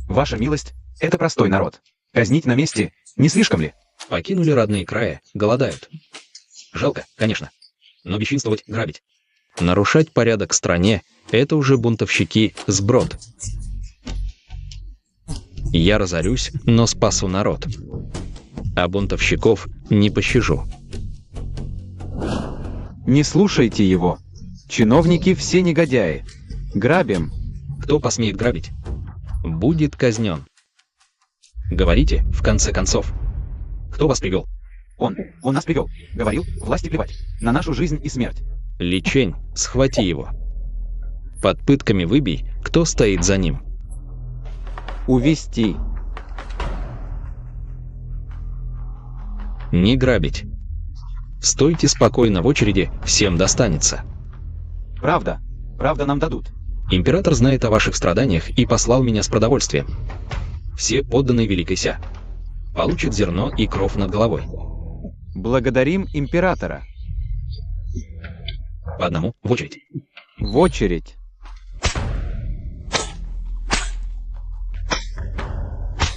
Ваша милость, это простой народ. Казнить на месте, не слишком ли? Покинули родные края, голодают. Жалко, конечно. Но бесчинствовать, грабить. Нарушать порядок в стране – это уже бунтовщики сброд. Я разорюсь, но спасу народ. А бунтовщиков не пощажу. Не слушайте его. Чиновники все негодяи. Грабим. Кто посмеет грабить, будет казнен. Говорите, в конце концов. Кто вас привел? Он нас привел. Говорил, власти плевать. На нашу жизнь и смерть. Личень, схвати его. Под пытками выбей, кто стоит за ним. Увести. Не грабить. Стойте спокойно в очереди, всем достанется. Правда. Правда нам дадут. Император знает о ваших страданиях и послал меня с продовольствием. Все подданные Великой Ся получат зерно и кров над головой. Благодарим императора. По одному, в очередь. В очередь.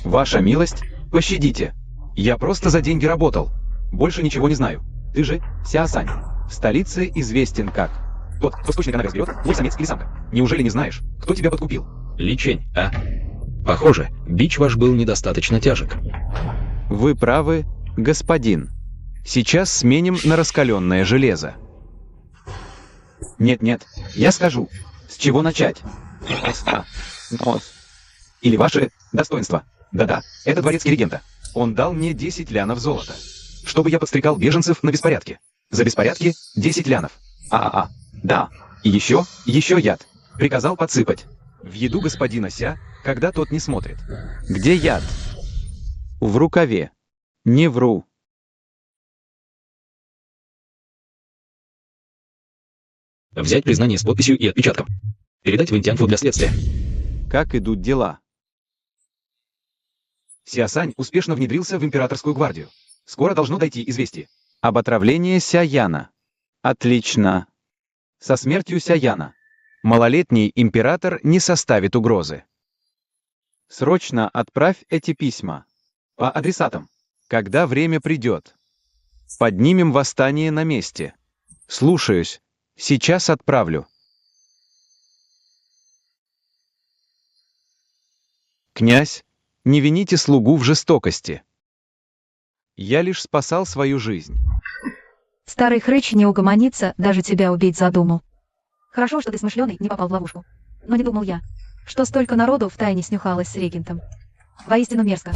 Ваша милость, пощадите. Я просто за деньги работал. Больше ничего не знаю. Ты же Сяосань. В столице известен как. Тот, кто скучный канавец берет, твой самец или самка. Неужели не знаешь, кто тебя подкупил? Личень, а? Похоже, бич ваш был недостаточно тяжек. Вы правы, господин. Сейчас сменим на раскаленное железо. Нет, я скажу. С чего начать? Нос. Или ваше достоинство. Да-да, это дворецкий регента. Он дал мне 10 лянов золота, чтобы я подстрекал беженцев на беспорядки. За беспорядки 10 лянов. Да. И еще яд. Приказал подсыпать. В еду господина Ся, когда тот не смотрит. Где яд? В рукаве. Не вру. Взять признание с подписью и отпечатком. Передать в Интяньфу для следствия. Как идут дела? Сяосань успешно внедрился в императорскую гвардию. Скоро должно дойти известие. Об отравлении Сяяна. Отлично. Со смертью Сяяна малолетний император не составит угрозы. Срочно отправь эти письма. По адресатам. Когда время придет. Поднимем восстание на месте. Слушаюсь. Сейчас отправлю. Князь, не вините слугу в жестокости. Я лишь спасал свою жизнь. Старый хрыч не угомонится, даже тебя убить задумал. Хорошо, что ты смышленый, не попал в ловушку. Но не думал я, что столько народу втайне снюхалось с регентом. Воистину мерзко.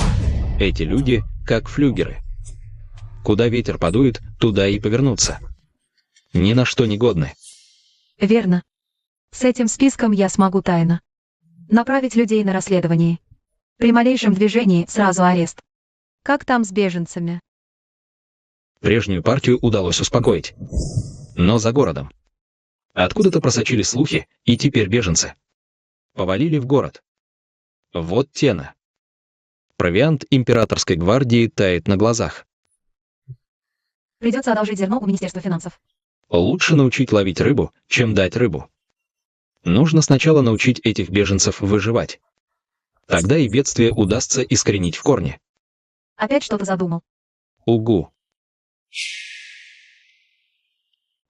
Эти люди как флюгеры. Куда ветер подует, туда и повернутся. Ни на что не годны. Верно. С этим списком я смогу тайно направить людей на расследование. При малейшем движении сразу арест. Как там с беженцами? Прежнюю партию удалось успокоить. Но за городом. Откуда-то просочились слухи, и теперь беженцы повалили в город. Вот тена. Провиант императорской гвардии тает на глазах. Придется одолжить зерно у Министерства финансов. Лучше научить ловить рыбу, чем дать рыбу. Нужно сначала научить этих беженцев выживать. Тогда и бедствие удастся искоренить в корне. Опять что-то задумал. Угу.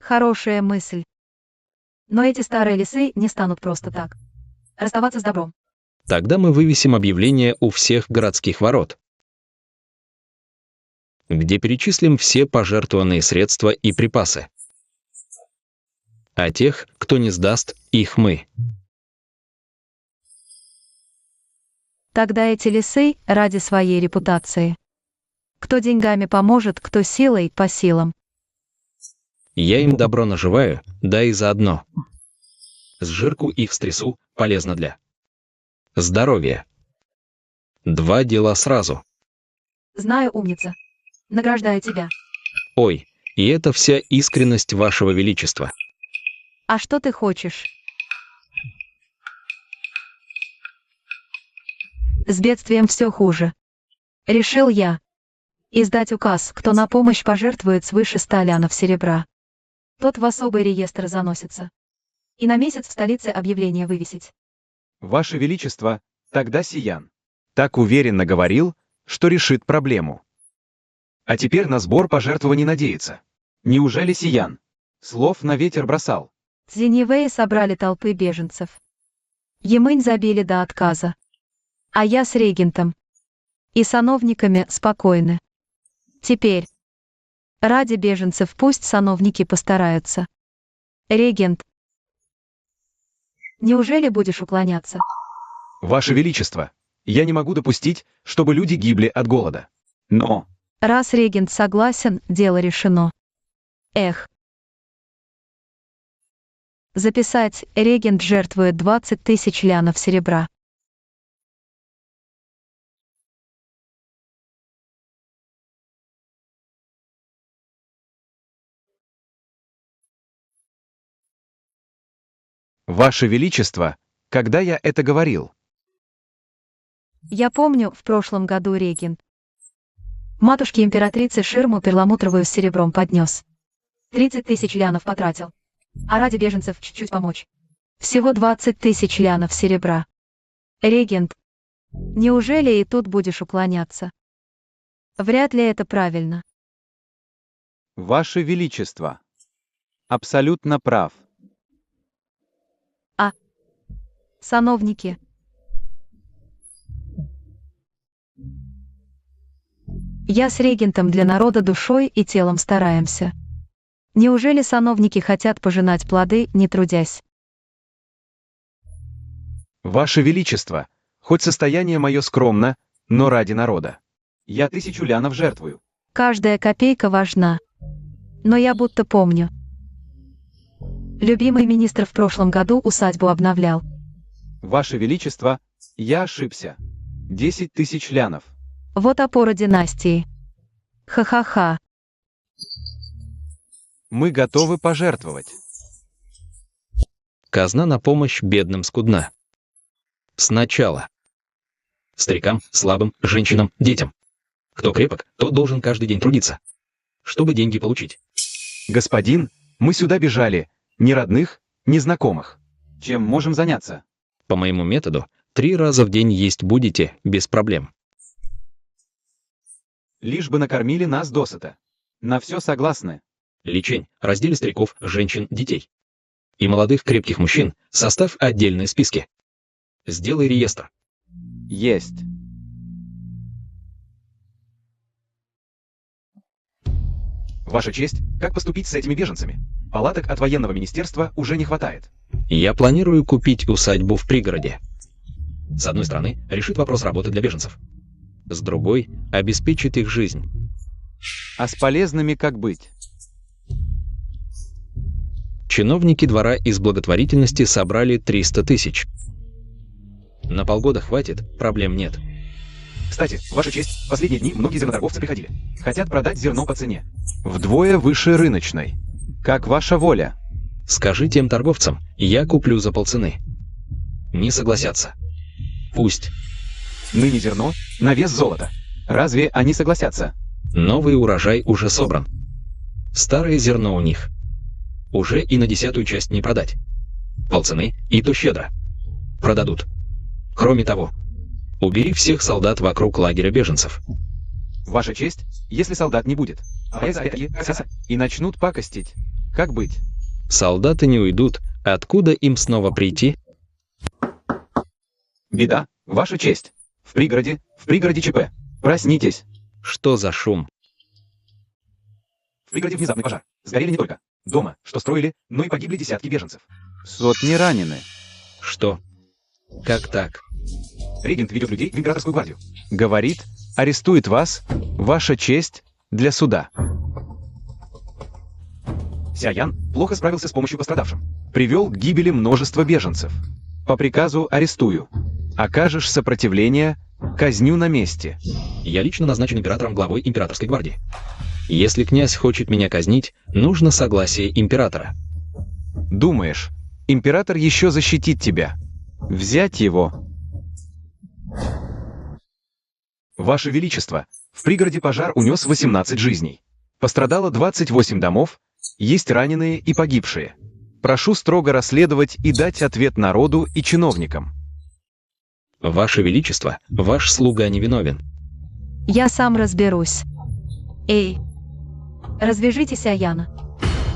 Хорошая мысль. Но эти старые лисы не станут просто так расставаться с добром. Тогда мы вывесим объявление у всех городских ворот, где перечислим все пожертвованные средства и припасы. А тех, кто не сдаст, их мы. Тогда эти лисы ради своей репутации. Кто деньгами поможет, кто силой по силам. Я им добро наживаю, да и заодно. Сжирку их стрясу, полезно для здоровья. 2 дела сразу. Знаю, умница. Награждаю тебя. Ой, и это вся искренность вашего величества. А что ты хочешь? С бедствием все хуже. Решил я издать указ, кто на помощь пожертвует свыше 100 лянов серебра. Тот в особый реестр заносится. И на месяц в столице объявление вывесить. Ваше Величество, тогда Сиян так уверенно говорил, что решит проблему. А теперь на сбор пожертвований надеется. Неужели Сиян слов на ветер бросал? Цзиньевэи собрали толпы беженцев. Ямынь забили до отказа. А я с регентом и сановниками спокойны. Теперь ради беженцев пусть сановники постараются. Регент, неужели будешь уклоняться? Ваше Величество, я не могу допустить, чтобы люди гибли от голода. Но Раз регент согласен, дело решено. Эх. Записать: регент жертвует 20 000 лянов серебра. Ваше Величество, когда я это говорил? Я помню, в прошлом году регент матушке императрице ширму перламутровую с серебром поднес. 30 000 лянов потратил. А ради беженцев чуть-чуть помочь. Всего 20 000 лянов серебра. Регент, неужели и тут будешь уклоняться? Вряд ли это правильно. Ваше Величество. Абсолютно прав. Сановники. Я с регентом для народа душой и телом стараемся. Неужели сановники хотят пожинать плоды, не трудясь? Ваше Величество, хоть состояние мое скромно, но ради народа. я 1000 лянов жертвую. Каждая копейка важна. Но я будто помню. Любимый министр в прошлом году усадьбу обновлял. Ваше Величество, я ошибся. 10 000 лянов. Вот опора династии. Ха-ха-ха. Мы готовы пожертвовать. Казна на помощь бедным скудна. Сначала. Старикам, слабым, женщинам, детям. Кто крепок, тот должен каждый день трудиться, чтобы деньги получить. Господин, мы сюда бежали. Ни родных, ни знакомых. Чем можем заняться? По моему методу, 3 раза в день есть будете, без проблем. Лишь бы накормили нас досыта. На все согласны. Личень, раздели стариков, женщин, детей. И молодых крепких мужчин, составь отдельные списки. Сделай реестр. Ваша честь, как поступить с этими беженцами? Палаток от военного министерства уже не хватает. Я планирую купить усадьбу в пригороде. С одной стороны, решит вопрос работы для беженцев. С другой, обеспечит их жизнь. А с полезными как быть? Чиновники двора из благотворительности собрали 300 тысяч. На полгода хватит, проблем нет. Кстати, Ваша честь, в последние дни многие зерноторговцы приходили. Хотят продать зерно по цене. Вдвое выше рыночной. Как ваша воля? Скажи тем торговцам, я куплю за полцены. Не согласятся. Пусть. Ныне зерно на вес золота. Разве они согласятся? Новый урожай уже собран. Старое зерно у них. Уже и на 10-ю часть не продать. Полцены и то щедро. Продадут. Кроме того, убери всех солдат вокруг лагеря беженцев. Ваша честь, если солдат не будет. И начнут пакостить. Как быть? Солдаты не уйдут. Откуда им снова прийти? Беда, Ваша честь. В пригороде ЧП. Проснитесь. Что за шум? В пригороде внезапный пожар. Сгорели не только дома, что строили, но и погибли десятки беженцев. Сотни ранены. Что? Как так? Регент ведет людей в императорскую гвардию. Говорит, арестует вас, ваша честь, для суда. Сяян плохо справился с помощью пострадавшим. Привел к гибели множество беженцев. По приказу арестую. Окажешь сопротивление, казню на месте. Я лично назначен императором главой императорской гвардии. Если князь хочет меня казнить, нужно согласие императора. Думаешь, император еще защитит тебя? Взять его? Ваше Величество, в пригороде пожар унес 18 жизней. Пострадало 28 домов, есть раненые и погибшие. Прошу строго расследовать и дать ответ народу и чиновникам. Ваше Величество, ваш слуга невиновен. Я сам разберусь. Эй, развяжите Сяяна.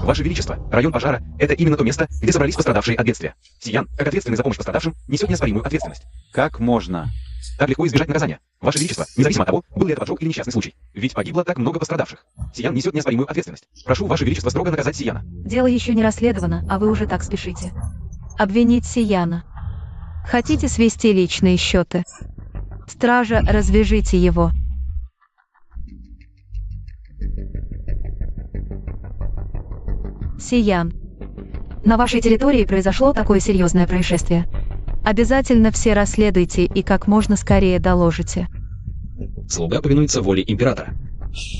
Ваше Величество, район пожара – это именно то место, где собрались пострадавшие от бедствия. Сиян, как ответственный за помощь пострадавшим, несет неоспоримую ответственность. Как можно? Так легко избежать наказания. Ваше Величество, независимо от того, был ли это поджог или несчастный случай. Ведь погибло так много пострадавших. Сиян несет неоспоримую ответственность. Прошу Ваше Величество строго наказать Сияна. Дело еще не расследовано, а вы уже так спешите. Обвинить Сияна. Хотите свести личные счеты? Стража, развяжите его. Сиян. На вашей территории произошло такое серьезное происшествие. Обязательно все расследуйте и как можно скорее доложите. Слуга повинуется воле императора.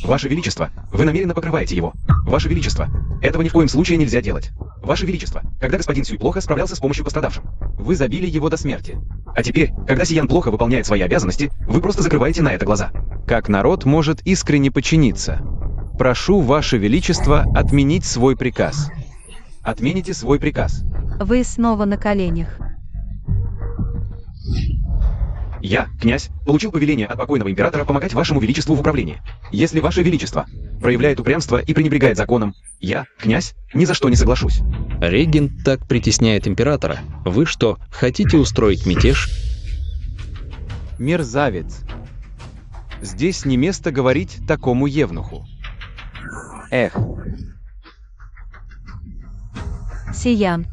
Ваше Величество, вы намеренно покрываете его. Ваше Величество, этого ни в коем случае нельзя делать. Ваше Величество, когда господин Сюй плохо справлялся с помощью пострадавшим, вы забили его до смерти. А теперь, когда Сиян плохо выполняет свои обязанности, вы просто закрываете на это глаза. Как народ может искренне подчиниться? Прошу Ваше Величество отменить свой приказ. Отмените свой приказ. Вы снова на коленях. Я, князь, получил повеление от покойного императора помогать Вашему Величеству в управлении. Если Ваше Величество проявляет упрямство и пренебрегает законом, я, князь, ни за что не соглашусь. Регент так притесняет императора. Вы что, хотите устроить мятеж? Мерзавец. Здесь не место говорить такому евнуху. Эх. Сиян.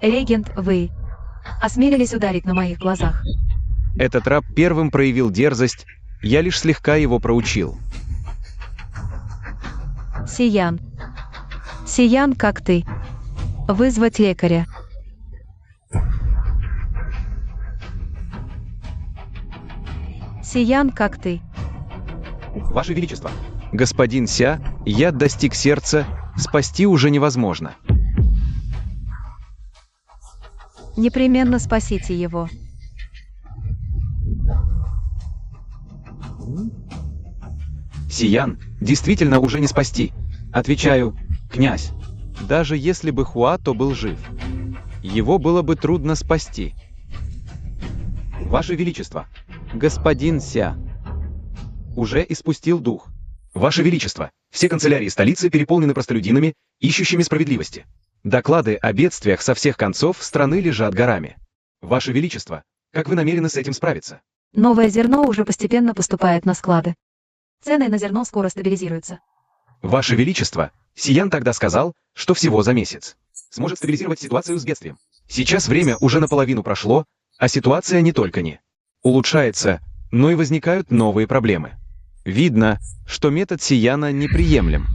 Регент, вы осмелились ударить на моих глазах. Этот раб первым проявил дерзость, я лишь слегка его проучил. Сиян. Сиян, как ты? Вызвать лекаря. Сиян, как ты? Ваше Величество. Господин Ся, яд достиг сердца, спасти уже невозможно. Непременно спасите его. Сиян действительно уже не спасти. Отвечаю, князь. Даже если бы Хуато был жив, его было бы трудно спасти. Ваше Величество. Господин Ся. Уже испустил дух. Ваше Величество, все канцелярии столицы переполнены простолюдинами, ищущими справедливости. Доклады о бедствиях со всех концов страны лежат горами. Ваше Величество, как вы намерены с этим справиться? Новое зерно уже постепенно поступает на склады. Цены на зерно скоро стабилизируются. Ваше Величество, Сиян тогда сказал, что всего за месяц сможет стабилизировать ситуацию с бедствием. Сейчас время уже наполовину прошло, а ситуация не только не улучшается, но и возникают новые проблемы. Видно, что метод Сияна неприемлем.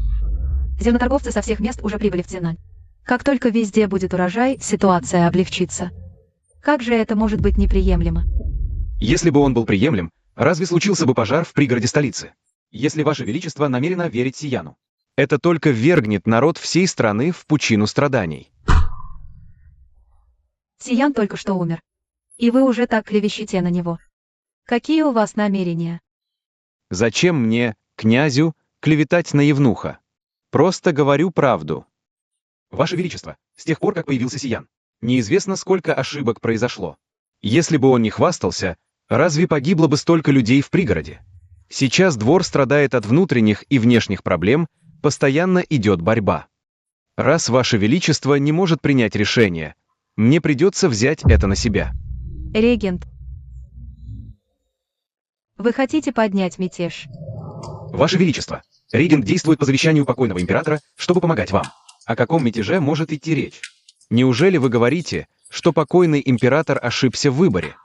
Зерноторговцы со всех мест уже прибыли в Цзинань. Как только везде будет урожай, ситуация облегчится. Как же это может быть неприемлемо? Если бы он был приемлем, разве случился бы пожар в пригороде столицы? Если Ваше Величество намерено верить Сияну. Это только ввергнет народ всей страны в пучину страданий. Сиян только что умер. И вы уже так клевещете на него. Какие у вас намерения? Зачем мне, князю, клеветать на евнуха? Просто говорю правду. Ваше Величество, с тех пор, как появился Сиян, неизвестно, сколько ошибок произошло. Если бы он не хвастался, разве погибло бы столько людей в пригороде? Сейчас двор страдает от внутренних и внешних проблем, постоянно идет борьба. Раз Ваше Величество не может принять решение, мне придется взять это на себя. Регент. Вы хотите поднять мятеж? Ваше Величество, регент действует по завещанию покойного императора, чтобы помогать вам. О каком мятеже может идти речь? Неужели вы говорите, что покойный император ошибся в выборе?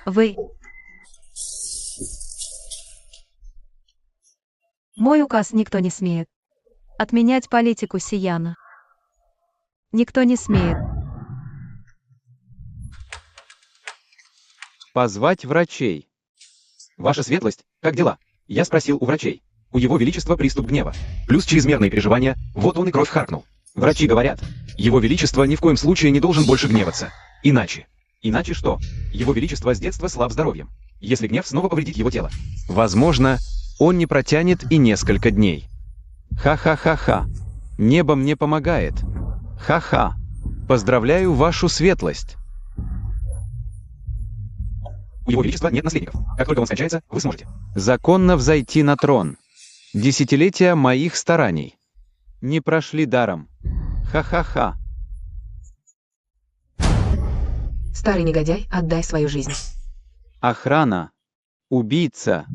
Вы. Мой указ никто не смеет. Отменять политику Сияна. Никто не смеет. Позвать врачей. Ваша светлость, как дела? Я спросил у врачей. У его величества приступ гнева. Плюс чрезмерные переживания, вот он и кровь харкнул. Врачи говорят, его величество ни в коем случае не должен больше гневаться. Иначе. Иначе что? Его величество с детства слаб здоровьем. Если гнев снова повредит его тело. Возможно, он не протянет и несколько дней. Ха-ха-ха-ха. Небо мне помогает. Ха-ха. Поздравляю вашу светлость. У его величества нет наследников. Как только он скончается, вы сможете. Законно взойти на трон. Десятилетия моих стараний не прошли даром. Ха-ха-ха. Старый негодяй, отдай свою жизнь. Охрана. Убийца.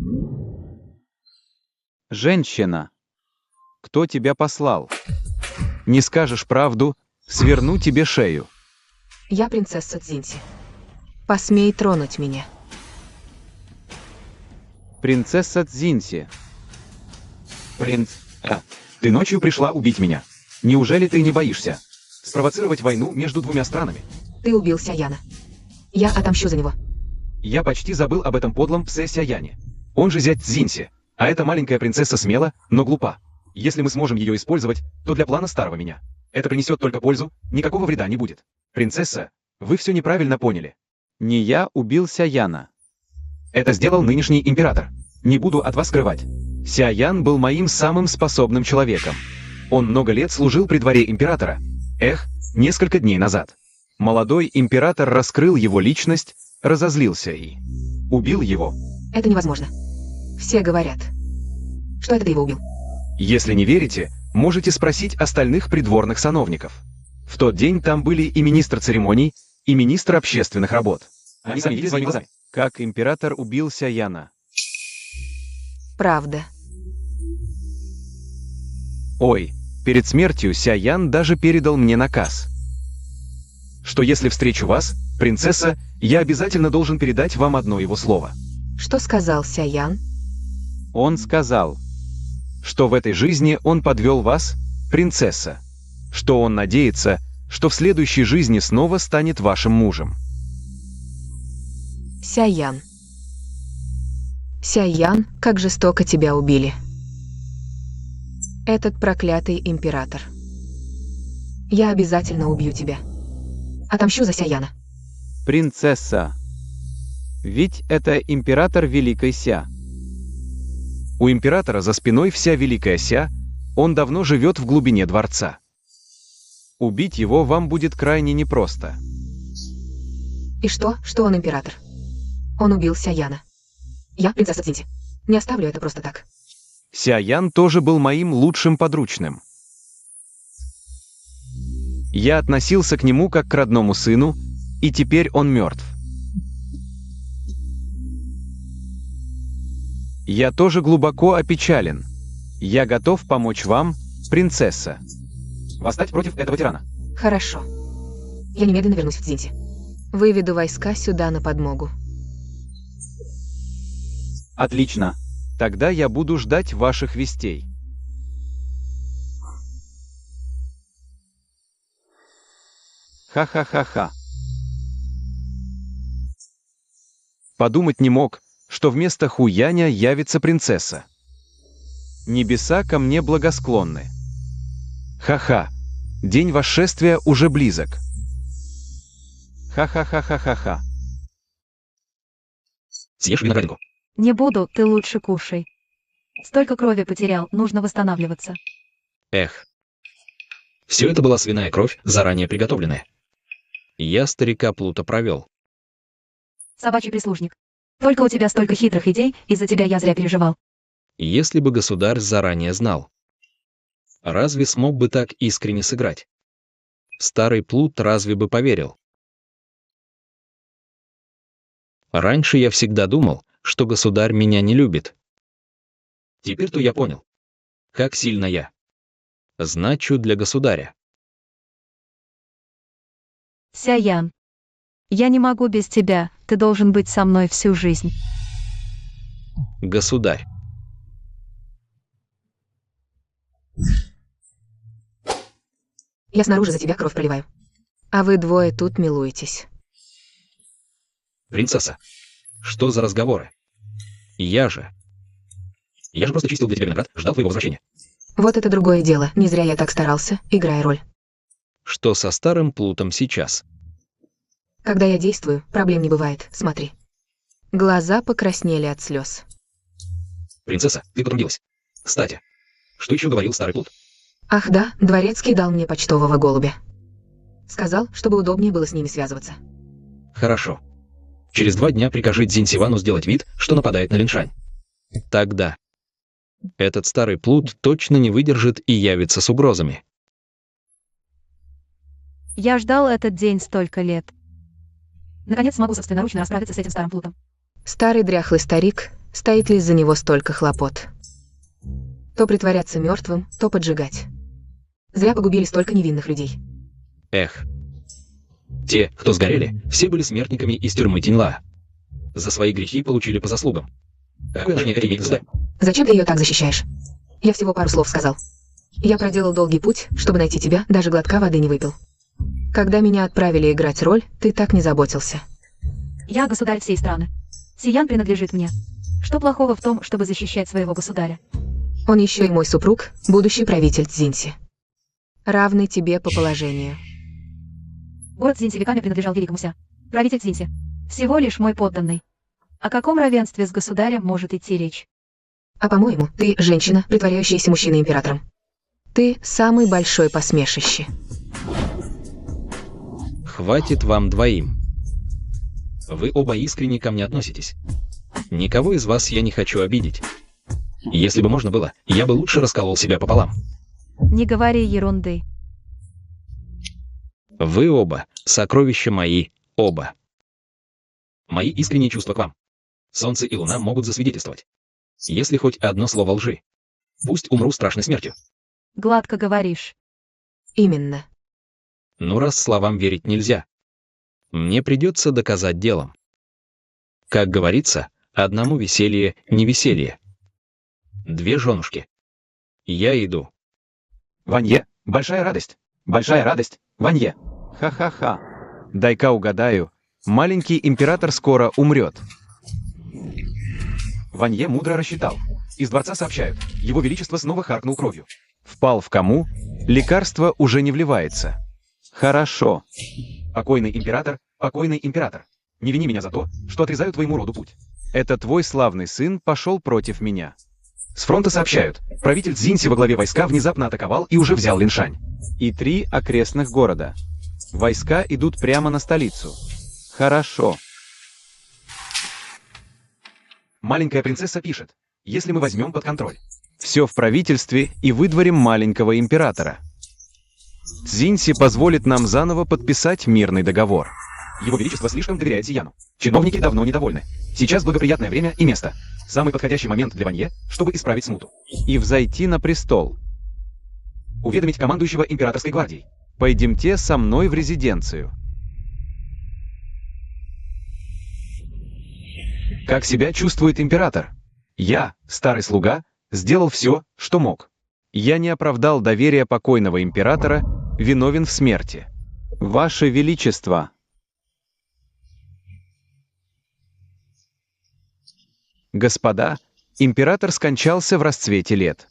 Женщина. Кто тебя послал? Не скажешь правду, сверну тебе шею. Я принцесса Цзинси. Посмей тронуть меня. Принцесса Цзинси. Принц, ты ночью пришла убить меня. Неужели ты не боишься спровоцировать войну между двумя странами? Ты убил Сияна. Я отомщу за него. Я почти забыл об этом подлом псе Сяяне. Он же зять Цзинси, а эта маленькая принцесса смела, но глупа. Если мы сможем ее использовать, то для плана старого меня. Это принесет только пользу, никакого вреда не будет. Принцесса, вы все неправильно поняли. Не я убил Сияна. Это сделал нынешний император. Не буду от вас скрывать. Сяян был моим самым способным человеком. Он много лет служил при дворе императора. Несколько дней назад. Молодой император раскрыл его личность, разозлился и убил его. Это невозможно. Все говорят, что это ты его убил. Если не верите, можете спросить остальных придворных сановников. В тот день там были и министр церемоний, и министр общественных работ. Они сами видели своими глазами. Как император убил Сияна. Правда. Ой, перед смертью Сяян даже передал мне наказ. Что если встречу вас, принцесса, я обязательно должен передать вам одно его слово. Что сказал Сиян? Он сказал, что в этой жизни он подвел вас, принцесса, что он надеется, что в следующей жизни снова станет вашим мужем. Сиян. Сиян, как жестоко тебя убили. Этот проклятый император. Я обязательно убью тебя. Отомщу за Сияна. Принцесса. Ведь это император Великой Ся. У императора за спиной вся Великая Ся, он давно живет в глубине дворца. Убить его вам будет крайне непросто. И что он император? Он убил Сияна. Я принцесса Цзинси. Не оставлю это просто так. Сяян тоже был моим лучшим подручным. Я относился к нему как к родному сыну, и теперь он мертв. Я тоже глубоко опечален. Я готов помочь вам, принцесса. Восстать против этого тирана. Хорошо. Я немедленно вернусь в Цзинси. Выведу войска сюда на подмогу. Отлично. Тогда я буду ждать ваших вестей. Ха-ха-ха-ха. Подумать не мог, что вместо Хуяня явится принцесса. Небеса ко мне благосклонны. Ха-ха. День восшествия уже близок. Ха-ха-ха-ха-ха-ха. Съешь виноградинку. Не буду, ты лучше кушай. Столько крови потерял, нужно восстанавливаться. Эх. Все это была свиная кровь, заранее приготовленная. Я старика Плута провел. Собачий прислужник. Только у тебя столько хитрых идей, из-за тебя я зря переживал. Если бы государь заранее знал. Разве смог бы так искренне сыграть? Старый Плут разве бы поверил? Раньше я всегда думал, что государь меня не любит. Теперь-то я понял, как сильно я значу для государя. Сяян. Я не могу без тебя, ты должен быть со мной всю жизнь. Государь. Я снаружи за тебя кровь проливаю. А вы двое тут милуетесь. Принцесса, что за разговоры? Я же просто чистил для тебя виноград, ждал твоего возвращения. Вот это другое дело, не зря я так старался, играя роль. Что со старым Плутом сейчас? Когда я действую, проблем не бывает, смотри. Глаза покраснели от слез. Принцесса, ты потрудилась. Кстати, что еще говорил старый Плут? Ах да, дворецкий дал мне почтового голубя. Сказал, чтобы удобнее было с ними связываться. Хорошо. Через 2 дня прикажи Цзиньсивану сделать вид, что нападает на Линшань. Тогда этот старый Плут точно не выдержит и явится с угрозами. Я ждал этот день столько лет. Наконец смогу собственноручно расправиться с этим старым Плутом. Старый дряхлый старик, стоит ли из-за него столько хлопот? То притворяться мертвым, то поджигать. Зря погубили столько невинных людей. Эх. Те, кто сгорели, все были смертниками из тюрьмы Тиньла. За свои грехи получили по заслугам. Какое отношение это имеет к государю? Зачем ты ее так защищаешь? Я всего пару слов сказал. Я проделал долгий путь, чтобы найти тебя, даже глотка воды не выпил. Когда меня отправили играть роль, ты так не заботился. Я государь всей страны. Сиян принадлежит мне. Что плохого в том, чтобы защищать своего государя? Он еще и мой супруг, будущий правитель Цзинси. Равный тебе по положению. Город Цзинси веками принадлежал великому Ся. Правитель Цзинси. Всего лишь мой подданный. О каком равенстве с государем может идти речь? А по-моему, ты женщина, притворяющаяся мужчиной-императором. Ты самый большой посмешище. Хватит вам двоим. Вы оба искренне ко мне относитесь. Никого из вас я не хочу обидеть. Если бы можно было, я бы лучше расколол себя пополам. Не говори ерунды. Вы оба, сокровища мои, оба. Мои искренние чувства к вам. Солнце и луна могут засвидетельствовать. Если хоть одно слово лжи, пусть умру страшной смертью. Гладко говоришь. Именно. Ну раз словам верить нельзя, мне придется доказать делом. Как говорится, одному веселье не веселье. 2 женушки. Я иду. Ванье, большая радость, Ванье. Ха-ха-ха. Дай-ка угадаю, маленький император скоро умрет. Ванье мудро рассчитал. Из дворца сообщают, его величество снова харкнул кровью. Впал в кому? Лекарство уже не вливается. Хорошо. Покойный император, не вини меня за то, что отрезаю твоему роду путь. Это твой славный сын пошел против меня. С фронта сообщают, правитель Цзинси во главе войска внезапно атаковал и уже взял Линшань. И 3 окрестных города. Войска идут прямо на столицу. Хорошо. Маленькая принцесса пишет, если мы возьмем под контроль. Все в правительстве и выдворим маленького императора. Цзинси позволит нам заново подписать мирный договор. Его Величество слишком доверяет Сияну. Чиновники давно недовольны. Сейчас благоприятное время и место. Самый подходящий момент для Ванье, чтобы исправить смуту. И взойти на престол. Уведомить командующего императорской гвардией. Пойдемте со мной в резиденцию. Как себя чувствует император? Я, старый слуга, сделал все, что мог. Я не оправдал доверия покойного императора, виновен в смерти. Ваше Величество. Господа, император скончался в расцвете лет.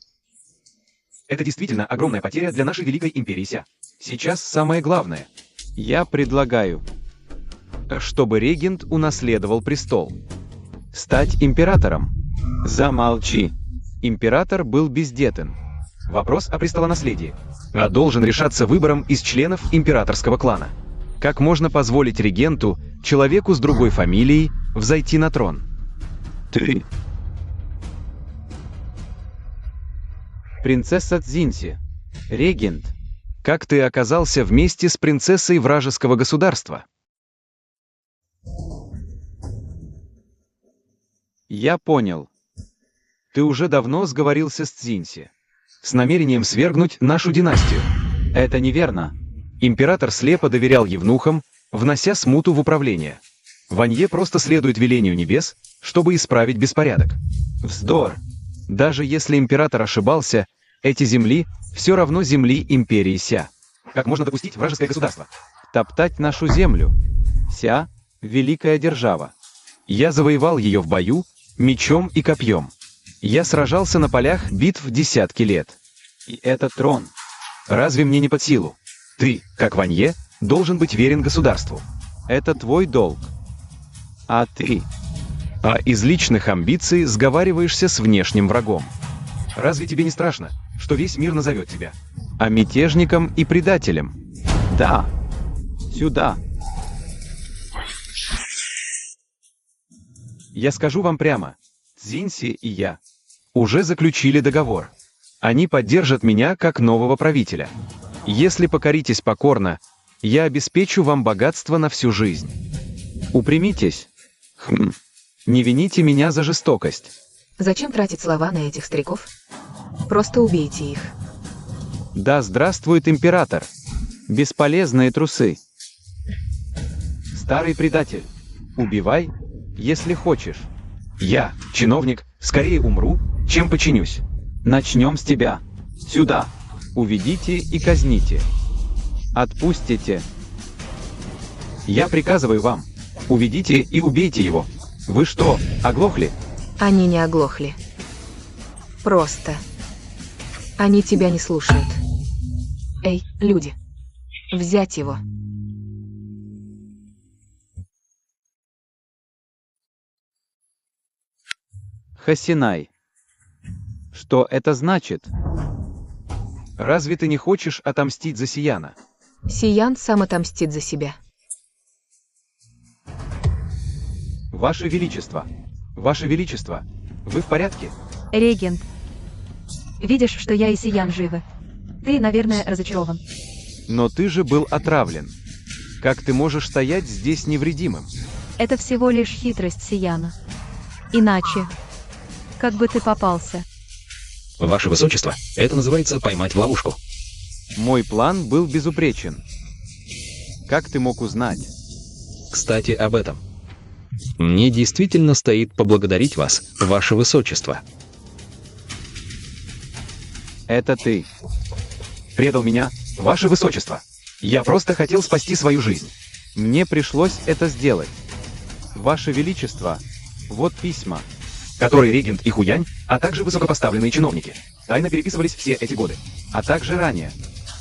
Это действительно огромная потеря для нашей великой империи Ся. Сейчас самое главное. Я предлагаю, чтобы регент унаследовал престол. Стать императором. Замолчи. Император был бездетен. Вопрос о престолонаследии должен решаться выбором из членов императорского клана. Как можно позволить регенту, человеку с другой фамилией, взойти на трон? Ты. Принцесса Цзиньси. Регент. Как ты оказался вместе с принцессой вражеского государства? Я понял. Ты уже давно сговорился с Цзиньси. С намерением свергнуть нашу династию. Это неверно. Император слепо доверял евнухам, внося смуту в управление. Ванье просто следует велению небес, чтобы исправить беспорядок. Вздор. Даже если император ошибался, эти земли все равно земли империи Ся. Как можно допустить вражеское государство? Топтать нашу землю. Ся – великая держава. Я завоевал ее в бою, мечом и копьем. Я сражался на полях битв десятки лет. И это трон. Разве мне не под силу? Ты, как Ванье, должен быть верен государству. Это твой долг. А ты? А из личных амбиций сговариваешься с внешним врагом. Разве тебе не страшно, что весь мир назовет тебя? А мятежником и предателем? Да. Сюда. Я скажу вам прямо. Цзиньси и я уже заключили договор. Они поддержат меня как нового правителя. Если покоритесь покорно, я обеспечу вам богатство на всю жизнь. Упрямитесь. Не вините меня за жестокость. Зачем тратить слова на этих стариков? Просто убейте их. Да здравствует император. Бесполезные трусы. Старый предатель. Убивай, если хочешь. Я, чиновник, скорее умру, чем подчинюсь. Начнем с тебя. Сюда. Уведите и казните. Отпустите. Я приказываю вам. Уведите и убейте его. Вы что, оглохли? Они не оглохли. Просто. Они тебя не слушают. Эй, люди. Взять его. Хасинай. Что это значит? Разве ты не хочешь отомстить за Сияна? Сиян сам отомстит за себя. Ваше Величество, вы в порядке? Регент. Видишь, что я и Сиян живы. Ты, наверное, разочарован. Но ты же был отравлен. Как ты можешь стоять здесь невредимым? Это всего лишь хитрость Сияна. Иначе. Как бы ты попался? Ваше Высочество, это называется поймать в ловушку. Мой план был безупречен. Как ты мог узнать? Кстати, об этом. Мне действительно стоит поблагодарить вас, Ваше Высочество. Это ты. Предал меня, Ваше Высочество. Я просто хотел спасти свою жизнь. Мне пришлось это сделать. Ваше Величество, вот письма, Который регент и Хуянь, а также высокопоставленные чиновники, тайно переписывались все эти годы. а также ранее.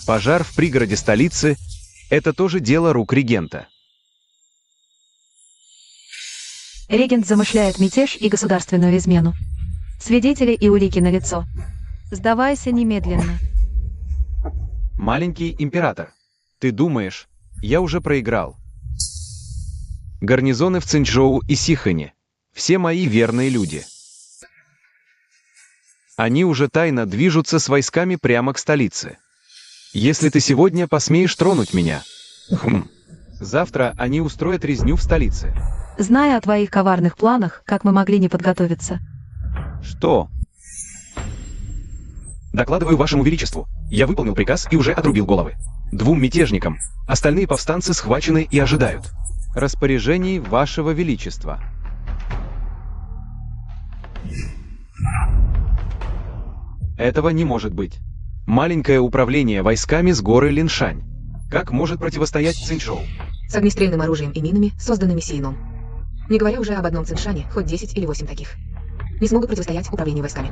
Пожар в пригороде столицы – это тоже дело рук регента. Регент замышляет мятеж и государственную измену. Свидетели и улики налицо. Сдавайся немедленно. Маленький император. Ты думаешь, я уже проиграл. Гарнизоны в Цинчжоу и Сихане. Все мои верные люди. Они уже тайно движутся с войсками прямо к столице. Если ты сегодня посмеешь тронуть меня, Завтра они устроят резню в столице. Зная о твоих коварных планах, как мы могли не подготовиться? Что? Докладываю вашему величеству. Я выполнил приказ и уже отрубил головы. 2 мятежникам. Остальные повстанцы схвачены и ожидают. Распоряжений вашего величества. Этого не может быть. Маленькое управление войсками с горы Линшань. Как может противостоять Циньчжоу? С огнестрельным оружием и минами, созданными Сиеном. Не говоря уже об одном Циншане, хоть 10 или 8 таких. Не смогут противостоять управлению войсками.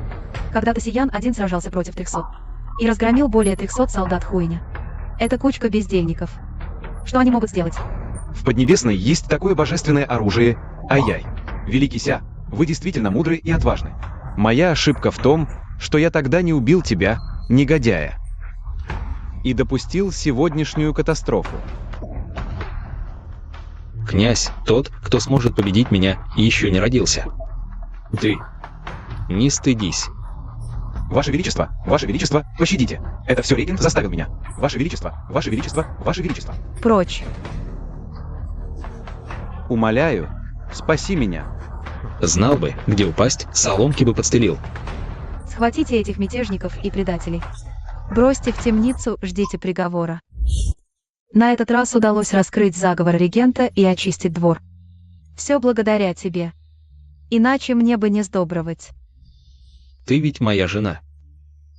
Когда-то Сиян один сражался против 300 и разгромил более 300 солдат Хуиня. Это кучка бездельников. Что они могут сделать? В Поднебесной есть такое божественное оружие Ай-Яй. Великий Ся, вы действительно мудры и отважны. Моя ошибка в том, что я тогда не убил тебя, негодяя, и допустил сегодняшнюю катастрофу. Князь, тот, кто сможет победить меня, еще не родился. Ты. Не стыдись. Ваше Величество, пощадите. Это все регент заставил меня. Ваше Величество, Ваше Величество, Ваше Величество. Прочь. Умоляю, спаси меня. Знал бы, где упасть, соломки бы подстелил. Схватите этих мятежников и предателей. Бросьте в темницу, ждите приговора. На этот раз удалось раскрыть заговор регента и очистить двор. Все благодаря тебе. Иначе мне бы не сдобровать. Ты ведь моя жена.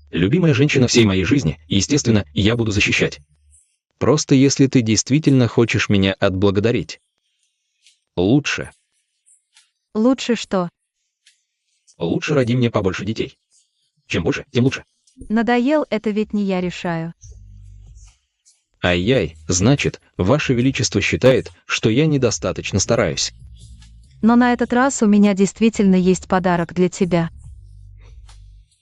Любимая женщина всей моей жизни, и, естественно, я буду защищать. Просто если ты действительно хочешь меня отблагодарить. Лучше. Лучше что? Лучше роди мне побольше детей. Чем больше, тем лучше. Надоел, это ведь не я решаю. Ай-яй, значит, Ваше Величество считает, что я недостаточно стараюсь. Но на этот раз у меня действительно есть подарок для тебя.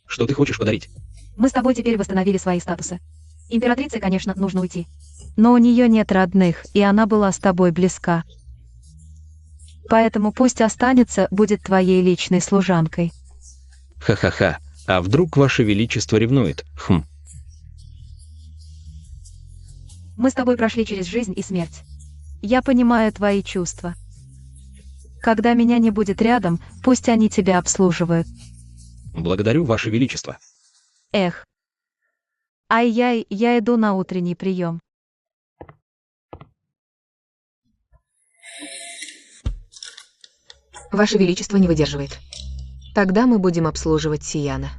Что ты хочешь подарить? Мы с тобой теперь восстановили свои статусы. Императрице, конечно, нужно уйти. Но у нее нет родных, и она была с тобой близка. Поэтому пусть останется, будет твоей личной служанкой. Ха-ха-ха, а вдруг Ваше Величество ревнует? Хм. Мы с тобой прошли через жизнь и смерть. Я понимаю твои чувства. Когда меня не будет рядом, пусть они тебя обслуживают. Благодарю, Ваше Величество. Эх. Ай-яй, я иду на утренний прием. Ваше Величество не выдерживает. Тогда мы будем обслуживать Сияна.